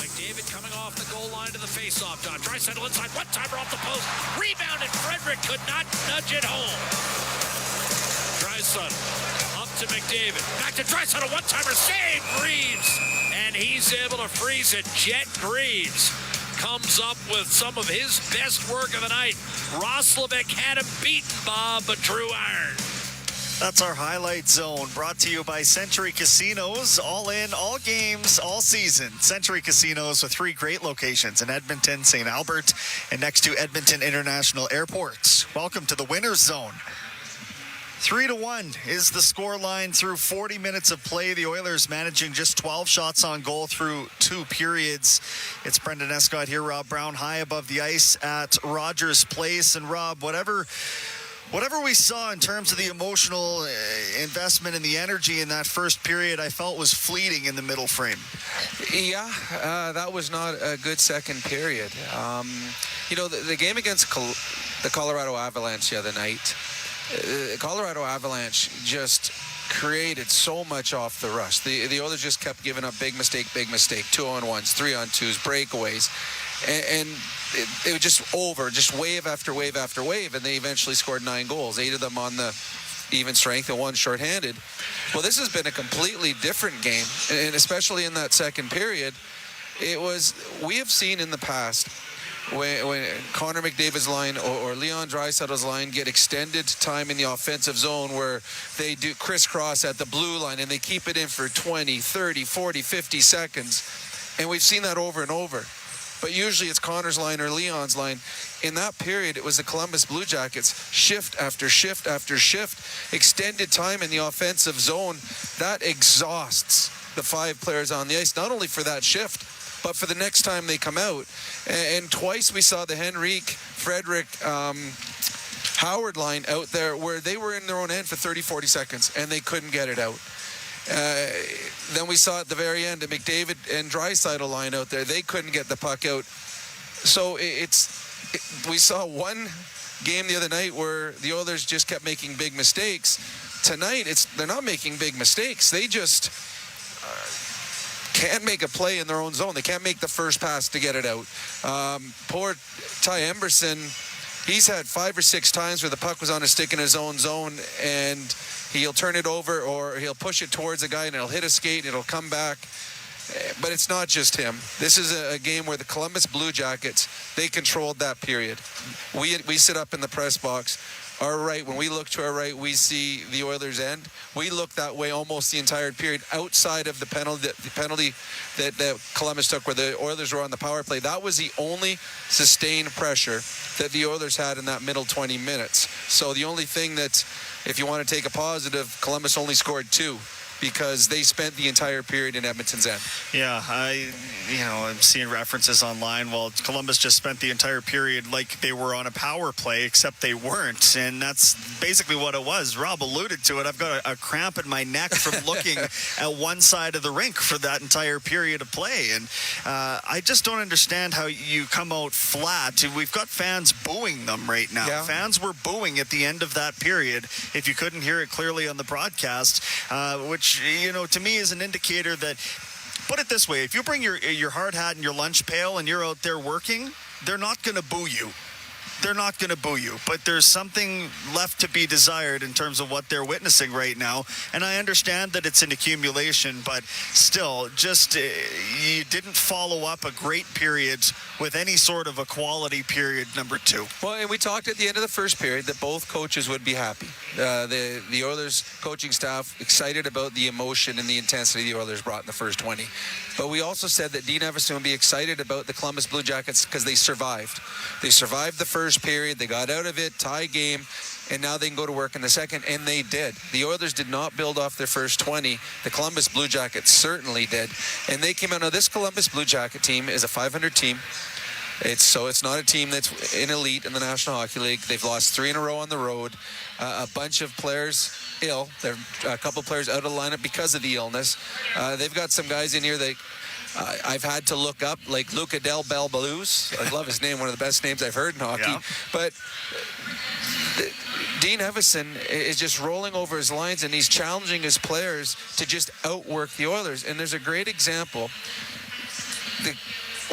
McDavid coming off the goal line to the faceoff dot. Draisaitl inside, one-timer off the post. Rebounded. Frederick could not nudge it home. Draisaitl up to McDavid. Back to Draisaitl, one-timer save. Greaves. And he's able to freeze it. Jet Greaves comes up with some of his best work of the night. Roslovic had him beaten, Bob, but Drew iron. That's our highlight zone, brought to you by Century Casinos. All in, all games, all season. Century Casinos with 3 great locations in Edmonton, St. Albert, and next to Edmonton International Airport. Welcome to the winner's zone. 3-1 is the score line through 40 minutes of play. The Oilers managing just 12 shots on goal through 2 periods. It's Brendan Escott here, Rob Brown, high above the ice at Rogers Place. And Rob, whatever we saw in terms of the emotional investment and the energy in that first period, I felt was fleeting in the middle frame. Yeah, that was not a good second period. The game against the Colorado Avalanche the other night, Colorado Avalanche just created so much off the rush. The Oilers just kept giving up big mistake, 2-on-1s, 3-on-2s, breakaways. And it was just wave after wave after wave, and they eventually scored 9 goals, 8 of them on the even strength and 1 shorthanded. Well, this has been a completely different game, and especially in that second period, we have seen in the past when Connor McDavid's line or Leon Draisaitl's line get extended time in the offensive zone where they do crisscross at the blue line and they keep it in for 20, 30, 40, 50 seconds. And we've seen that over and over. But usually it's Connor's line or Leon's line. In that period, it was the Columbus Blue Jackets shift after shift after shift, extended time in the offensive zone. That exhausts the 5 players on the ice, not only for that shift, but for the next time they come out. And twice we saw the Henrique, Frederick, Howard line out there where they were in their own end for 30, 40 seconds, and they couldn't get it out. Then we saw at the very end the McDavid and Draisaitl line out there. They couldn't get the puck out. So we saw one game the other night where the Oilers just kept making big mistakes. Tonight, they're not making big mistakes. They just can't make a play in their own zone. They can't make the first pass to get it out. Poor Ty Emberson, he's had 5 or 6 times where the puck was on a stick in his own zone, and he'll turn it over or he'll push it towards a guy and it'll hit a skate and it'll come back. But it's not just him. This is a game where the Columbus Blue Jackets, they controlled that period. We sit up in the press box. Our right, when we look to our right, we see the Oilers' end. We look that way almost the entire period outside of the penalty that Columbus took where the Oilers were on the power play. That was the only sustained pressure that the Oilers had in that middle 20 minutes. So the only thing that, if you want to take a positive, Columbus only scored 2. Because they spent the entire period in Edmonton's end. Yeah, I'm seeing references online. Well, Columbus just spent the entire period like they were on a power play, except they weren't. And that's basically what it was. Rob alluded to it. I've got a cramp in my neck from looking at one side of the rink for that entire period of play. And I just don't understand how you come out flat. We've got fans booing them right now. Yeah. Fans were booing at the end of that period, if you couldn't hear it clearly on the broadcast, which, to me is an indicator that, put it this way, if you bring your hard hat and your lunch pail and you're out there working, they're not going to boo you. They're not going to boo you, but there's something left to be desired in terms of what they're witnessing right now. And I understand that it's an accumulation, but still, just you didn't follow up a great period with any sort of a quality period number 2. Well, and we talked at the end of the first period that both coaches would be happy. The Oilers coaching staff excited about the emotion and the intensity the Oilers brought in the first 20. But we also said that Dean Evason would be excited about the Columbus Blue Jackets because they survived. They survived the first period, they got out of it, tie game, and now they can go to work in the second, and they did. The Oilers did not build off their first 20. The Columbus Blue Jackets certainly did, and they came out. Now, this Columbus Blue Jacket team is a 500 team. It's not a team that's in elite in the National Hockey League. They've lost 3 in a row on the road. A bunch of players ill. There are a couple players out of the lineup because of the illness. They've got some guys in here that I've had to look up, like Luca Del Balbaluz. I love his name, one of the best names I've heard in hockey. Yeah. But Dean Evason is just rolling over his lines, and he's challenging his players to just outwork the Oilers. And there's a great example. The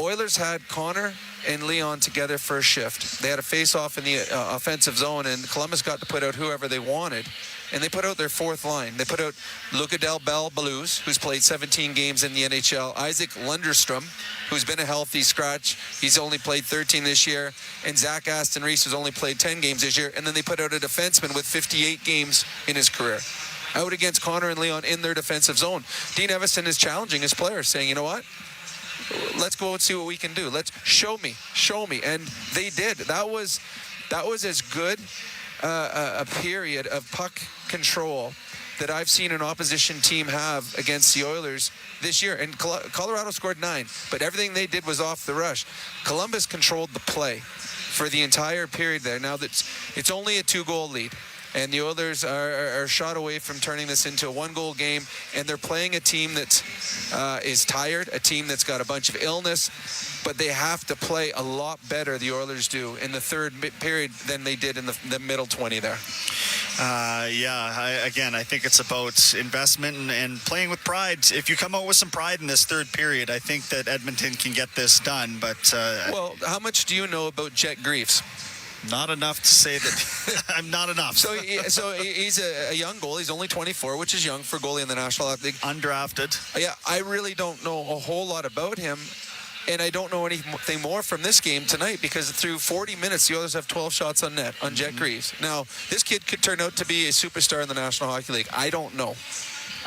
Oilers had Connor and Leon together for a shift. They had a face-off in the offensive zone, and Columbus got to put out whoever they wanted. And they put out their 4th line. They put out Luca Del Balbaluz, who's played 17 games in the NHL. Isaac Lundestrom, who's been a healthy scratch. He's only played 13 this year. And Zach Aston Reese, who's only played 10 games this year. And then they put out a defenseman with 58 games in his career, out against Connor and Leon in their defensive zone. Dean Evason is challenging his players, saying, you know what? Let's go and see what we can do. Let's show me. And they did. That was as good a period of puck control that I've seen an opposition team have against the Oilers this year. And Colorado scored 9, but everything they did was off the rush. Columbus controlled the play for the entire period there. Now it's only a 2-goal lead, and the Oilers are shot away from turning this into a 1-goal game, and they're playing a team that is tired, a team that's got a bunch of illness, but they have to play a lot better, the Oilers do, in the third period than they did in the middle 20 there. I think it's about investment and playing with pride. If you come out with some pride in this third period, I think that Edmonton can get this done. But well, how much do you know about Jet Greaves? Not enough to say that I'm not enough. So he's a young goalie. He's only 24, which is young for a goalie in the National Hockey League. Undrafted. Yeah, I really don't know a whole lot about him. And I don't know anything more from this game tonight because through 40 minutes, the Oilers have 12 shots on net on Jet Greaves. Now, this kid could turn out to be a superstar in the National Hockey League. I don't know.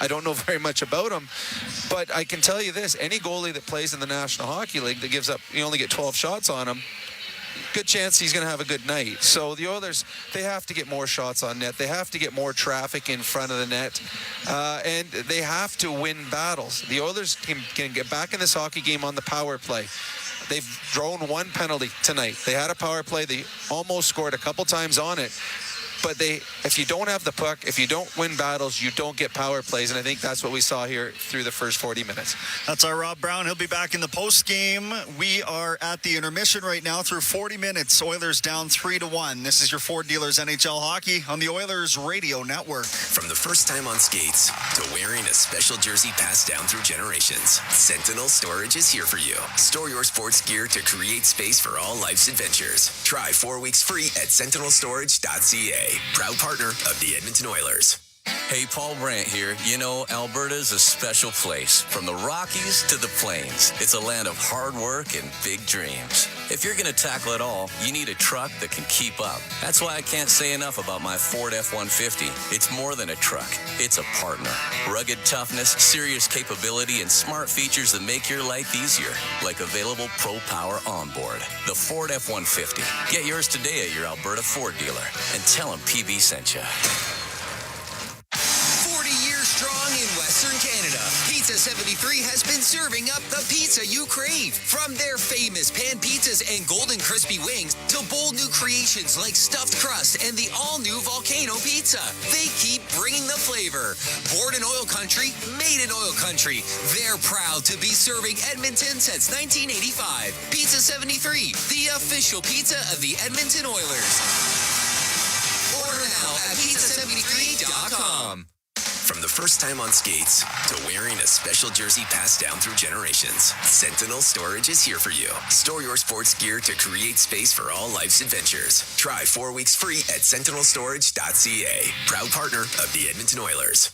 I don't know very much about him. But I can tell you this. Any goalie that plays in the National Hockey League that gives up, you only get 12 shots on him, good chance he's going to have a good night. So the Oilers, they have to get more shots on net. They have to get more traffic in front of the net. And they have to win battles. The Oilers can get back in this hockey game on the power play. They've thrown one penalty tonight. They had a power play. They almost scored a couple times on it. But if you don't have the puck, if you don't win battles, you don't get power plays. And I think that's what we saw here through the first 40 minutes. That's our Rob Brown. He'll be back in the post game. We are at the intermission right now through 40 minutes. Oilers down 3-1. This is your Ford Dealers NHL Hockey on the Oilers Radio Network. From the first time on skates to wearing a special jersey passed down through generations, Sentinel Storage is here for you. Store your sports gear to create space for all life's adventures. Try 4 weeks free at sentinelstorage.ca. Proud partner of the Edmonton Oilers. Hey, Paul Brandt here. You know, Alberta's a special place. From the Rockies to the Plains, it's a land of hard work and big dreams. If you're going to tackle it all, you need a truck that can keep up. That's why I can't say enough about my Ford F-150. It's more than a truck. It's a partner. Rugged toughness, serious capability, and smart features that make your life easier, like available Pro Power onboard. The Ford F-150. Get yours today at your Alberta Ford dealer and tell them PB sent you. 40 years strong in Western Canada, Pizza 73 has been serving up the pizza you crave. From their famous pan pizzas and golden crispy wings to bold new creations like stuffed crust and the all-new Volcano Pizza, they keep bringing the flavor. Born in Oil Country, made in Oil Country, they're proud to be serving Edmonton since 1985. Pizza 73, the official pizza of the Edmonton Oilers. Order now at pizza73.com. From the first time on skates to wearing a special jersey passed down through generations, Sentinel Storage is here for you. Store your sports gear to create space for all life's adventures. Try 4 weeks free at sentinelstorage.ca. Proud partner of the Edmonton Oilers.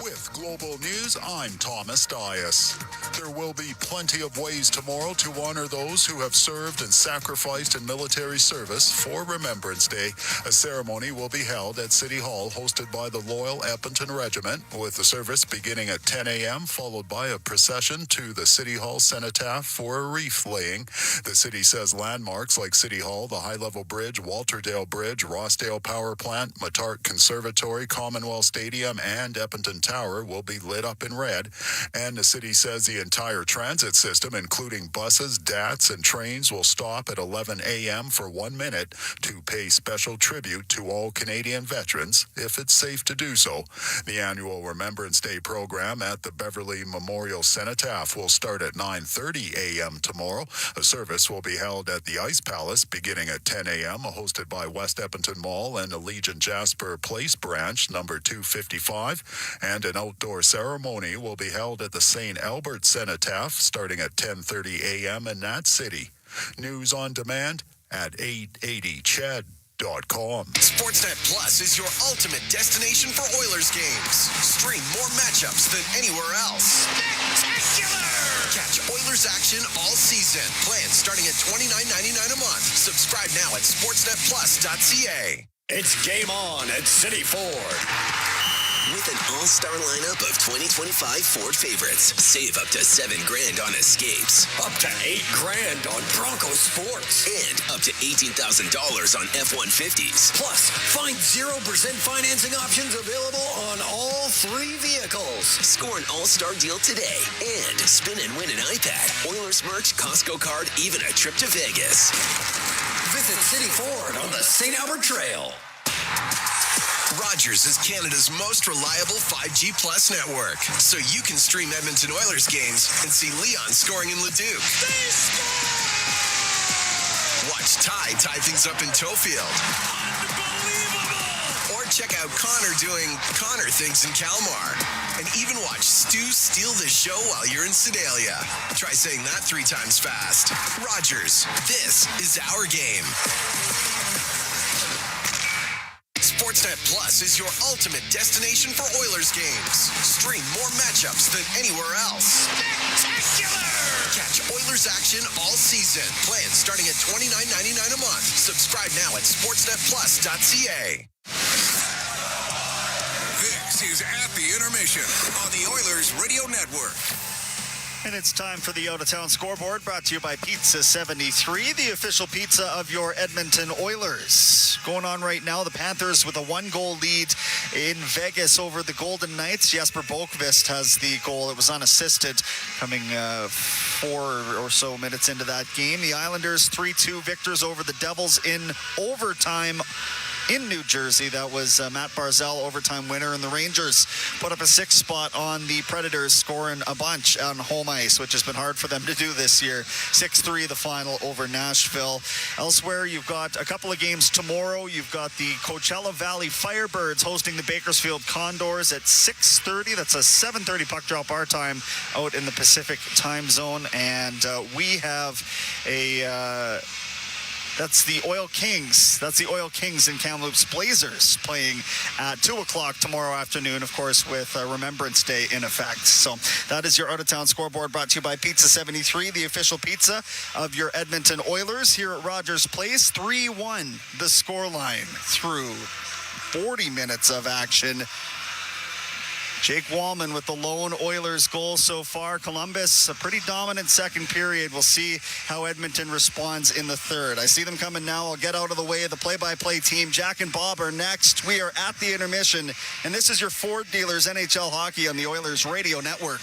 With Global News, I'm Thomas Dias. There will be plenty of ways tomorrow to honor those who have served and sacrificed in military service for Remembrance Day. A ceremony will be held at City Hall, hosted by the Loyal Edmonton Regiment, with the service beginning at 10 a.m., followed by a procession to the City Hall Cenotaph for a wreath laying. The city says landmarks like City Hall, the High Level Bridge, Walterdale Bridge, Rossdale Power Plant, Matart Conservatory, Commonwealth Stadium, and Edmonton Tower will be lit up in red. And the city says the entire transit system, including buses, DATs, and trains, will stop at 11 a.m. for 1 minute to pay special tribute to all Canadian veterans, if it's safe to do so. The annual Remembrance Day program at the Beverly Memorial Cenotaph will start at 9:30 a.m. tomorrow. A service will be held at the Ice Palace beginning at 10 a.m., hosted by West Edmonton Mall and Allegiant Jasper Place branch, number 255, and an outdoor ceremony will be held at the St. Albert Cenotaph starting at 10:30 a.m. in that city. News on demand at 880ched.com. Sportsnet Plus is your ultimate destination for Oilers games. Stream more matchups than anywhere else. Spectacular! Catch Oilers action all season. Plans starting at $29.99 a month. Subscribe now at sportsnetplus.ca. It's game on at City Ford. With an all-star lineup of 2025 Ford favorites, save up to $7,000 on Escapes, Up to $8,000 on Bronco Sports. and up to $18,000 on F-150s. Plus, find 0% financing options available on all 3 vehicles. Score an all-star deal today and spin and win an iPad, Oilers merch, Costco card, even a trip to Vegas. Visit City Ford on the St. Albert Trail. Rogers is Canada's most reliable 5G Plus network, so you can stream Edmonton Oilers games and see Leon scoring in Leduc. Watch Ty tie things up in Tofield. Check out Connor doing Connor things in Kalmar. And even watch Stu steal the show while you're in Sedalia. Try saying that 3 times fast. Rogers, this is our game. Sportsnet Plus is your ultimate destination for Oilers games. Stream more matchups than anywhere else. Spectacular! Catch Oilers action all season. Plans starting at $29.99 a month. Subscribe now at sportsnetplus.ca. This is At the Intermission on the Oilers Radio Network. And it's time for the out-of-town scoreboard, brought to you by Pizza 73, the official pizza of your Edmonton Oilers. Going on right now, the Panthers with a 1-goal lead in Vegas over the Golden Knights. Jesper Boqvist has the goal. It was unassisted, coming 4 or so minutes into that game. The Islanders 3-2 victors over the Devils in overtime in New Jersey. That was Matt Barzal, overtime winner, and the Rangers put up a 6th spot on the Predators, scoring a bunch on home ice, which has been hard for them to do this year. 6-3 the final over Nashville. Elsewhere, you've got a couple of games tomorrow. You've got the Coachella Valley Firebirds hosting the Bakersfield Condors at 6:30. That's a 7:30 puck drop our time out in the Pacific time zone. And we have a... That's the Oil Kings. That's the Oil Kings and Kamloops Blazers playing at 2 o'clock tomorrow afternoon, of course, with Remembrance Day in effect. So that is your out-of-town scoreboard, brought to you by Pizza 73, the official pizza of your Edmonton Oilers here at Rogers Place. 3-1 the scoreline through 40 minutes of action. Jake Walman with the lone Oilers goal so far. Columbus, a pretty dominant second period. We'll see how Edmonton responds in the third. I see them coming now. I'll get out of the way of the play-by-play team. Jack and Bob are next. We are at the intermission, and this is your Ford Dealers NHL Hockey on the Oilers Radio Network.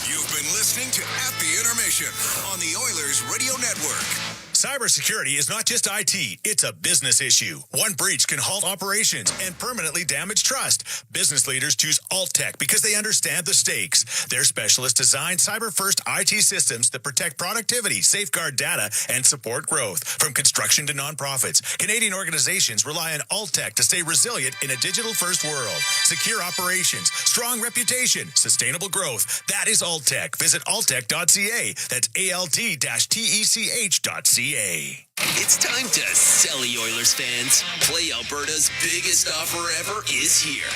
You've been listening to At the Intermission on the Oilers Radio Network. Cybersecurity is not just IT, it's a business issue. One breach can halt operations and permanently damage trust. Business leaders choose Alt-Tech because they understand the stakes. Their specialists design cyber-first IT systems that protect productivity, safeguard data, and support growth. From construction to nonprofits, Canadian organizations rely on Alt-Tech to stay resilient in a digital-first world. Secure operations, strong reputation, sustainable growth. That is Alt-Tech. Visit alttech.ca. That's ALT-TECH.ca. It's time to sell, Oilers fans. Play Alberta's biggest offer ever is here.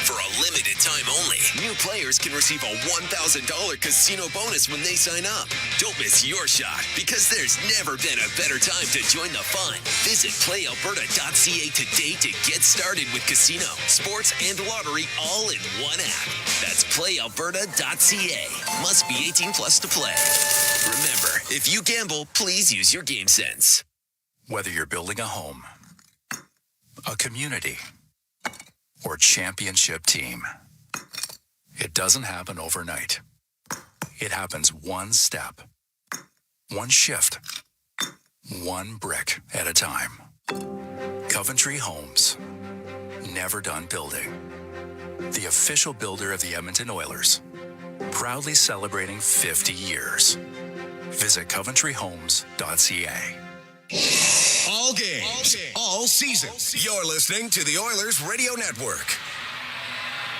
For a limited time only, new players can receive a $1,000 casino bonus when they sign up. Don't miss your shot, because there's never been a better time to join the fun. Visit playalberta.ca today to get started with casino, sports, and lottery all in one app. That's playalberta.ca. Must be 18 plus to play. Remember, if you gamble, please use your game sense. Whether you're building a home, a community, or championship team, it doesn't happen overnight. It happens one step, one shift, one brick at a time. Coventry Homes, never done building. The official builder of the Edmonton Oilers, proudly celebrating 50 years. Visit coventryhomes.ca. All games, all season. You're listening to the Oilers Radio Network.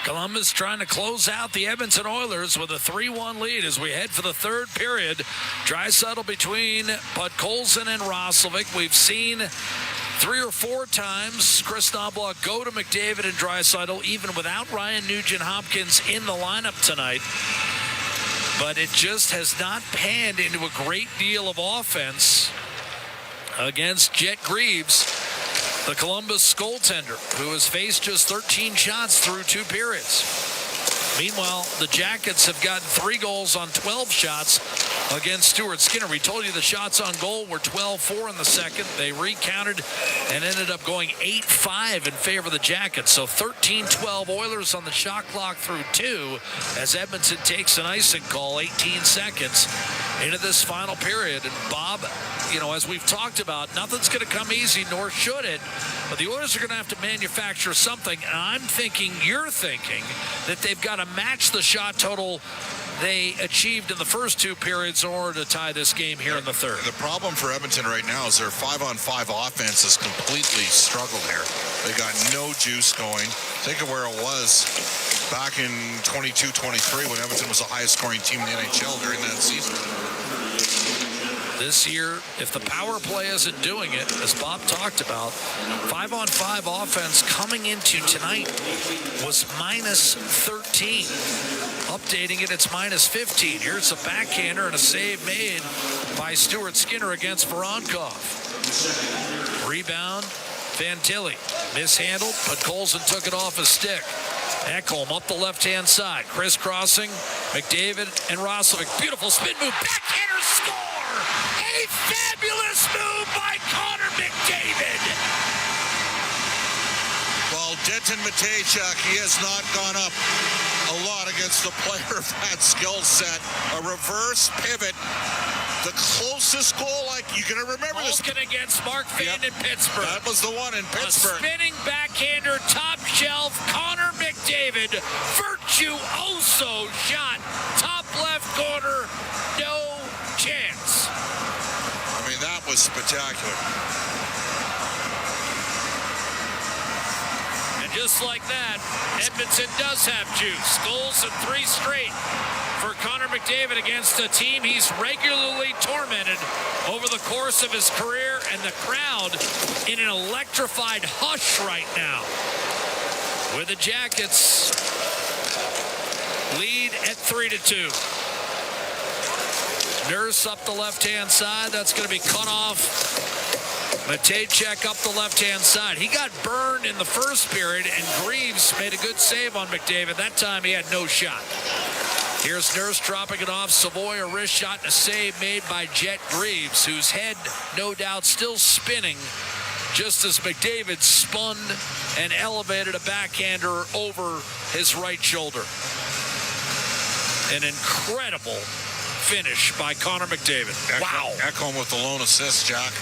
Columbus trying to close out the Edmonton Oilers with a 3-1 lead as we head for the third period. Draisaitl between Podkolzin and Roslovic. We've seen 3 or 4 times Chris Knobloch go to McDavid and Draisaitl, even without Ryan Nugent-Hopkins in the lineup tonight. But it just has not panned into a great deal of offense against Jet Greaves, the Columbus goaltender, who has faced just 13 shots through 2 periods. Meanwhile, the Jackets have gotten 3 goals on 12 shots against Stuart Skinner. We told you the shots on goal were 12-4 in the second. They recounted and ended up going 8-5 in favor of the Jackets. So 13-12 Oilers on the shot clock through 2 as Edmonton takes an icing call 18 seconds into this final period. And Bob, you know, as we've talked about, nothing's going to come easy, nor should it. But the Oilers are going to have to manufacture something. And I'm thinking, you're thinking, that they've got to match the shot total they achieved in the first two periods in order to tie this game here in the third. The problem for Edmonton right now is their 5-on-5 offense has completely struggled here. They got no juice going. Think of where it was back in 22-23 when Edmonton was the highest scoring team in the NHL during that season. This year, if the power play isn't doing it, as Bob talked about, 5-on-5 offense coming into tonight was minus 13. Updating it, it's minus 15. Here's a backhander and a save made by Stuart Skinner against Voronkov. Rebound, Fantilli. Mishandled, but Colson took it off his stick. Ekholm up the left-hand side. Crisscrossing, McDavid and Roslovic. Beautiful spin move. Backhander score! A fabulous move by Connor McDavid. Well, Denton Matejchuk, he has not gone up a lot against a player of that skill set. A reverse pivot. The closest goal, you're going to remember this. Malkin against Mark Fane in Pittsburgh. That was the one in Pittsburgh. A spinning backhander, top shelf, Connor McDavid. Virtuoso shot. Top left corner. No chance. I mean, that was spectacular. And just like that, Edmonton does have juice. Goals in 3 straight for Connor McDavid against a team he's regularly tormented over the course of his career, and the crowd in an electrified hush right now. With the Jackets lead at 3-2. Nurse up the left-hand side. That's going to be cut off. Matejchuk up the left-hand side. He got burned in the first period, and Greaves made a good save on McDavid. That time he had no shot. Here's Nurse dropping it off. Savoy, a wrist shot and a save made by Jet Greaves, whose head, no doubt, still spinning just as McDavid spun and elevated a backhander over his right shoulder. An incredible finish by Connor McDavid. Wow. Ekholm with the lone assist, Jack.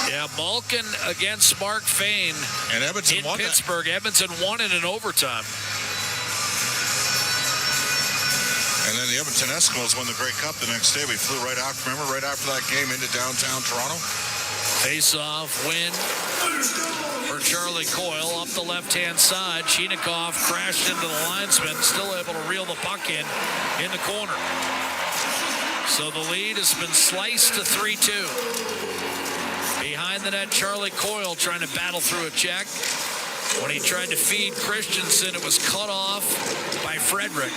Yeah, Malkin against Mark Fane and Edmonton in Pittsburgh. Edmonton won it in overtime. And then the Edmonton Eskimos won the Grey Cup the next day. We flew right after that game into downtown Toronto. Face-off win for Charlie Coyle up the left-hand side. Chinakhov crashed into the linesman, still able to reel the puck in the corner. So the lead has been sliced to 3-2. Behind the net, Charlie Coyle trying to battle through a check. When he tried to feed Christensen, it was cut off by Frederick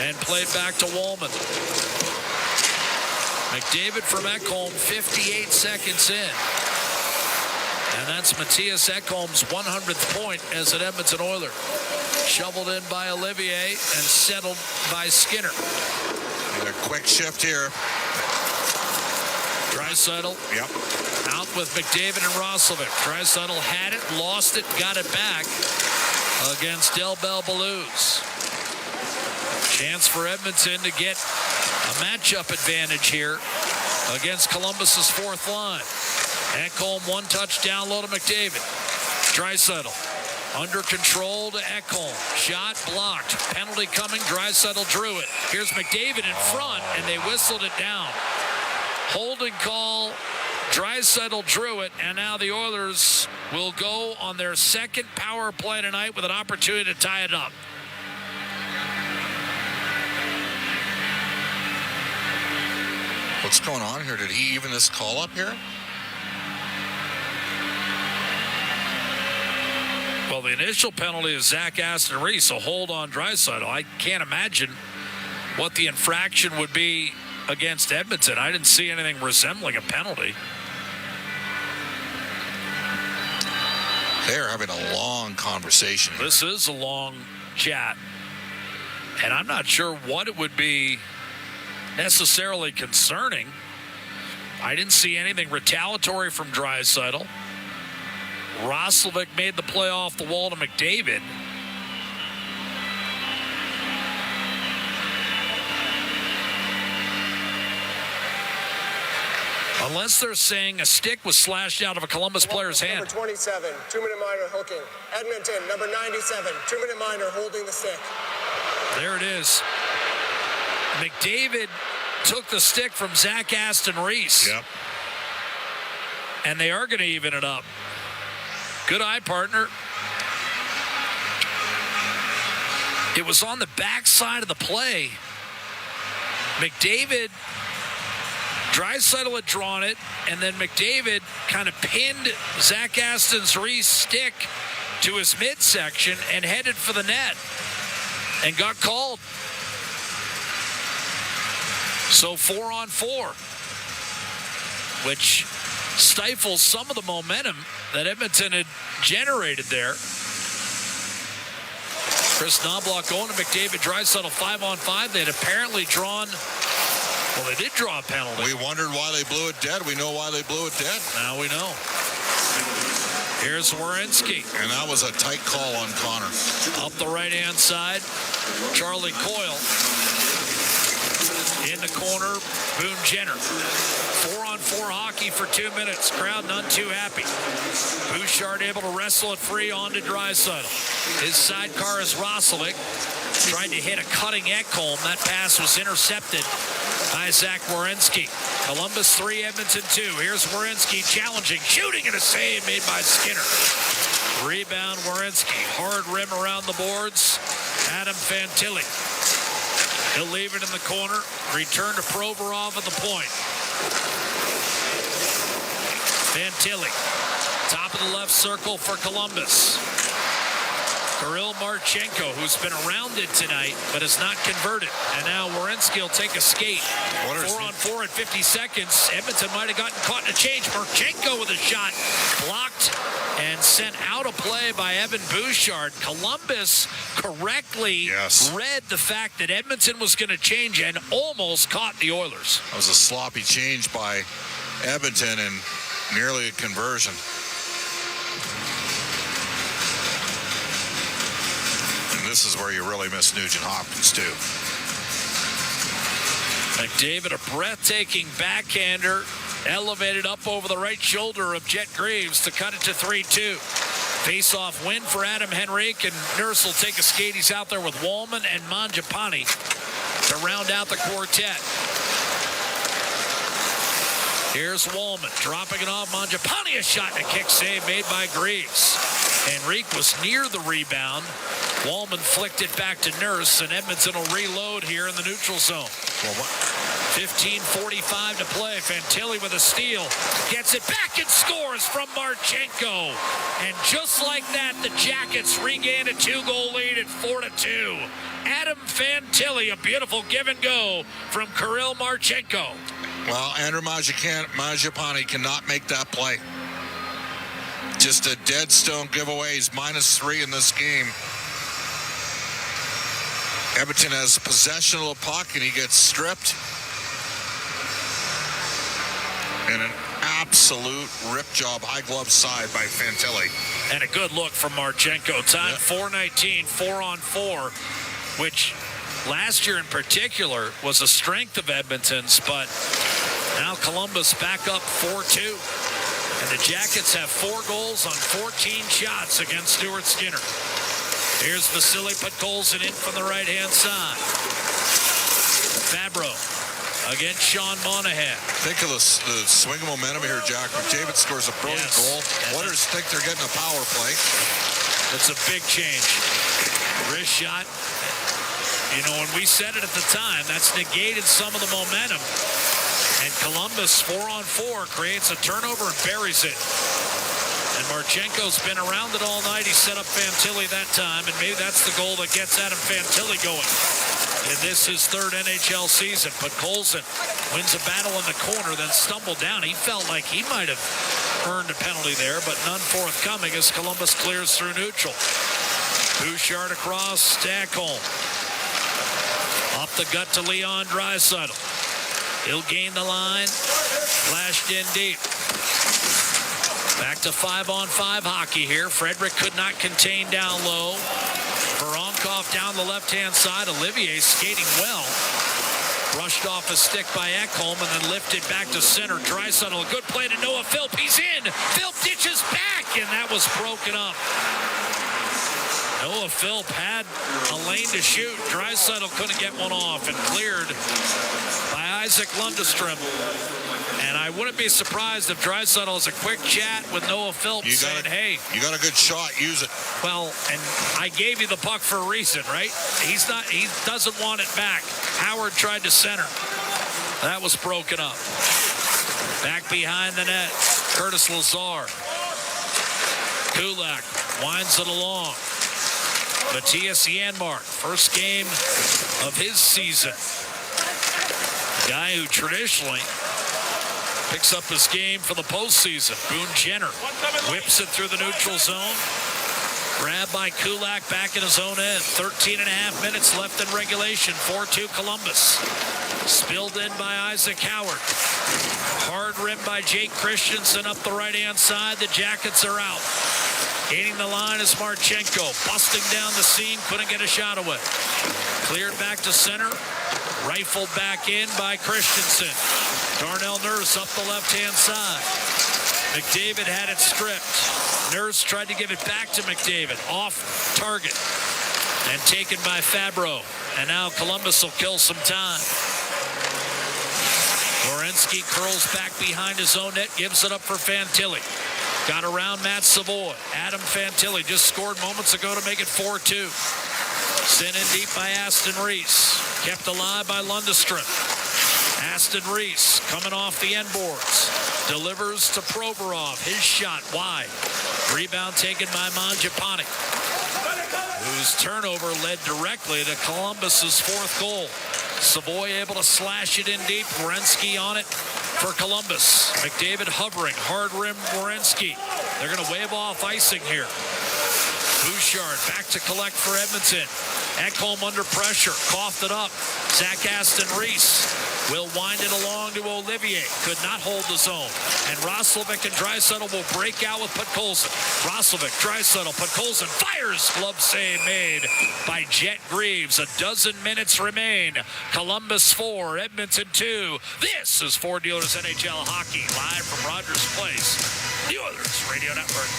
and played back to Walman. McDavid from Ekholm, 58 seconds in. And that's Matthias Ekholm's 100th point as an Edmonton Oiler. Shoveled in by Olivier and settled by Skinner. And a quick shift here. Draisaitl. Yep. Out with McDavid and Roslovic. Draisaitl had it, lost it, got it back against Del Bel Blues. Chance for Edmonton to get a matchup advantage here against Columbus's fourth line. Ekholm, one touch down low to McDavid. Draisaitl under control to Ekholm. Shot blocked. Penalty coming. Draisaitl drew it. Here's McDavid in front, and they whistled it down. Holding call. Draisaitl drew it, and now the Oilers will go on their second power play tonight with an opportunity to tie it up. What's going on here? Did he even this call up here? Well, the initial penalty is Zach Aston Reese, so hold on Draisaitl. I can't imagine what the infraction would be against Edmonton. I didn't see anything resembling a penalty. They're having a long conversation here. This is a long chat. And I'm not sure what it would be necessarily concerning. I didn't see anything retaliatory from Draisaitl. Roslovic made the play off the wall to McDavid. Unless they're saying a stick was slashed out of a Columbus player's hand. Number 27, 2-minute minor hooking. Edmonton, number 97, 2-minute minor holding the stick. There it is. McDavid took the stick from Zach Aston Reese. Yep. And they are going to even it up. Good eye, partner. It was on the backside of the play. McDavid, Draisaitl had drawn it, and then McDavid kind of pinned Zach Aston Reese's stick to his midsection and headed for the net and got called. So 4-on-4, which stifles some of the momentum that Edmonton had generated there. Chris Knobloch going to McDavid, Draisaitl 5-on-5. They had apparently drawn, well, they did draw a penalty. We wondered why they blew it dead. We know why they blew it dead. Now we know. Here's Werenski. And that was a tight call on Connor. Up the right-hand side, Charlie Coyle. In the corner, Boone Jenner. 4-on-4 hockey for 2 minutes. Crowd none too happy. Bouchard able to wrestle it free onto Draisaitl. His sidecar is Rosalick. Tried to hit a cutting Ekholm. That pass was intercepted by Zach Werenski. Columbus 3, Edmonton 2. Here's Werenski challenging, shooting, and a save made by Skinner. Rebound Werenski. Hard rim around the boards. Adam Fantilli. He'll leave it in the corner. Return to Provorov at the point. Fantilli. Top of the left circle for Columbus. Kirill Marchenko, who's been around it tonight, but has not converted. And now Werenski will take a skate. 4-on-4 at 50 seconds. Edmonton might have gotten caught in a change. Marchenko with a shot. Blocked and sent out of play by Evan Bouchard. Columbus correctly read the fact that Edmonton was going to change and almost caught the Oilers. That was a sloppy change by Edmonton and nearly a conversion. This is where you really miss Nugent Hopkins, too. McDavid, a breathtaking backhander, elevated up over the right shoulder of Jet Graves to cut it to 3-2. Face-off win for Adam Henrique, and Nurse will take a skate. He's out there with Walman and Mangiapane to round out the quartet. Here's Walman dropping it off. Mangiapane, a shot and a kick save made by Greaves. Henrique was near the rebound. Walman flicked it back to Nurse, and Edmonton will reload here in the neutral zone. 15:45 to play. Fantilli with a steal. Gets it back and scores from Marchenko. And just like that, the Jackets regain a 2-goal lead at 4-2. Adam Fantilli, a beautiful give and go from Kirill Marchenko. Well, Andrew Mangiapane cannot make that play. Just a dead stone giveaway. He's -3 in this game. Edmonton has possession of the puck, and he gets stripped. And an absolute rip job, high glove side by Fantilli. And a good look from Marchenko. Time 4:19, 4-on-4, which last year in particular was a strength of Edmonton's, but now Columbus back up 4-2. And the Jackets have 4 goals on 14 shots against Stuart Skinner. Here's Vasily Podkolzin in from the right-hand side. Fabro against Sean Monahan. Think of the swing of momentum here, Jack. McDavid scores a brilliant goal. Oilers think they're getting a power play. It's a big change. Wrist shot. You know, when we said it at the time, that's negated some of the momentum. And Columbus, 4-on-4, creates a turnover and buries it. And Marchenko's been around it all night. He set up Fantilli that time, and maybe that's the goal that gets Adam Fantilli going. And this is his 3rd NHL season. But Colson wins a battle in the corner, then stumbled down. He felt like he might have earned a penalty there, but none forthcoming as Columbus clears through neutral. Bouchard across, Ekholm. Up the gut to Leon Draisaitl. He'll gain the line. Flashed in deep. Back to 5-on-5 hockey here. Frederick could not contain down low. Voronkov down the left-hand side. Olivier skating well. Brushed off a stick by Ekholm and then lifted back to center. Draisaitl, a good play to Noah Philp. He's in. Philp ditches back, and that was broken up. Noah Philp had a lane to shoot. Draisaitl couldn't get one off and cleared by Isaac Lundestrom. And I wouldn't be surprised if Draisaitl has a quick chat with Noah Philp saying, hey. You got a good shot, use it. Well, and I gave you the puck for a reason, right? He doesn't want it back. Howard tried to center. That was broken up. Back behind the net, Curtis Lazar. Kulak winds it along. Matthias Janmark, first game of his season. A guy who traditionally picks up his game for the postseason. Boone Jenner whips it through the neutral zone. Grabbed by Kulak back in his own end. 13 and a half minutes left in regulation. 4-2 Columbus. Spilled in by Isaac Howard. Hard rim by Jake Christensen up the right-hand side. The Jackets are out. Gaining the line is Marchenko. Busting down the seam. Couldn't get a shot away. Cleared back to center. Rifled back in by Christensen. Darnell Nurse up the left-hand side. McDavid had it stripped. Nurse tried to give it back to McDavid. Off target. And taken by Fabro. And now Columbus will kill some time. Werenski curls back behind his own net. Gives it up for Fantilli. Got around Matt Savoy. Adam Fantilli just scored moments ago to make it 4-2. Sent in deep by Aston Reese. Kept alive by Lundestrom. Aston Reese coming off the end boards. Delivers to Provorov. His shot wide. Rebound taken by Mangiapane, whose turnover led directly to Columbus's fourth goal. Savoy able to slash it in deep. Werenski on it for Columbus. McDavid hovering. Hard rim Werenski. They're going to wave off icing here. Bouchard back to collect for Edmonton. Ekholm under pressure. Coughed it up. Zach Aston Reese will wind it along to Olivier. Could not hold the zone. And Roslovic and Draisaitl will break out with Podkolzin. Roslovic, Draisaitl, Podkolzin fires. Glove save made by Jet Greaves. 12 minutes remain. Columbus 4, Edmonton 2. This is Ford Dealers NHL Hockey, live from Rogers Place, the Oilers Radio Network.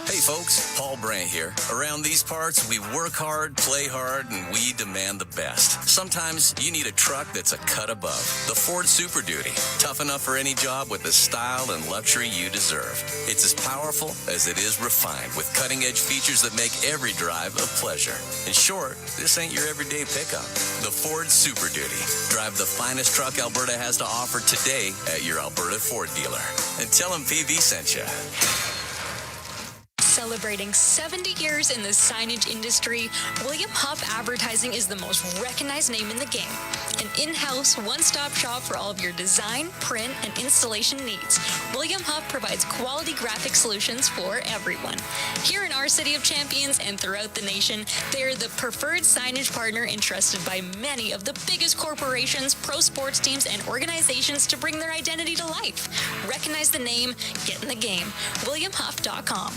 Hey folks, Paul Brandt here. Around these parts, we work hard, play hard, and we demand the best. Sometimes you need a truck that's a cut above. The Ford Super Duty. Tough enough for any job with the style and luxury you deserve. It's as powerful as it is refined, with cutting-edge features that make every drive a pleasure. In short, this ain't your everyday pickup. The Ford Super Duty. Drive the finest truck Alberta has to offer today at your Alberta Ford dealer. And tell them PV sent you. Celebrating 70 years in the signage industry, William Huff Advertising is the most recognized name in the game. An in-house, one-stop shop for all of your design, print, and installation needs. William Huff provides quality graphic solutions for everyone. Here in our City of Champions and throughout the nation, they are the preferred signage partner entrusted by many of the biggest corporations, pro sports teams, and organizations to bring their identity to life. Recognize the name, get in the game. WilliamHuff.com.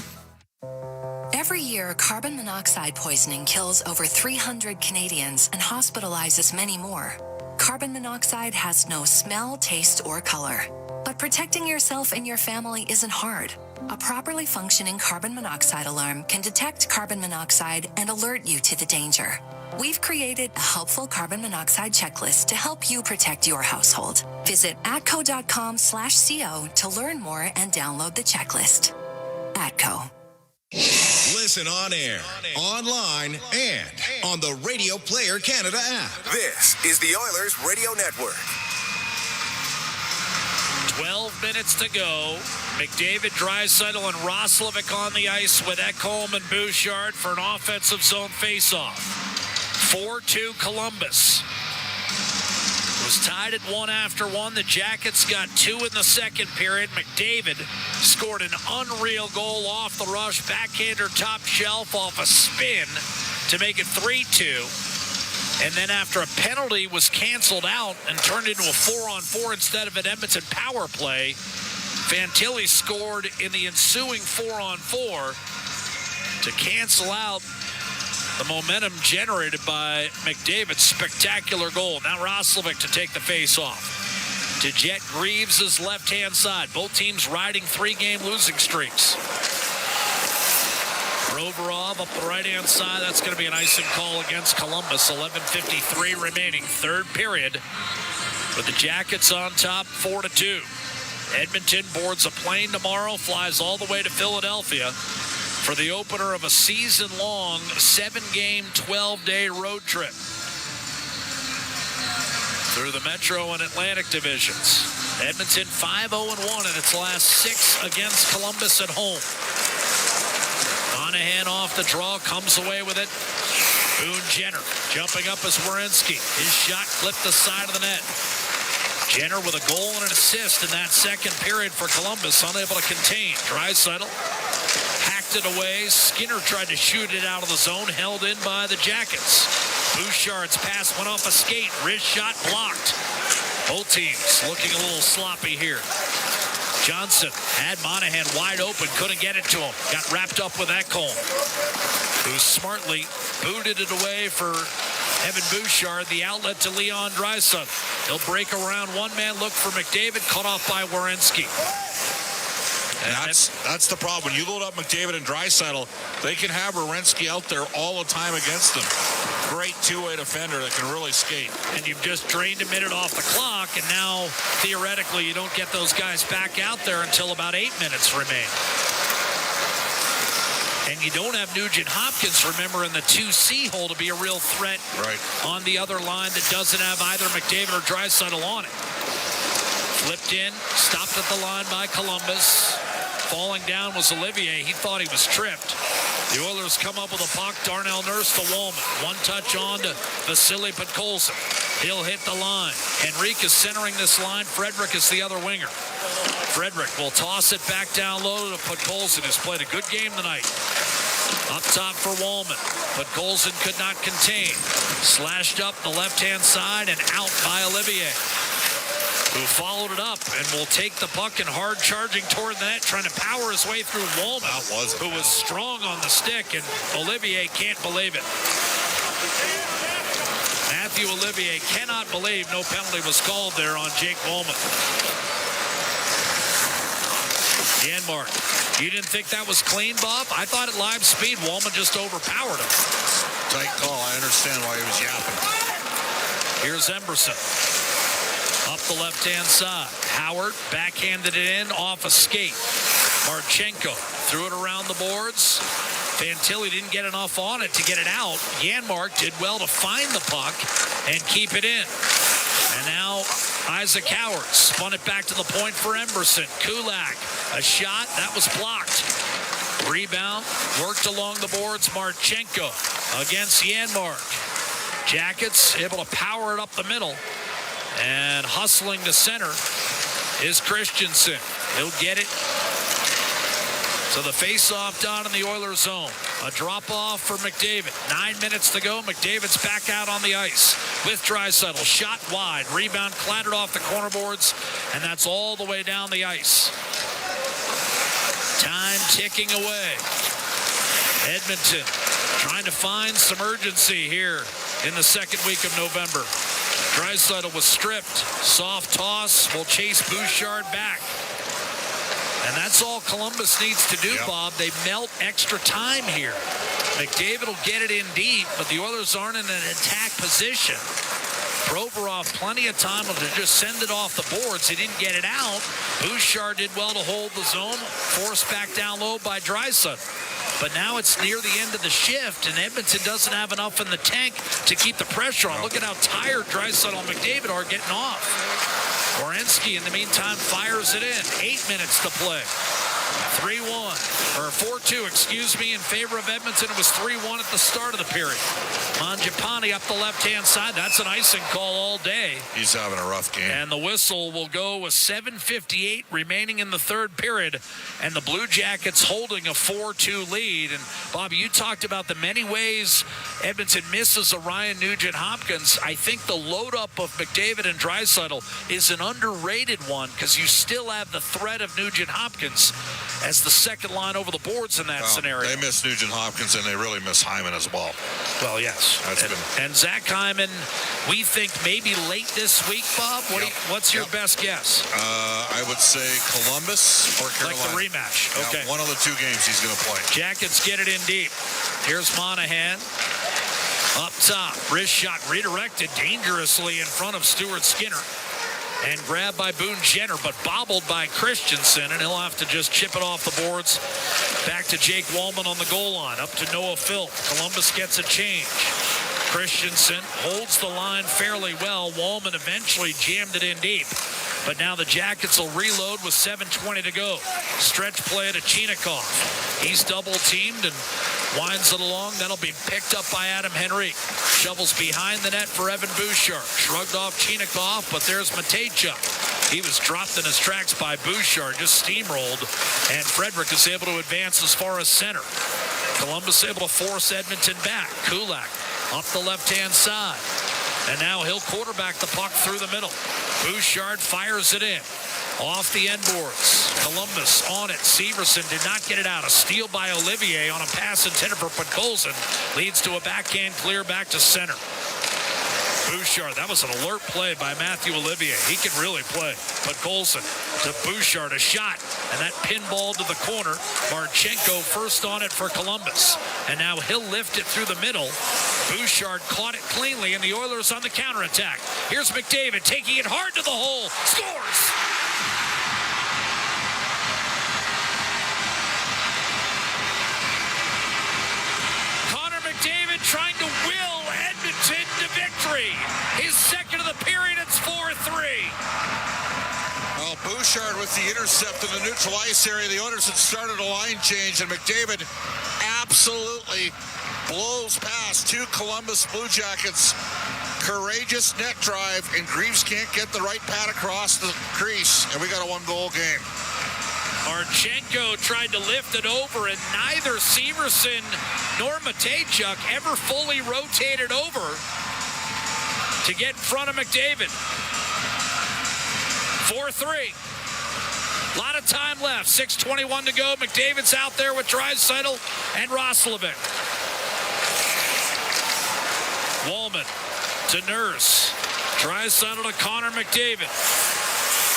Every year, carbon monoxide poisoning kills over 300 Canadians and hospitalizes many more. Carbon monoxide has no smell, taste, or color. But protecting yourself and your family isn't hard. A properly functioning carbon monoxide alarm can detect carbon monoxide and alert you to the danger. We've created a helpful carbon monoxide checklist to help you protect your household. Visit atco.com/co to learn more and download the checklist. ATCO. Listen on air, online, and on the Radio Player Canada app. This is the Oilers Radio Network. 12 minutes to go. McDavid, Draisaitl, and Roslovic on the ice with Ekholm and Bouchard for an offensive zone faceoff. 4-2 Columbus. It was tied at 1 after 1. The Jackets got 2 in the second period. McDavid scored an unreal goal off the rush. Backhander top shelf off a spin to make it 3-2. And then after a penalty was canceled out and turned into a 4-on-4 instead of an Edmonton power play, Fantilli scored in the ensuing 4-on-4 to cancel out The momentum generated by McDavid's spectacular goal. Now Roslovic to take the face off. To Jet Greaves' left-hand side. Both teams riding 3-game losing streaks. Provorov up the right-hand side. That's going to be an icing call against Columbus. 11:53 remaining, third period. With the Jackets on top, 4-2. Edmonton boards a plane tomorrow, flies all the way to Philadelphia for the opener of a season-long 7-game, 12-day road trip through the Metro and Atlantic divisions. Edmonton 5-0-1 in its last 6 against Columbus at home. Monahan off the draw, comes away with it. Boone Jenner jumping up as Werenski. His shot clipped the side of the net. Jenner with a goal and an assist in that second period for Columbus, unable to contain. Draisaitl hacked it away. Skinner tried to shoot it out of the zone, held in by the Jackets. Bouchard's pass went off a skate. Wrist shot blocked. Both teams looking a little sloppy here. Johnson had Monahan wide open, couldn't get it to him. Got wrapped up with Ekholm, who smartly booted it away for Evan Bouchard, the outlet to Leon Draisaitl. He'll break around one-man look for McDavid, cut off by Werenski. And that's the problem. When you load up McDavid and Draisaitl, they can have Werenski out there all the time against them. Great two-way defender that can really skate. And you've just drained a minute off the clock, and now, theoretically, you don't get those guys back out there until about 8 minutes remain. And you don't have Nugent Hopkins, remember, in the 2C hole to be a real threat on the other line that doesn't have either McDavid or Draisaitl on it. Flipped in, stopped at the line by Columbus. Falling down was Olivier. He thought he was tripped. The Oilers come up with a puck. Darnell Nurse to Walman. One touch on to Vasily Podkolzin. He'll hit the line. Henrique is centering this line. Frederick is the other winger. Frederick will toss it back down low to Podkolzin, who's played a good game tonight. Up top for Walman. Podkolzin could not contain. Slashed up the left-hand side and out by Olivier, who followed it up and will take the puck and hard charging toward the net, trying to power his way through Walman, who was strong on the stick, and Olivier can't believe it. Matthew Olivier cannot believe no penalty was called there on Jake Walman. Janmark, you didn't think that was clean, Bob? I thought at live speed, Walman just overpowered him. Tight call. I understand why he was yapping. Here's Emberson. Up the left-hand side. Howard backhanded it in off a skate. Marchenko threw it around the boards. Fantilli didn't get enough on it to get it out. Janmark did well to find the puck and keep it in. And now Isaac Howard spun it back to the point for Emberson. Kulak, a shot that was blocked. Rebound worked along the boards. Marchenko against Janmark. Jackets able to power it up the middle. And hustling to center is Christensen. He'll get it. So the face-off down in the Oilers zone. A drop-off for McDavid. 9 minutes to go. McDavid's back out on the ice with Draisaitl. Shot wide. Rebound clattered off the corner boards. And that's all the way down the ice. Time ticking away. Edmonton trying to find some urgency here in the second week of November. Draisaitl was stripped. Soft toss will chase Bouchard back. And that's all Columbus needs to do, Bob. They melt extra time here. McDavid will get it in deep, but the Oilers aren't in an attack position. Provorov, plenty of time to just send it off the boards. He didn't get it out. Bouchard did well to hold the zone. Forced back down low by Draisaitl. But now it's near the end of the shift, and Edmonton doesn't have enough in the tank to keep the pressure on. Look at how tired Draisaitl and McDavid are getting off. Werenski, in the meantime, fires it in. 8 minutes to play. 3-1, or 4-2, excuse me, in favor of Edmonton. It was 3-1 at the start of the period. Mangiapane up the left-hand side. That's an icing call all day. He's having a rough game. And the whistle will go with 7:58 remaining in the third period, and the Blue Jackets holding a 4-2 lead. And, Bobby, you talked about the many ways Edmonton misses a Ryan Nugent-Hopkins. I think the load-up of McDavid and Draisaitl is an underrated one because you still have the threat of Nugent-Hopkins. as the second line over the boards in that scenario. They miss Nugent Hopkins, and they really miss Hyman as well. Well, yes. And Zach Hyman, we think maybe late this week, Bob? What's your best guess? I would say Columbus or Carolina. Like the rematch. Okay. One of the two games he's going to play. Jackets get it in deep. Here's Monahan. Up top, wrist shot redirected dangerously in front of Stuart Skinner. And grabbed by Boone Jenner, but bobbled by Christensen, and he'll have to just chip it off the boards. Back to Jake Walman on the goal line, up to Noah Philp. Columbus gets a change. Christensen holds the line fairly well. Walman eventually jammed it in deep. But now the Jackets will reload with 7:20 to go. Stretch play to Chinikov. He's double-teamed and winds it along. That'll be picked up by Adam Henrique. Shovels behind the net for Evan Bouchard. Shrugged off Chinikov, but there's Matejchuk. He was dropped in his tracks by Bouchard, just steamrolled. And Frederick is able to advance as far as center. Columbus able to force Edmonton back. Kulak up the left-hand side. And now he'll quarterback the puck through the middle. Bouchard fires it in. Off the end boards. Columbus on it. Severson did not get it out. A steal by Olivier on a pass intended for Podkolzin. Leads to a backhand clear back to center. Bouchard, that was an alert play by Matthew Olivier. He can really play. Podkolzin to Bouchard, a shot. And that pinball to the corner. Marchenko first on it for Columbus. And now he'll lift it through the middle. Bouchard caught it cleanly, and the Oilers on the counterattack. Here's McDavid taking it hard to the hole. Scores! Connor McDavid trying to will Edmonton to victory. His second of the period, it's 4-3. Well, Bouchard with the intercept in the neutral ice area. The Oilers had started a line change, and McDavid absolutely blows past two Columbus Blue Jackets. Courageous net drive, and Greaves can't get the right pad across the crease, and we got a one-goal game. Marchenko tried to lift it over, and neither Severson nor Matejchuk ever fully rotated over to get in front of McDavid. 4-3. A lot of time left. 6:21 to go. McDavid's out there with Draisaitl and Roslovic. Walman to Nurse. Draisaitl to Connor McDavid.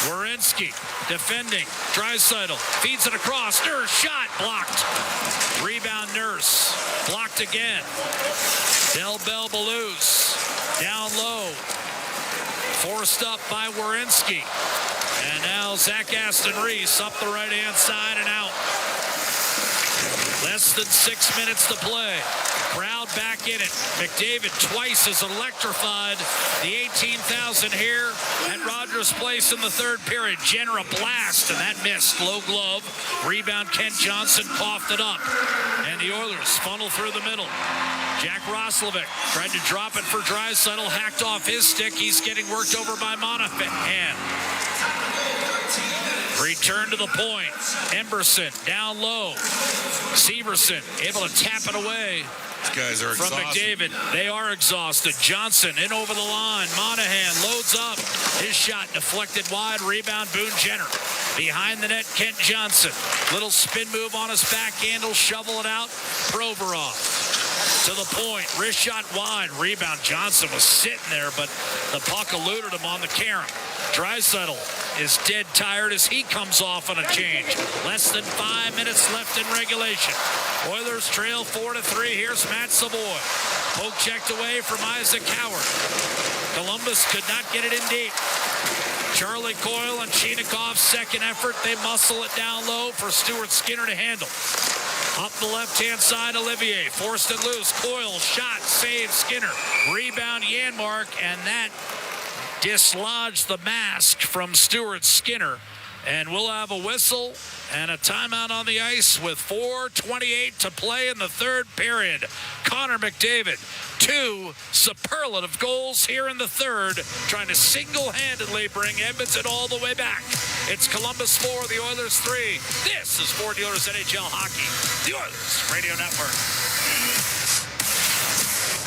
Werenski defending. Draisaitl feeds it across. Nurse shot blocked. Rebound Nurse. Blocked again. Del Bell Belouse down low. Forced up by Werenski. And now Zach Aston-Reese up the right-hand side and out. Less than 6 minutes to play. Crowd back in it. McDavid twice as electrified the 18,000 here at Rogers Place in the third period. Jenner a blast, and that missed. Low glove. Rebound Kent Johnson coughed it up. And the Oilers funnel through the middle. Jack Roslovic tried to drop it for Draisaitl. Hacked off his stick. He's getting worked over by Monahan. Return to the point. Emberson down low. Severson able to tap it away. These guys are from exhausted. McDavid. They are exhausted. Johnson in over the line. Monahan loads up. His shot deflected wide. Rebound Boone Jenner. Behind the net, Kent Johnson. Little spin move on his back handle. Shovel it out. Provorov. To the point. Wrist shot wide. Rebound. Johnson was sitting there, but the puck eluded him on the carom. Draisaitl is dead tired as he comes off on a change. Less than 5 minutes left in regulation. Oilers trail 4-3. Here's Matt Savoy. Poke checked away from Isaac Howard. Columbus could not get it in deep. Charlie Coyle and Chinikov's second effort. They muscle it down low for Stuart Skinner to handle. Up the left-hand side, Olivier forced it loose. Coyle shot, save Skinner. Rebound Janmark, and that dislodged the mask from Stuart Skinner. And we'll have a whistle and a timeout on the ice with 4:28 to play in the third period. Connor McDavid, 2 superlative goals here in the third, trying to single-handedly bring Edmonton all the way back. It's Columbus 4, the Oilers 3. This is Ford Dealers NHL Hockey, the Oilers Radio Network.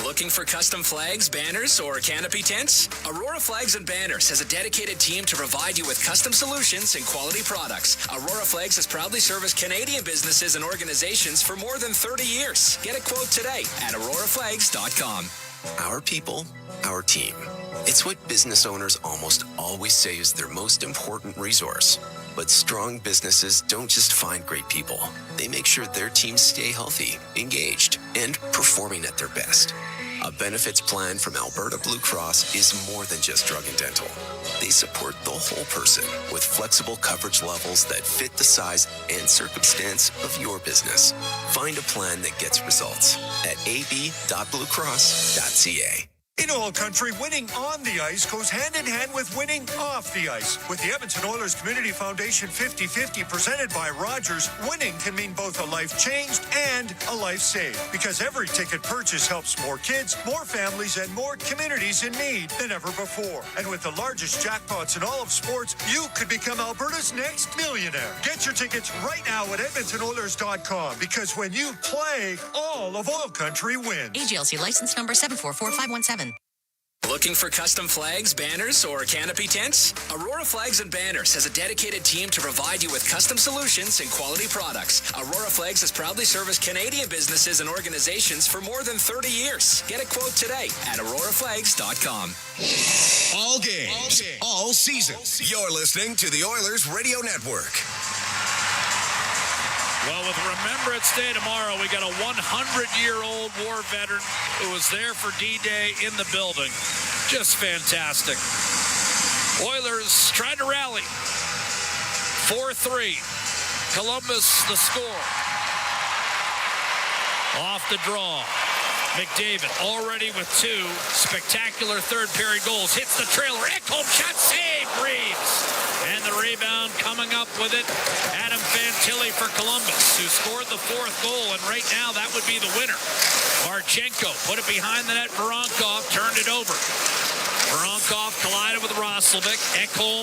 Looking for custom flags, banners, or canopy tents? Aurora Flags and Banners has a dedicated team to provide you with custom solutions and quality products. Aurora Flags has proudly serviced Canadian businesses and organizations for more than 30 years. Get a quote today at auroraflags.com. Our people, our team. It's what business owners almost always say is their most important resource. But strong businesses don't just find great people. They make sure their teams stay healthy, engaged, and performing at their best. A benefits plan from Alberta Blue Cross is more than just drug and dental. They support the whole person with flexible coverage levels that fit the size and circumstance of your business. Find a plan that gets results at ab.bluecross.ca. In OilCountry, winning on the ice goes hand in hand with winning off the ice. With the Edmonton Oilers Community Foundation 50-50 presented by Rogers, winning can mean both a life changed and a life saved. Because every ticket purchase helps more kids, more families, and more communities in need than ever before. And with the largest jackpots in all of sports, you could become Alberta's next millionaire. Get your tickets right now at EdmontonOilers.com. Because when you play, all of OilCountry wins. AGLC license number 744517. Looking for custom flags, banners, or canopy tents? Aurora Flags and Banners has a dedicated team to provide you with custom solutions and quality products. Aurora Flags has proudly serviced Canadian businesses and organizations for more than 30 years. Get a quote today at auroraflags.com. All games, all seasons. You're listening to the Oilers Radio Network. Well, with Remembrance Day tomorrow, we got a 100-year-old war veteran who was there for D-Day in the building. Just fantastic. Oilers trying to rally. 4-3. Columbus the score. Off the draw. McDavid already with two spectacular third-period goals. Hits the trailer. Ekholm shot save. Reeves. And the rebound coming up with it. Adam Fantilli for Columbus, who scored the fourth goal. And right now, that would be the winner. Marchenko put it behind the net. Voronkov turned it over. Voronkov collided with Roslovic. Ekholm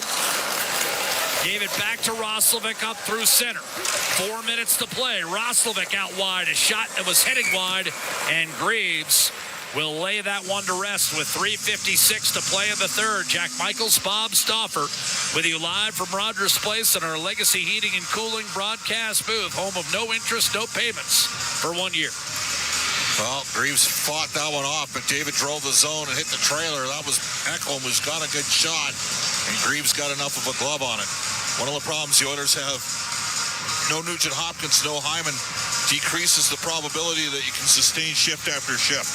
gave it back to Roslovic up through center. 4 minutes to play. Roslovic out wide. A shot that was heading wide. And Greaves will lay that one to rest with 3:56 to play in the third. Jack Michaels, Bob Stauffer with you live from Rogers Place in our Legacy Heating and Cooling broadcast booth. Home of no interest, no payments for 1 year. Well, Greaves fought that one off, but David drove the zone and hit the trailer. That was Ekholm, who's got a good shot, and Greaves got enough of a glove on it. One of the problems the Oilers have, no Nugent Hopkins, no Hyman, decreases the probability that you can sustain shift after shift.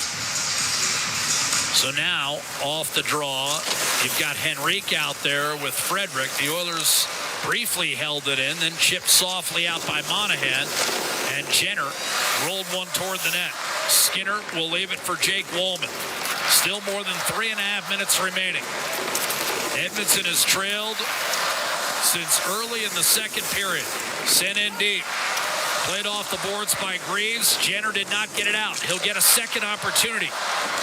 So now, off the draw, you've got Henrique out there with Frederick. The Oilers briefly held it in, then chipped softly out by Monahan, and Jenner rolled one toward the net. Skinner will leave it for Jake Walman. Still more than 3.5 minutes remaining. Edmonton has trailed since early in the second period. Sent in deep. Played off the boards by Greaves. Jenner did not get it out. He'll get a second opportunity.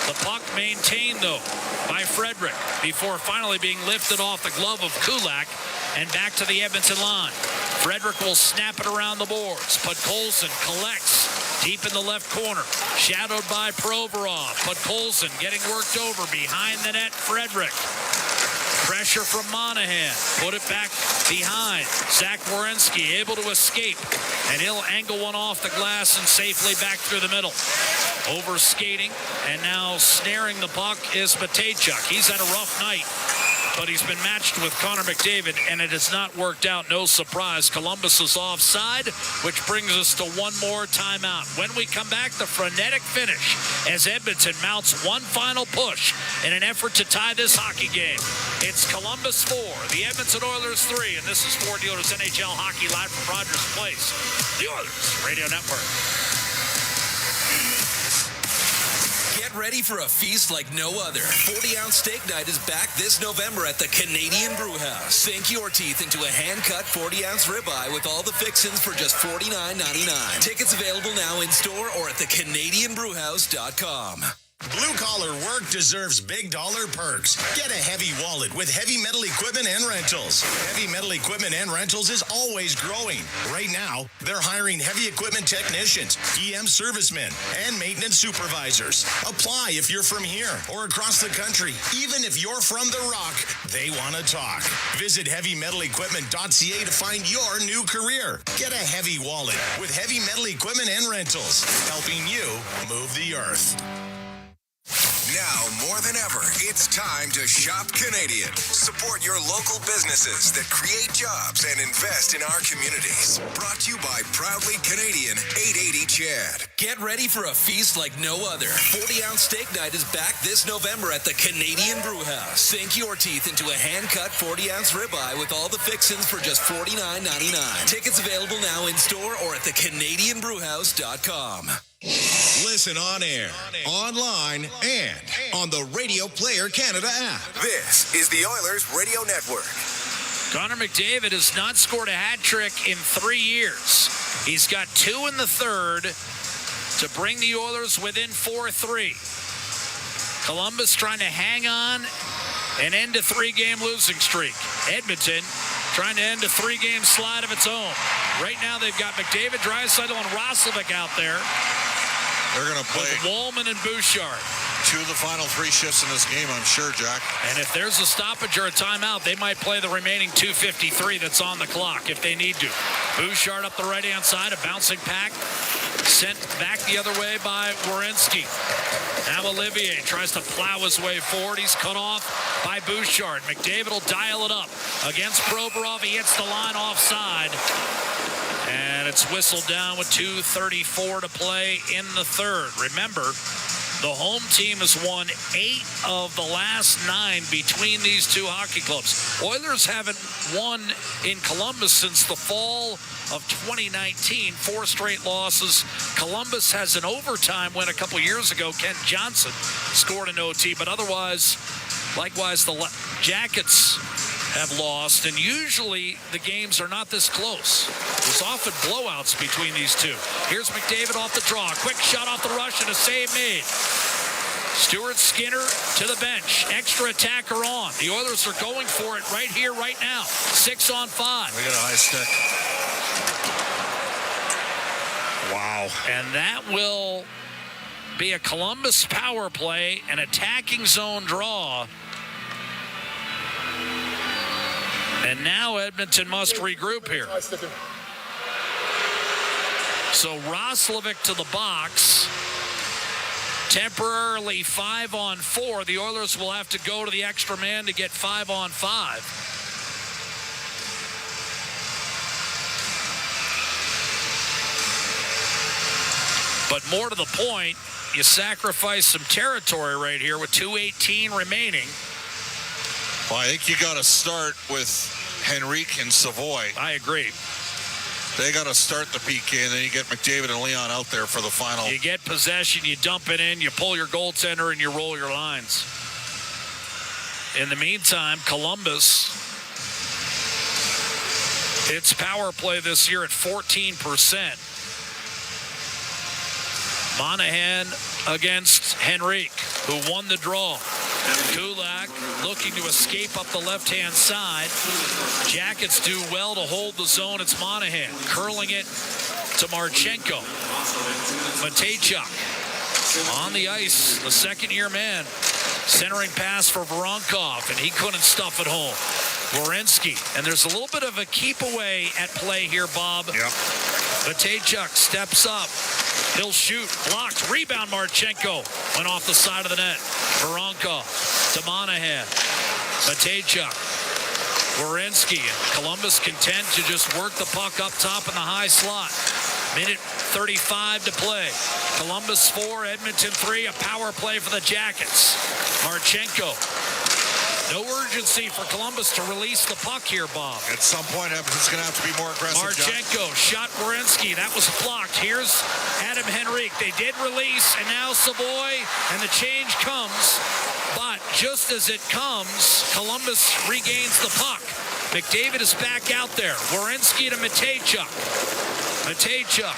The puck maintained, though, by Frederick before finally being lifted off the glove of Kulak and back to the Edmonton line. Frederick will snap it around the boards. Podkolzin collects deep in the left corner. Shadowed by Provorov. Podkolzin getting worked over behind the net. Frederick. Pressure from Monahan. Put it back behind. Zach Werenski able to escape. And he'll angle one off the glass and safely back through the middle. Over skating and now snaring the puck is Matejchuk. He's had a rough night, but he's been matched with Connor McDavid, and it has not worked out. No surprise. Columbus is offside, which brings us to one more timeout. When we come back, the frenetic finish as Edmonton mounts one final push in an effort to tie this hockey game. It's Columbus 4, the Edmonton Oilers 3, and this is Ford Dealers NHL Hockey live from Rogers Place, the Oilers Radio Network. Get ready for a feast like no other. 40-ounce steak night is back this November at the Canadian Brewhouse. Sink your teeth into a hand-cut 40-ounce ribeye with all the fixins for just $49.99. Tickets available now in store or at thecanadianbrewhouse.com. Blue-collar work deserves big dollar perks. Get a heavy wallet with Heavy Metal Equipment and Rentals. Heavy Metal Equipment and Rentals is always growing. Right now, they're hiring heavy equipment technicians, EM servicemen, and maintenance supervisors. Apply if you're from here or across the country. Even if you're from the Rock, they want to talk. Visit heavymetalequipment.ca to find your new career. Get a heavy wallet with Heavy Metal Equipment and Rentals, helping you move the earth. Now, more than ever, it's time to shop Canadian. Support your local businesses that create jobs and invest in our communities. Brought to you by Proudly Canadian 880 Chad. Get ready for a feast like no other. 40-ounce steak night is back this November at the Canadian Brewhouse. Sink your teeth into a hand-cut 40-ounce ribeye with all the fixins for just $49.99. Tickets available now in store or at thecanadianbrewhouse.com. Listen on air, online, and on the Radio Player Canada app. This is the Oilers Radio Network. Connor McDavid has not scored a hat trick in 3 years. He's got 2 in the third to bring the Oilers within 4-3. Columbus trying to hang on and end a 3-game losing streak. Edmonton trying to end a 3-game slide of its own. Right now they've got McDavid, Draisaitl, and Roslovic out there. They're going to play with Walman and Bouchard. 2 of the final 3 shifts in this game, I'm sure, Jack. And if there's a stoppage or a timeout, they might play the remaining 2:53 that's on the clock if they need to. Bouchard up the right-hand side, a bouncing pack, sent back the other way by Werenski. Now Olivier tries to plow his way forward. He's cut off by Bouchard. McDavid will dial it up against Provorov. He hits the line offside. And it's whistled down with 2:34 to play in the third. Remember, the home team has won 8 of the last 9 between these two hockey clubs. Oilers haven't won in Columbus since the fall of 2019, 4 straight losses. Columbus has an overtime win a couple years ago. Kent Johnson scored an OT, but otherwise, likewise, the Jackets have lost, and usually the games are not this close. There's often blowouts between these two. Here's McDavid off the draw. Quick shot off the rush and a save made. Stuart Skinner to the bench. Extra attacker on. The Oilers are going for it right here, right now. 6 on 5. We got a high stick. Wow. And that will be a Columbus power play, an attacking zone draw. And now Edmonton must regroup here. So Roslovic to the box. Temporarily 5 on 4. The Oilers will have to go to the extra man to get 5 on 5. But more to the point, you sacrifice some territory right here with 2:18 remaining. Well, I think you got to start with Henrique and Savoy. I agree. They got to start the PK, and then you get McDavid and Leon out there for the final. You get possession, you dump it in, you pull your goaltender, and you roll your lines. In the meantime, Columbus, its power play this year at 14%. Monahan against Henrique, who won the draw. Kulak looking to escape up the left-hand side. Jackets do well to hold the zone. It's Monahan curling it to Marchenko. Matejchuk on the ice, the second-year man. Centering pass for Voronkov, and he couldn't stuff it home. Werenski, and there's a little bit of a keep away at play here, Bob. Yep. Matejchuk steps up. He'll shoot. Blocked. Rebound. Marchenko went off the side of the net. Voronkov to Monahan. Matejchuk. Werenski. Columbus content to just work the puck up top in the high slot. Minute 35 to play. Columbus 4, Edmonton 3. A power play for the Jackets. Marchenko. No urgency for Columbus to release the puck here, Bob. At some point, Edmonton's going to have to be more aggressive. Marchenko shot Werenski. That was blocked. Here's Adam Henrique. They did release, and now Savoy, and the change comes. But just as it comes, Columbus regains the puck. McDavid is back out there. Werenski to Matejchuk. Matejchuk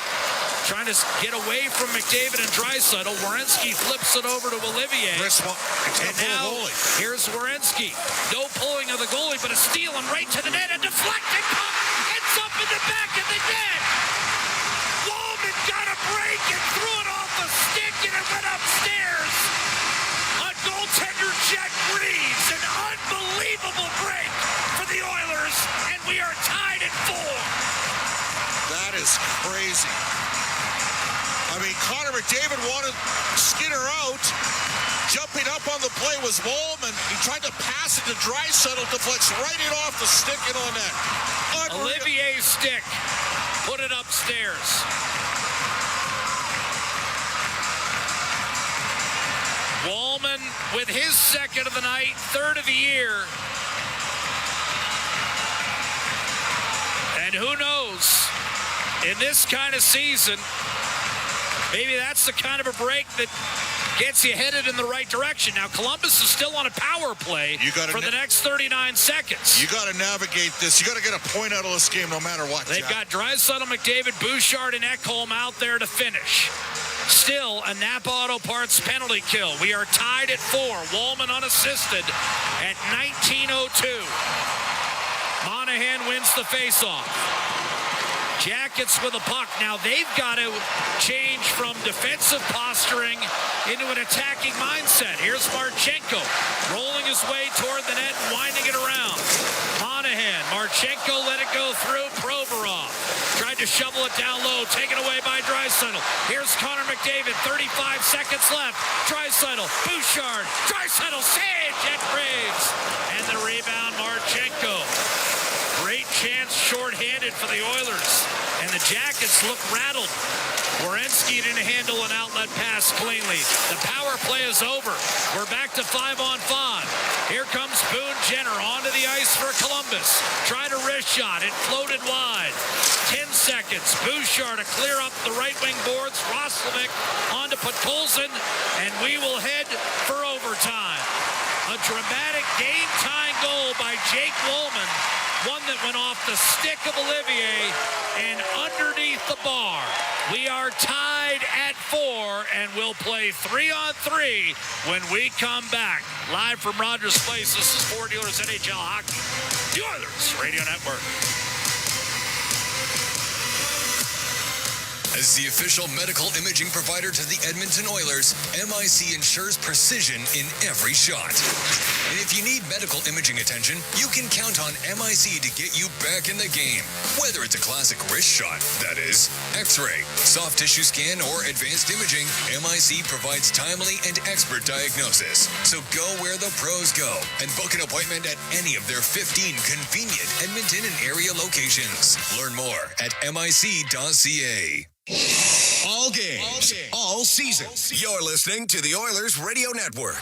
trying to get away from McDavid and Draisaitl. Werenski flips it over to Olivier. And now, here's Werenski. No pulling of the goalie, but a steal and right to the net. A deflected puck. It's up in the back of the net. Walman got a break and threw it off a stick, and it went upstairs. A goaltender, Jack Reeves. An unbelievable break for the Oilers, and we are tied at 4. That is crazy. I mean, Connor McDavid wanted Skinner out. Jumping up on the play was Walman. He tried to pass it to Draisaitl, deflects right in off the stick and on net. Olivier's stick. Put it upstairs. Walman with his second of the night, third of the year. And who knows, in this kind of season, maybe that's the kind of a break that gets you headed in the right direction. Now, Columbus is still on a power play for the next 39 seconds. You got to navigate this. You got to get a point out of this game no matter what. They've got Draisaitl, McDavid, Bouchard, and Ekholm out there to finish. Still a Napa Auto Parts penalty kill. We are tied at 4. Walman unassisted at 19:02. Monahan wins the faceoff. Jackets with a puck. Now they've got to change from defensive posturing into an attacking mindset. Here's Marchenko rolling his way toward the net and winding it around. Monahan, Marchenko let it go through. Provorov tried to shovel it down low, taken away by Draisaitl. Here's Connor McDavid, 35 seconds left. Draisaitl, Bouchard, Draisaitl saves at Graves. And the rebound, Marchenko. Great chance shorthanded for the Oilers. And the Jackets look rattled. Werenski didn't handle an outlet pass cleanly. The power play is over. We're back to 5-on-5. Here comes Boone Jenner onto the ice for Columbus. Tried a wrist shot. It floated wide. 10 seconds. Bouchard to clear up the right wing boards. Roslovic onto Podkolzin. And we will head for overtime. A dramatic game-tying goal by Jake Walman. One that went off the stick of Olivier and underneath the bar. We are tied at 4, and we'll play 3-on-3 when we come back. Live from Rogers Place, this is Ford Dealers NHL Hockey, the Oilers Radio Network. As the official medical imaging provider to the Edmonton Oilers, MIC ensures precision in every shot. And if you need medical imaging attention, you can count on MIC to get you back in the game. Whether it's a classic wrist shot, that is, X-ray, soft tissue scan, or advanced imaging, MIC provides timely and expert diagnosis. So go where the pros go and book an appointment at any of their 15 convenient Edmonton and area locations. Learn more at mic.ca. All games, all season. You're listening to the Oilers Radio Network.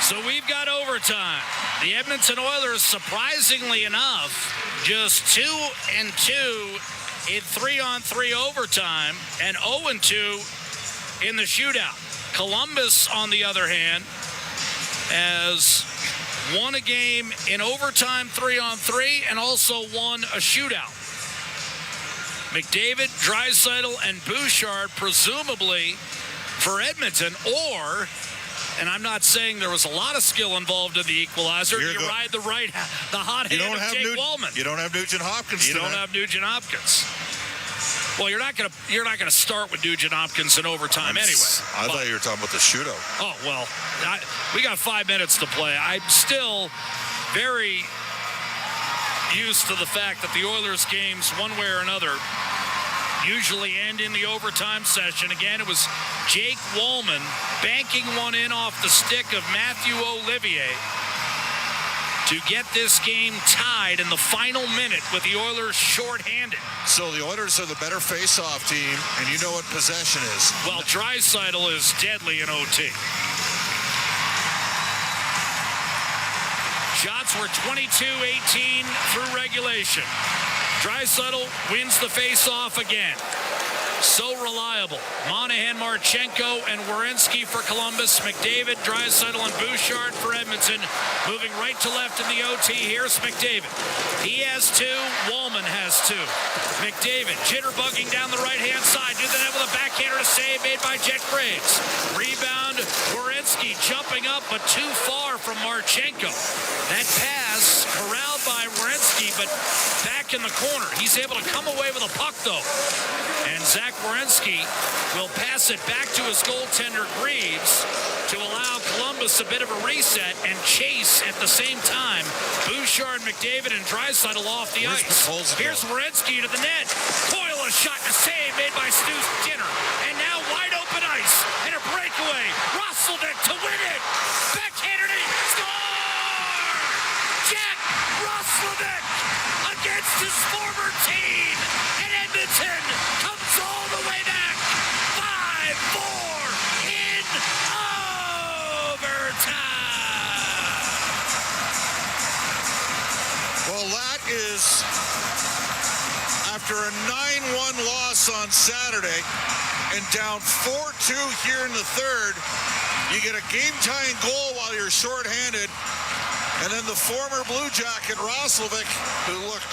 So we've got overtime. The Edmonton Oilers, surprisingly enough, just 2-2 in 3-on-3 overtime and 0-2 in the shootout. Columbus, on the other hand, has won a game in overtime 3-on-3 and also won a shootout. McDavid, Draisaitl, and Bouchard, presumably for Edmonton, or, and I'm not saying there was a lot of skill involved in the equalizer. You ride the hot hand of Jake Walman. You don't have Nugent Hopkins. You don't have Nugent Hopkins. Well, you're not gonna start with Nugent Hopkins in overtime anyway. I thought you were talking about the shootout. Oh well, we got 5 minutes to play. I'm still very used to the fact that the Oilers games, one way or another, usually end in the overtime session. Again, it was Jake Walman banking one in off the stick of Matthew Olivier to get this game tied in the final minute with the Oilers shorthanded. So the Oilers are the better face-off team, and you know what possession is. Well, Draisaitl is deadly in OT. Shots were 22-18 through regulation. Draisaitl wins the face-off again. So reliable. Monahan, Marchenko, and Werenski for Columbus. McDavid, Draisaitl, and Bouchard for Edmonton. Moving right to left in the OT. Here's McDavid. He has 2. Walman has 2. McDavid jitterbugging down the right-hand side. Do the net with a backhander to save made by Jet Graves. Rebound, Werenski jumping up, but too far from Marchenko. That pass corralled by Werenski, but back in the corner. He's able to come away with a puck, though. And Zach Werenski will pass it back to his goaltender, Greaves, to allow Columbus a bit of a reset and chase at the same time Bouchard, McDavid, and Draisaitl off the ice. Here's Werenski to the net. Coyle a shot and a save made by Stu Skinner. And now wide open ice and a breakaway. Roslovic to win it. Backhanded it. Score! Jack Roslovic against his former team. And Edmonton comes all the way back. 5-4 in overtime. Well, that is after a 9-1 loss on Saturday and down 4-2 here in the third. You get a game-tying goal while you're shorthanded. And then the former Blue Jacket, Roslovic, who looked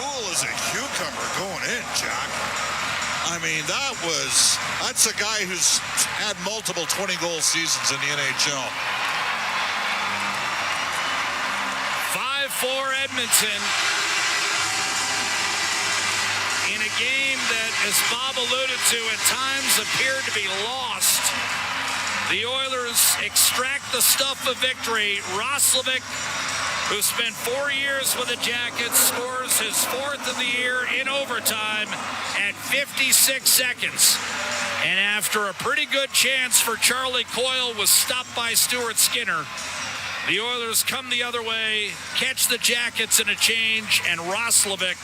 cool as a cucumber going in, Jack. I mean, that's a guy who's had multiple 20-goal seasons in the NHL. 5-4 Edmonton in a game that, as Bob alluded to, at times appeared to be lost. The Oilers extract the stuff of victory. Roslovic, who spent 4 years with the Jackets, scores his 4th of the year in overtime at 56 seconds. And after a pretty good chance for Charlie Coyle was stopped by Stuart Skinner, the Oilers come the other way, catch the Jackets in a change, and Roslovic,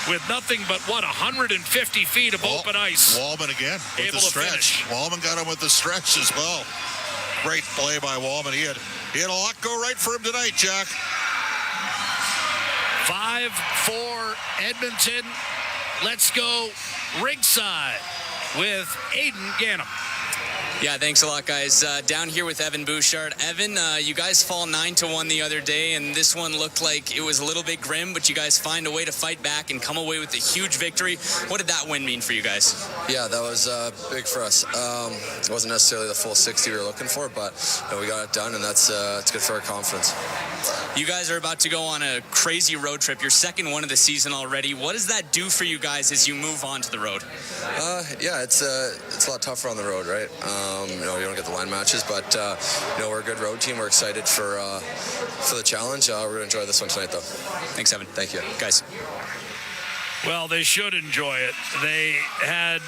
with nothing but, 150 feet of open ice. Walman again with able the to stretch. finish. Walman got him with the stretch as well. Great play by Walman. He had a lot go right for him tonight, Jack. 5-4 Edmonton. Let's go ringside with Aiden Gannum. Yeah, thanks a lot, guys. Down here with Evan Bouchard. Evan, you guys fall 9-1 the other day, and this one looked like it was a little bit grim, but you guys find a way to fight back and come away with a huge victory. What did that win mean for you guys? Yeah, that was big for us. It wasn't necessarily the full 60 we were looking for, but we got it done, and that's it's good for our confidence. You guys are about to go on a crazy road trip, your second one of the season already. What does that do for you guys as you move on to the road? Yeah, it's a lot tougher on the road, right? You don't get the line matches, but we're a good road team. We're excited for the challenge. We're going to enjoy this one tonight, though. Thanks, Evan. Thank you. Guys. Well, they should enjoy it. They had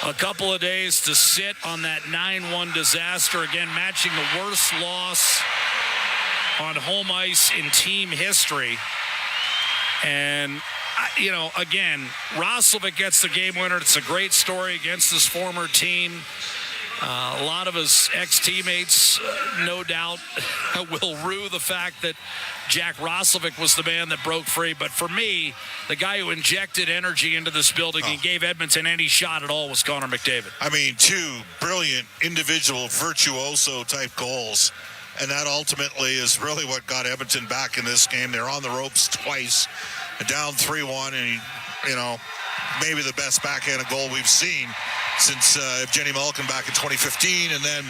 a couple of days to sit on that 9-1 disaster, again, matching the worst loss on home ice in team history. And again, Roslovic gets the game winner. It's a great story against his former team. A lot of his ex-teammates, no doubt, will rue the fact that Jack Roslovic was the man that broke free. But for me, the guy who injected energy into this building and gave Edmonton any shot at all was Connor McDavid. I mean, 2 brilliant individual virtuoso-type goals. And that ultimately is really what got Edmonton back in this game. They're on the ropes twice, down 3-1, and, maybe the best backhanded goal we've seen since Evgeny Malkin back in 2015. And then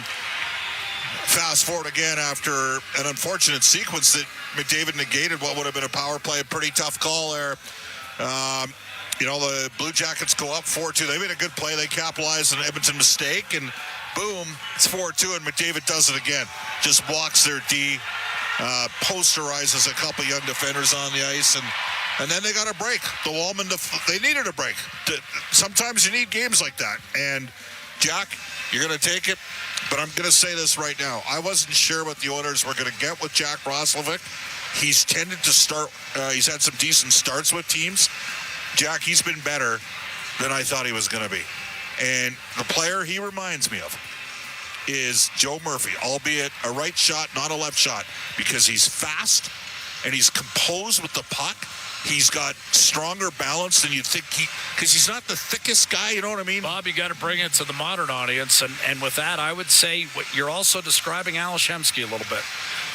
fast forward again after an unfortunate sequence that McDavid negated what would have been a power play. A pretty tough call there. The Blue Jackets go up 4-2. They made a good play. They capitalized on an Edmonton mistake, and boom, it's 4-2, and McDavid does it again. Just blocks their D, posterizes a couple young defenders on the ice, and then they got a break. The Walman, they needed a break. Sometimes you need games like that. And, Jack, you're going to take it, but I'm going to say this right now. I wasn't sure what the Oilers were going to get with Jack Roslovic. He's tended to start, he's had some decent starts with teams. Jack, he's been better than I thought he was going to be. And the player he reminds me of is Joe Murphy, albeit a right shot, not a left shot, because he's fast, and he's composed with the puck. He's got stronger balance than you'd think because he's not the thickest guy, you know what I mean? Bob, you got to bring it to the modern audience. And with that, I would say you're also describing Ales Hemsky a little bit.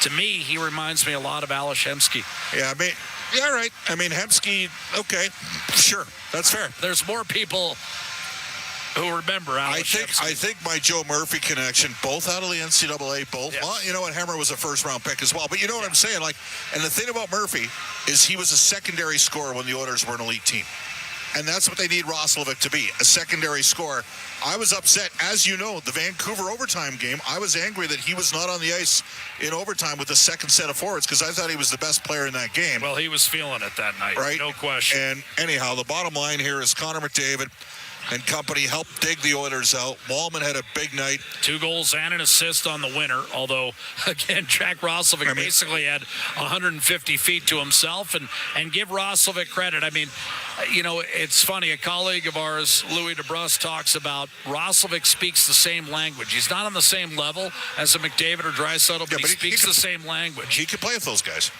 To me, he reminds me a lot of Ales Hemsky. Yeah, I mean, yeah, right. I mean, Hemsky, okay, sure, that's fair. There's more people who remember Ales Hemsky. I think my Joe Murphy connection, both out of the NCAA, both. Yes. Well, you know what, Hemmer was a first-round pick as well. But you know what I'm saying? Like, and the thing about Murphy is he was a secondary scorer when the Oilers were an elite team. And that's what they need Roslovic to be, a secondary scorer. I was upset, as you know, the Vancouver overtime game. I was angry that he was not on the ice in overtime with the second set of forwards because I thought he was the best player in that game. Well, he was feeling it that night, right? No question. And anyhow, the bottom line here is Connor McDavid and company helped dig the Oilers out. Walman had a big night. 2 goals and an assist on the winner, although, again, Jack Roslovic basically had 150 feet to himself. And give Roslovic credit. I mean, you know, it's funny. A colleague of ours, Louis DeBrus, talks about Roslovic speaks the same language. He's not on the same level as a McDavid or Draisaitl, but he speaks the same language. He can play with those guys.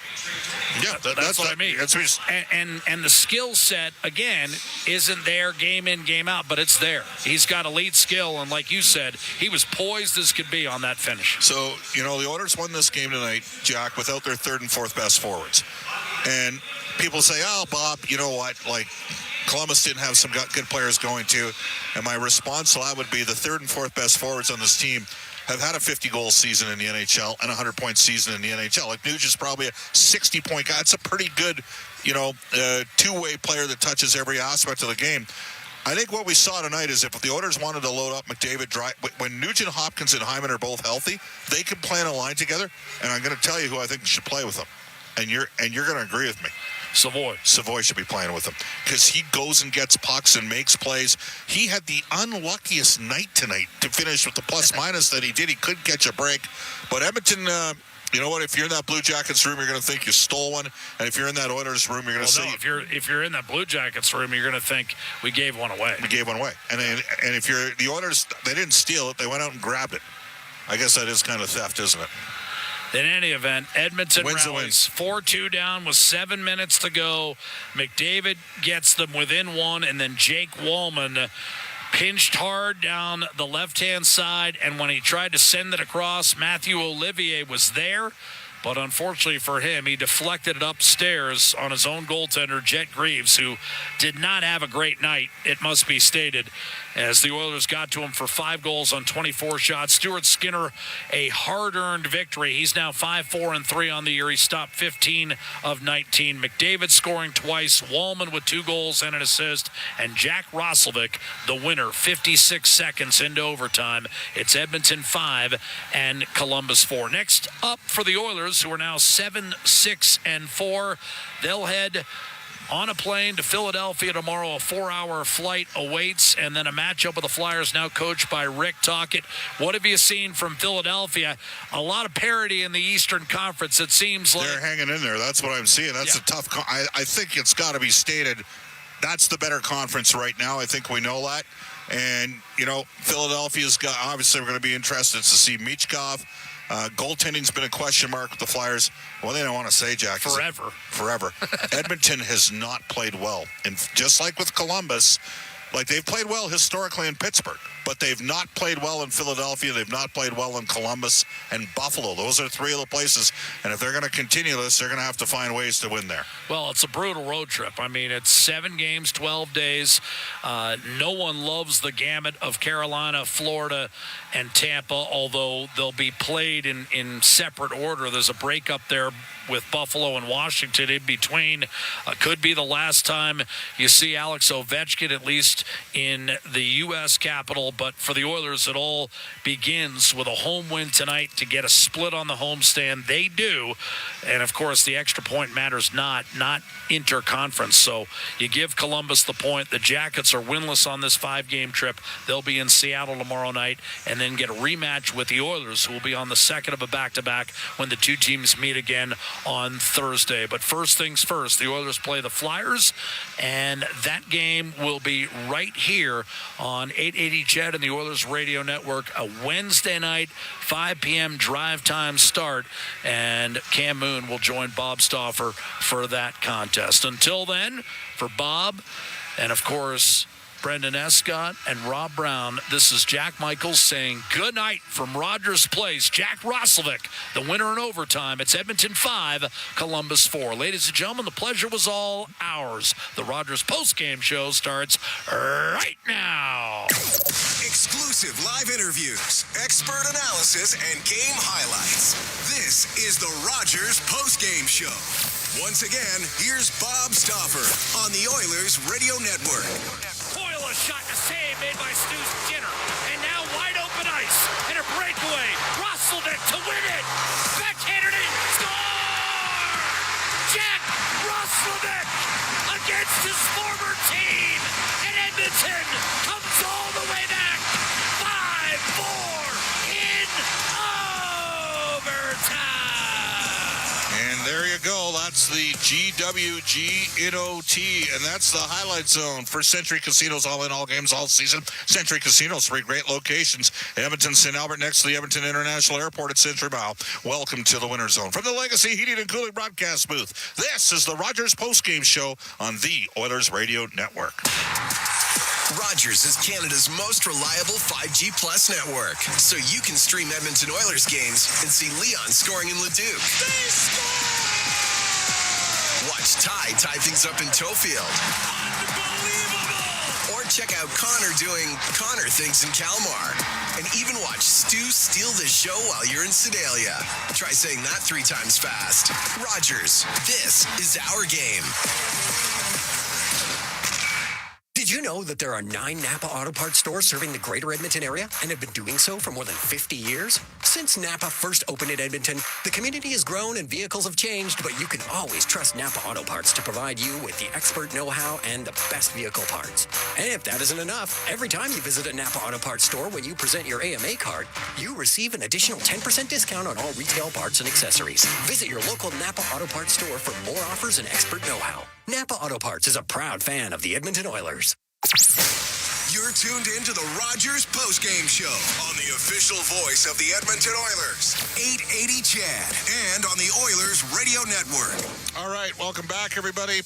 Yeah, that's what I mean. That's what and the skill set, again, isn't there game in, game out, but it's there. He's got elite skill, and like you said, he was poised as could be on that finish. So, you know, the Oilers won this game tonight, Jack, without their third and fourth best forwards. And people say, oh, Bob, you know what, like, Columbus didn't have some good players going to. And my response to that would be the third and fourth best forwards on this team have had a 50-goal season in the NHL and a 100-point season in the NHL. Like, Nugent's probably a 60-point guy. It's a pretty good, you know, two-way player that touches every aspect of the game. I think what we saw tonight is if the Oilers wanted to load up McDavid, when Nugent, Hopkins, and Hyman are both healthy, they can play in a line together. And I'm going to tell you who I think should play with them. And you're going to agree with me. Savoy should be playing with him because he goes and gets pucks and makes plays. He had the unluckiest night tonight to finish with the plus-minus that he did. He couldn't catch a break. But Edmonton, you know what? If you're in that Blue Jackets room, you're going to think you stole one. And if you're in that Oilers room, you're going to say... No, if you're in that Blue Jackets room, you're going to think we gave one away. We gave one away. And if you're... The Oilers, they didn't steal it. They went out and grabbed it. I guess that is kind of theft, isn't it? In any event, Edmonton rallies 4-2 down with 7 minutes to go. McDavid gets them within one, and then Jake Walman pinched hard down the left-hand side, and when he tried to send it across, Matthew Olivier was there. But unfortunately for him, he deflected it upstairs on his own goaltender, Jet Greaves, who did not have a great night, it must be stated, as the Oilers got to him for 5 goals on 24 shots. Stuart Skinner, a hard-earned victory. He's now 5-4-3 on the year. He stopped 15 of 19. McDavid scoring twice, Walman with 2 goals and an assist, and Jack Roslovic, the winner, 56 seconds into overtime. It's Edmonton 5 and Columbus 4. Next up for the Oilers, who are now 7-6-4, they'll head on a plane to Philadelphia tomorrow. A 4-hour flight awaits, and then a matchup with the Flyers, now coached by Rick Tocchet. What have you seen from Philadelphia? A lot of parity in the Eastern Conference, it seems like. They're hanging in there. That's what I'm seeing. That's a tough... I think it's got to be stated that's the better conference right now. I think we know that. And, you know, Philadelphia's got... Obviously, we're going to be interested to see Michkov. Goaltending's been a question mark with the Flyers. Well, they don't want to say, Jack. Forever. Edmonton has not played well. And just like with Columbus, like they've played well historically in Pittsburgh, but they've not played well in Philadelphia. They've not played well in Columbus and Buffalo. Those are 3 of the places. And if they're going to continue this, they're going to have to find ways to win there. Well, it's a brutal road trip. I mean, it's 7 games, 12 days. No one loves the gamut of Carolina, Florida, and Tampa, although they'll be played in separate order. There's a break up there with Buffalo and Washington in between. Could be the last time you see Alex Ovechkin, at least in the U.S. Capitol. But for the Oilers, it all begins with a home win tonight to get a split on the homestand. They do. And, of course, the extra point matters not interconference. So you give Columbus the point. The Jackets are winless on this 5-game trip. They'll be in Seattle tomorrow night and then get a rematch with the Oilers, who will be on the second of a back-to-back when the 2 teams meet again on Thursday. But first things first, the Oilers play the Flyers, and that game will be right here on 880 CHED Jed and the Oilers Radio Network, a Wednesday night, 5 p.m. drive time start, and Cam Moon will join Bob Stauffer for that contest. Until then, for Bob and, of course, Brendan Escott and Rob Brown, this is Jack Michaels saying good night from Rogers Place. Jack Roslovic, the winner in overtime. It's Edmonton 5, Columbus 4. Ladies and gentlemen, the pleasure was all ours. The Rogers postgame show starts right now. Exclusive live interviews, expert analysis, and game highlights. This is the Rogers postgame show. Once again, here's Bob Stauffer on the Oilers Radio Network. Coyle a shot to save made by Stu Skinner. And now wide open ice. And a breakaway. Roslovic to win it. Backhanded it. Score! Jack Roslovic against his former team. And Edmonton comes all the way back. 5-4 in overtime. And there you go. That's the GWG-NOT, and that's the highlight zone for Century Casinos, all in, all games, all season. Century Casinos, 3 great locations. Edmonton, St. Albert, next to the Edmonton International Airport at Century Mile. Welcome to the Winter Zone. From the Legacy Heating and Cooling broadcast booth, this is the Rogers postgame show on the Oilers Radio Network. Rogers is Canada's most reliable 5G Plus network, so you can stream Edmonton Oilers games and see Leon scoring in Leduc. Watch Ty tie things up in Tofield. Or check out Connor doing Connor things in Kalmar. And even watch Stu steal the show while you're in Sedalia. Try saying that 3 times fast. Rogers, this is our game. Did you know that there are 9 Napa Auto Parts stores serving the greater Edmonton area and have been doing so for more than 50 years? Since Napa first opened in Edmonton, the community has grown and vehicles have changed, but you can always trust Napa Auto Parts to provide you with the expert know-how and the best vehicle parts. And if that isn't enough, every time you visit a Napa Auto Parts store when you present your AMA card, you receive an additional 10% discount on all retail parts and accessories. Visit your local Napa Auto Parts store for more offers and expert know-how. Napa Auto Parts is a proud fan of the Edmonton Oilers. You're tuned in to the Rogers postgame show on the official voice of the Edmonton Oilers, 880 CHAD, and on the Oilers Radio Network. All right, welcome back, everybody.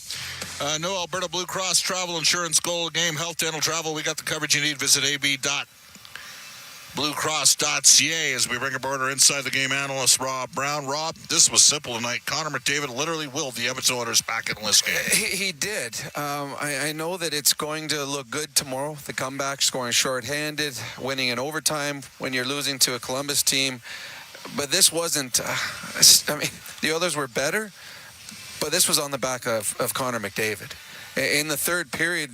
No Alberta Blue Cross Travel Insurance, Goal Game, Health, Dental, Travel. We got the coverage you need. Visit ab.bluecross.ca as we bring aboard our Inside the Game analyst, Rob Brown. Rob, this was simple tonight. Connor McDavid literally willed the Edmonton Oilers back in this game. He did. I know that it's going to look good tomorrow. The comeback, scoring shorthanded, winning in overtime when you're losing to a Columbus team. But this wasn't, the Oilers were better, but this was on the back of Connor McDavid. In the third period,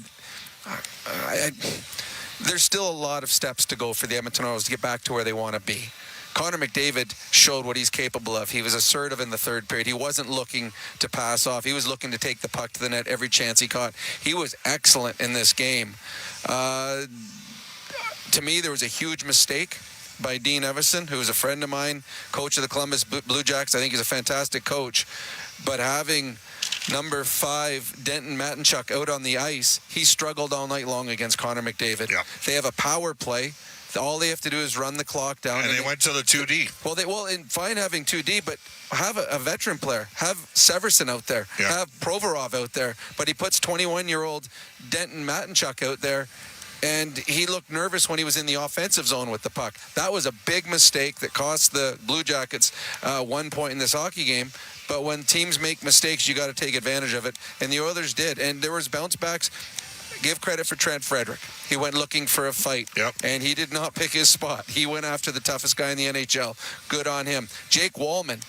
there's still a lot of steps to go for the Edmonton Oilers to get back to where they want to be. Connor McDavid showed what he's capable of. He was assertive in the third period. He wasn't looking to pass off. He was looking to take the puck to the net every chance he caught. He was excellent in this game. To me, there was a huge mistake by Dean Evison, who is a friend of mine, coach of the Columbus Blue Jackets. I think he's a fantastic coach. But having number 5, Denton Mattenchuk, out on the ice, he struggled all night long against Connor McDavid. Yeah. They have a power play. All they have to do is run the clock down. And they went to the 2D. Well, fine having 2D, but have a veteran player. Have Severson out there. Yeah. Have Provorov out there. But he puts 21-year-old Denton Mattenchuk out there, and he looked nervous when he was in the offensive zone with the puck. That was a big mistake that cost the Blue Jackets 1 point in this hockey game. But when teams make mistakes, you got to take advantage of it. And the Oilers did. And there was bounce backs. Give credit for Trent Frederick. He went looking for a fight. Yep. And he did not pick his spot. He went after the toughest guy in the NHL. Good on him. Jake Walman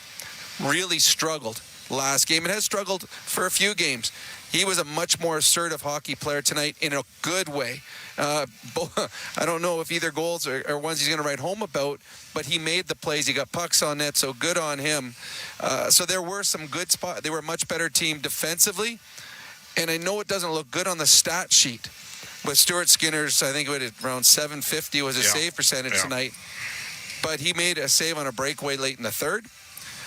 really struggled last game and has struggled for a few games. He was a much more assertive hockey player tonight in a good way. I don't know if either goals are ones he's going to write home about, but he made the plays. He got pucks on net, so good on him. So there were some good spots. They were a much better team defensively. And I know it doesn't look good on the stat sheet. But Stuart Skinner's, I think it was around 750 was his save percentage tonight. But he made a save on a breakaway late in the third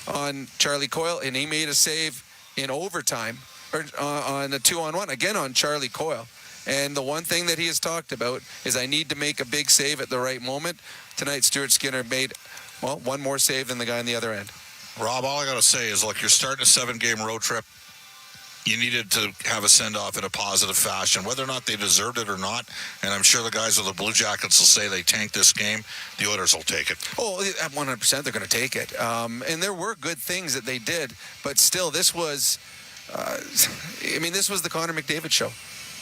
on Charlie Coyle, and he made a save in overtime or on a 2-on-1 again on Charlie Coyle. And the one thing that he has talked about is I need to make a big save at the right moment. Tonight, Stuart Skinner made, well, one more save than the guy on the other end. Rob, all I got to say is, look, you're starting a 7-game road trip. You needed to have a send-off in a positive fashion, whether or not they deserved it or not. And I'm sure the guys with the Blue Jackets will say they tanked this game. The Oilers will take it. Oh, at 100% they're going to take it. And there were good things that they did, but still, this was, this was the Connor McDavid show.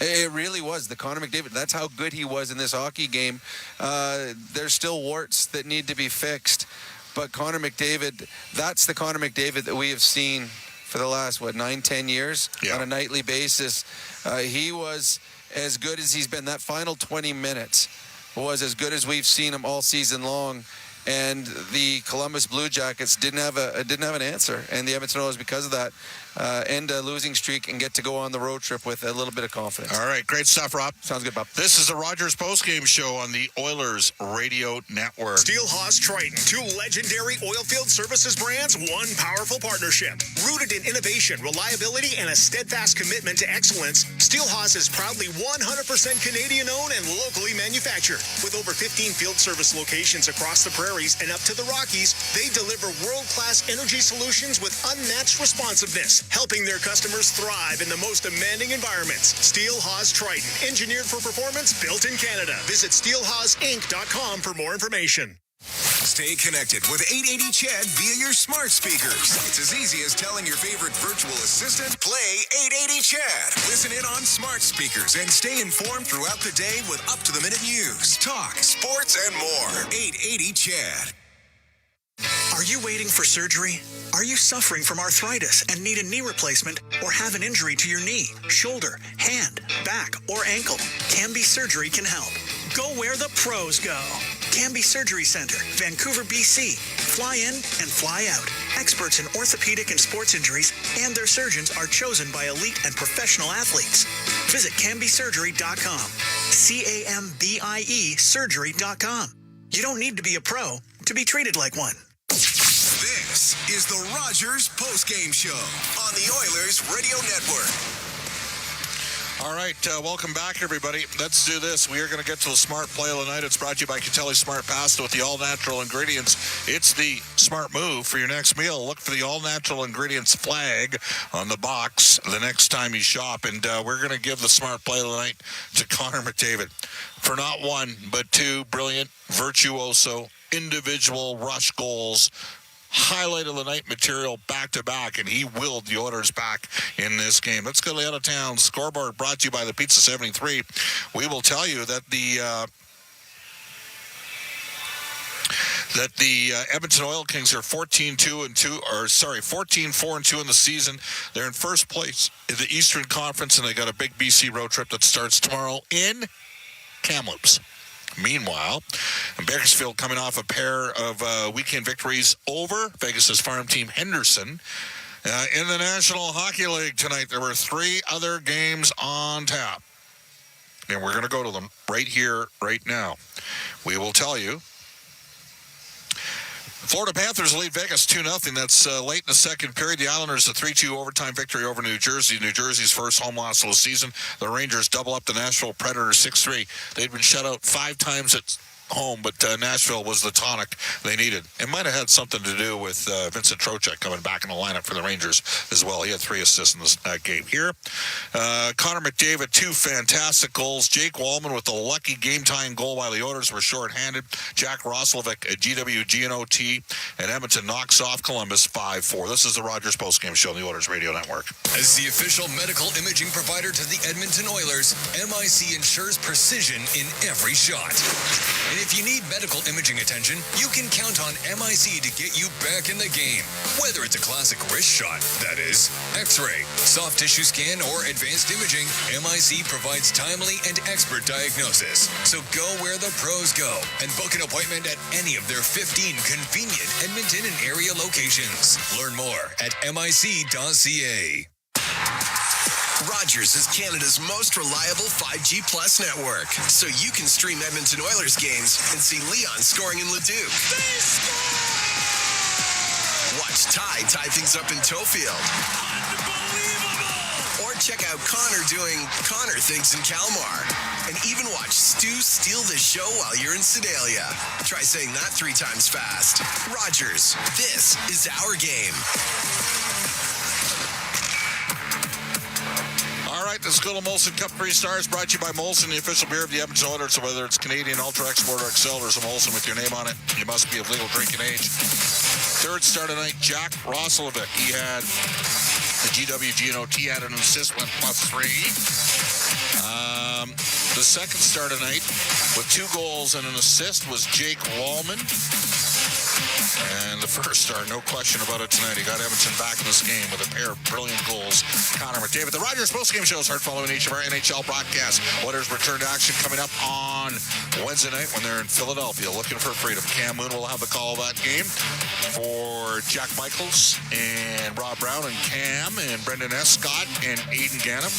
It really was the Connor McDavid. That's how good he was in this hockey game. There's still warts that need to be fixed, but Connor McDavid, that's the Connor McDavid that we have seen for the last, 9-10 years on a nightly basis. He was as good as he's been. That final 20 minutes was as good as we've seen him all season long. And the Columbus Blue Jackets didn't have an answer. And the Edmonton Oilers, because of that, end a losing streak and get to go on the road trip with a little bit of confidence. All right, great stuff, Rob. Sounds good, Bob. This is the Rogers postgame show on the Oilers Radio Network. Steelhaus Triton, 2 legendary oilfield services brands, one powerful partnership. Rooted in innovation, reliability, and a steadfast commitment to excellence, Steelhaus is proudly 100% Canadian-owned and locally manufactured. With over 15 field service locations across the prairies and up to the Rockies, they deliver world-class energy solutions with unmatched responsiveness, helping their customers thrive in the most demanding environments. Steelhaus Triton, engineered for performance, built in Canada. Visit steelhausinc.com for more information. Stay connected with 880 CHED via your smart speakers. It's as easy as telling your favorite virtual assistant, play 880 CHED. Listen in on smart speakers and stay informed throughout the day with up-to-the-minute news, talk, sports, and more. 880 CHED. Are you waiting for surgery? Are you suffering from arthritis and need a knee replacement or have an injury to your knee, shoulder, hand, back, or ankle? Canby Surgery can help. Go where the pros go. Canby Surgery Center, Vancouver, BC. Fly in and fly out. Experts in orthopedic and sports injuries and their surgeons are chosen by elite and professional athletes. Visit CambySurgery.com. CAMBIE Surgery.com. You don't need to be a pro to be treated like one. This is the Rogers postgame show on the Oilers Radio Network. All right, welcome back, everybody. Let's do this. We are going to get to the smart play of the night. It's brought to you by Fantilli Smart Pasta with the all-natural ingredients. It's the smart move for your next meal. Look for the all-natural ingredients flag on the box the next time you shop. And we're going to give the smart play of the night to Connor McDavid for not one, but 2 brilliant, virtuoso, individual rush goals. Highlight of the night material back-to-back, and he willed the Oilers back in this game. Let's go to the out-of-town scoreboard brought to you by the Pizza 73. We will tell you that the Edmonton Oil Kings are 14-4-2 in the season. They're in first place in the Eastern Conference, and they got a big BC road trip that starts tomorrow in Kamloops. Meanwhile, Bakersfield coming off a pair of weekend victories over Vegas' farm team Henderson. In the National Hockey League tonight, there were 3 other games on tap. And we're going to go to them right here, right now. We will tell you. Florida Panthers lead Vegas 2-0. That's late in the second period. The Islanders a 3-2 overtime victory over New Jersey. New Jersey's first home loss of the season. The Rangers double up the Nashville Predators 6-3. They'd been shut out 5 times at home, but Nashville was the tonic they needed. It might have had something to do with Vincent Trocheck coming back in the lineup for the Rangers as well. He had 3 assists in this game here. Connor McDavid, 2 fantastic goals. Jake Walman with a lucky game-tying goal while the Oilers were shorthanded. Jack Roslovic, a GWG and OT, and Edmonton knocks off Columbus 5-4. This is the Rogers postgame show on the Oilers Radio Network. As the official medical imaging provider to the Edmonton Oilers, MIC ensures precision in every shot. And if you need medical imaging attention, you can count on MIC to get you back in the game. Whether it's a classic wrist shot, that is, X-ray, soft tissue scan, or advanced imaging, MIC provides timely and expert diagnosis. So go where the pros go and book an appointment at any of their 15 convenient Edmonton and area locations. Learn more at mic.ca. Rogers is Canada's most reliable 5G Plus network, so you can stream Edmonton Oilers games and see Leon scoring in Leduc. Watch Ty tie things up in Tofield. Or Check out Connor doing Connor Things in Kalmar. And even watch Stu steal the show while you're in Sedalia. Try saying that 3 times fast. Rogers, this is our game. All right, the School of Molson Cup 3 Stars brought to you by Molson, the official beer of the Edmonton Oilers. So whether it's Canadian Ultra Export or Excel, there's a Molson with your name on it. You must be of legal drinking age. Third star tonight, Jack Roslovic. He had the GWG and OT, had an assist, went +3. The second star tonight with 2 goals and an assist was Jake Walman. And the first star, no question about it tonight. He got Edmonton back in this game with a pair of brilliant goals. Connor McDavid. The Rogers postgame show is hard following each of our NHL broadcasts. Oilers return to action coming up on Wednesday night when they're in Philadelphia looking for freedom. Cam Moon will have the call of that game for Jack Michaels and Rob Brown and Cam and Brendan S. Scott and Aiden Gannam.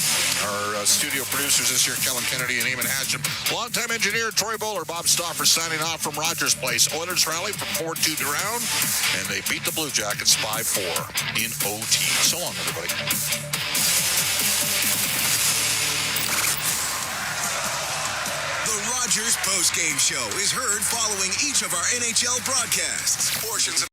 Our studio producers this year, Kellen Kennedy and Eamon Hashim. Longtime engineer Troy Bowler, Bob Stauffer signing off from Rogers Place. Oilers rally from 4-2 to round, and they beat the Blue Jackets 5-4 in OT. So long, everybody. The Rogers postgame show is heard following each of our NHL broadcasts. Portions of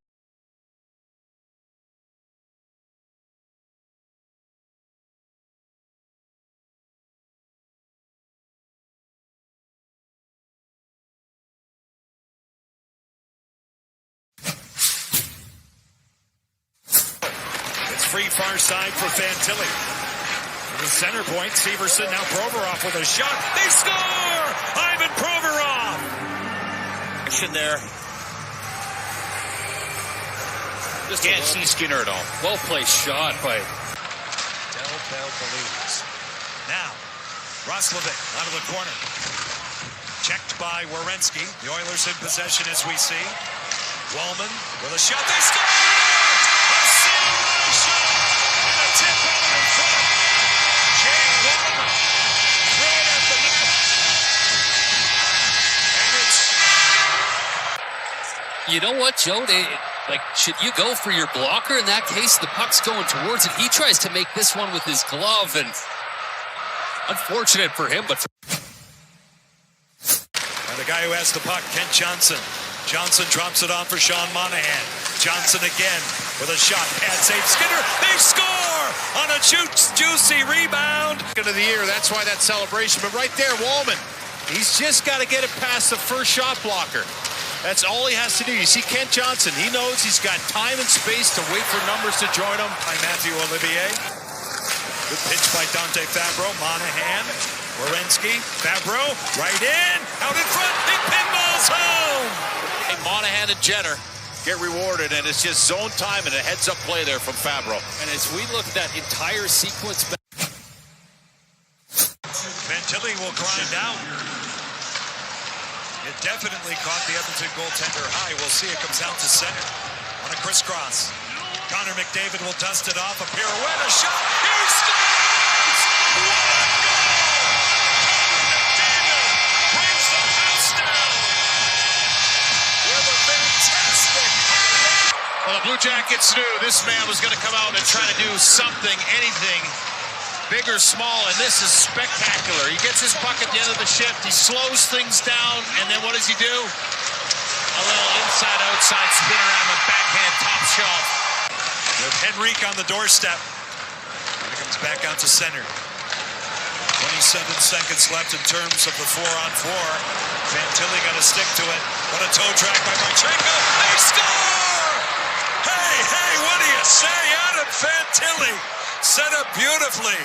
free far side for Fantilli. The center point, Severson, now Provorov with a shot. They score! Ivan Provorov! Action there. Just can't see Skinner at all. Well-placed shot by Del Bellews. Now, Roslovic out of the corner. Checked by Werenski. The Oilers in possession as we see. Walman with a shot. They score! Tip out in front. Jake Walman. Right at the net. And it's... You know what, Joe? Should you go for your blocker? In that case, the puck's going towards it. He tries to make this one with his glove, and unfortunate for him, but... And the guy who has the puck, Kent Johnson. Johnson drops it on for Sean Monahan. Johnson again with a shot. Pad save. Skinner. They score on a juicy rebound. Of the year. That's why that celebration. But right there, Walman. He's just got to get it past the first shot blocker. That's all he has to do. You see Kent Johnson. He knows he's got time and space to wait for numbers to join him. By Matthew Olivier. Good pitch by Dante Fabro. Monahan. Werenski. Fabro. Right in. Out in front. It pinballs home. Hey, Monahan and Jenner get rewarded, and it's just zone time and a heads-up play there from Fabro. And as we look at that entire sequence... Fantilli will grind out. It definitely caught the Edmonton goaltender high. We'll see it comes out to center on a crisscross. Connor McDavid will dust it off. A pirouette, a shot. He scores! What a goal! Connor McDavid brings the house down with a fantastic highlight. Well, the Blue Jackets knew this man was going to come out and try to do something, anything, big or small, and this is spectacular. He gets his puck at the end of the shift, he slows things down, and then what does he do? A little inside-outside spin around the backhand top shelf. With Henrique on the doorstep. And it comes back out to center. 27 seconds left in terms of the 4-on-4. Fantilli got to stick to it. What a toe drag by Marchenko. They score! Hey, what do you say? Adam Fantilli set up beautifully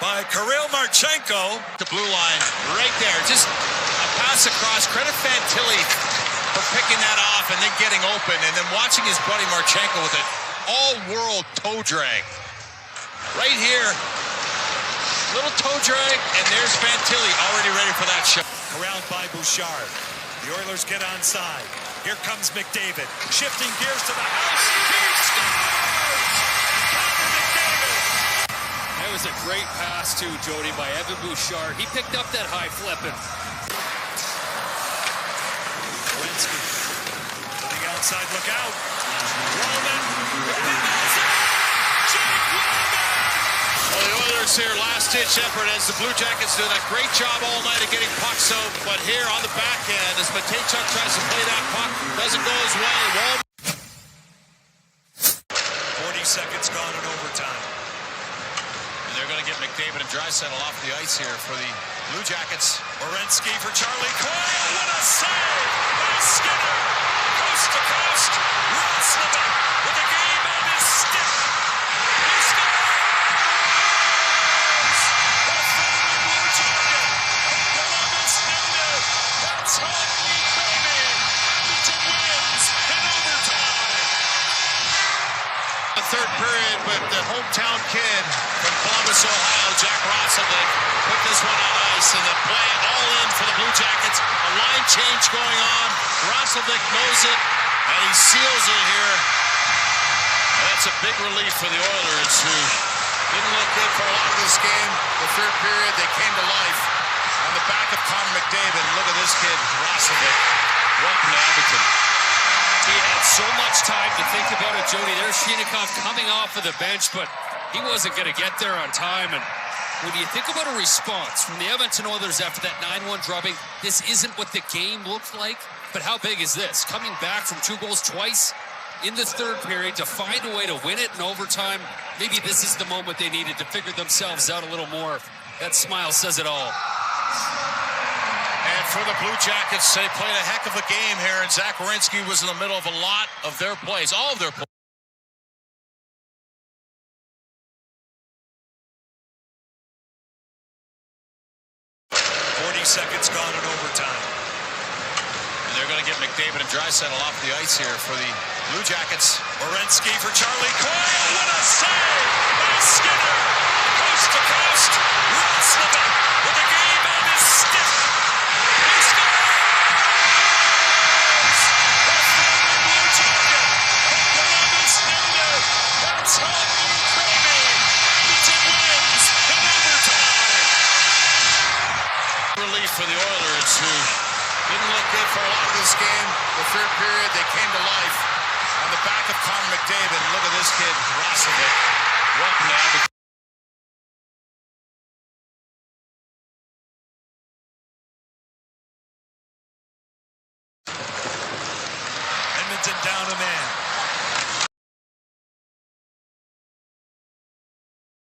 by Kirill Marchenko. The blue line right there. Just a pass across. Credit Fantilli for picking that off and then getting open and then watching his buddy Marchenko with an all-world toe drag. Right here. Little toe drag, and there's Fantilli already ready for that shot. Corralled by Bouchard. The Oilers get onside. Here comes McDavid. Shifting gears to the house. He scores! Connor McDavid! That was a great pass, too, Jody, by Evan Bouchard. He picked up that high flipping. Werenski. Looking outside, look out. Walman. Jake Walman! Well, the Oilers here, last-ditch effort as the Blue Jackets doing a great job all night of getting pucks out, but here on the back end, as Matejchuk tries to play that puck, doesn't go his way. 40 seconds gone in overtime. And they're going to get McDavid and Draisaitl off the ice here for the Blue Jackets. Werenski for Charlie Coyle. What a save by Skinner. Coast to coast. Roslovic with the game on his stick. He scores! The former Blue Jacket. Columbus native. That's hockey, baby. Edmonton wins in overtime. The third period with the hometown kid from Columbus, Ohio, Jack Roslovic, put this one on ice, and the play all in for the Blue Jackets. A line change going on. Roslovic knows it, and he seals it here. And that's a big relief for the Oilers, who didn't look good for a lot of this game. The third period, they came to life on the back of Connor McDavid. Look at this kid, Roslovic. Welcome to Edmonton. He had so much time to think about it, Jody. There's Shinikov coming off of the bench, but he wasn't going to get there on time. And when you think about a response from the Edmonton Oilers after that 9-1 drubbing, this isn't what the game looked like. But how big is this? Coming back from 2 goals twice in the third period to find a way to win it in overtime. Maybe this is the moment they needed to figure themselves out a little more. That smile says it all. And for the Blue Jackets, they played a heck of a game here, and Zach Werenski was in the middle of a lot of their plays, all of their plays. 40 seconds gone in overtime. And they're going to get McDavid and Draisaitl off the ice here for the Blue Jackets. Werenski for Charlie Coyle. What a save by Skinner. Coast to coast. Roslovic with the game on his stick. He scores! The former Blue Jacket. Columbus native. That's hockey, baby. Edmonton wins in overtime. Relief for the Oilers, who didn't look good for a lot of this game. The third period, they came to life on the back of Connor McDavid. Look at this kid, Roslovic. Welcome to Edmonton.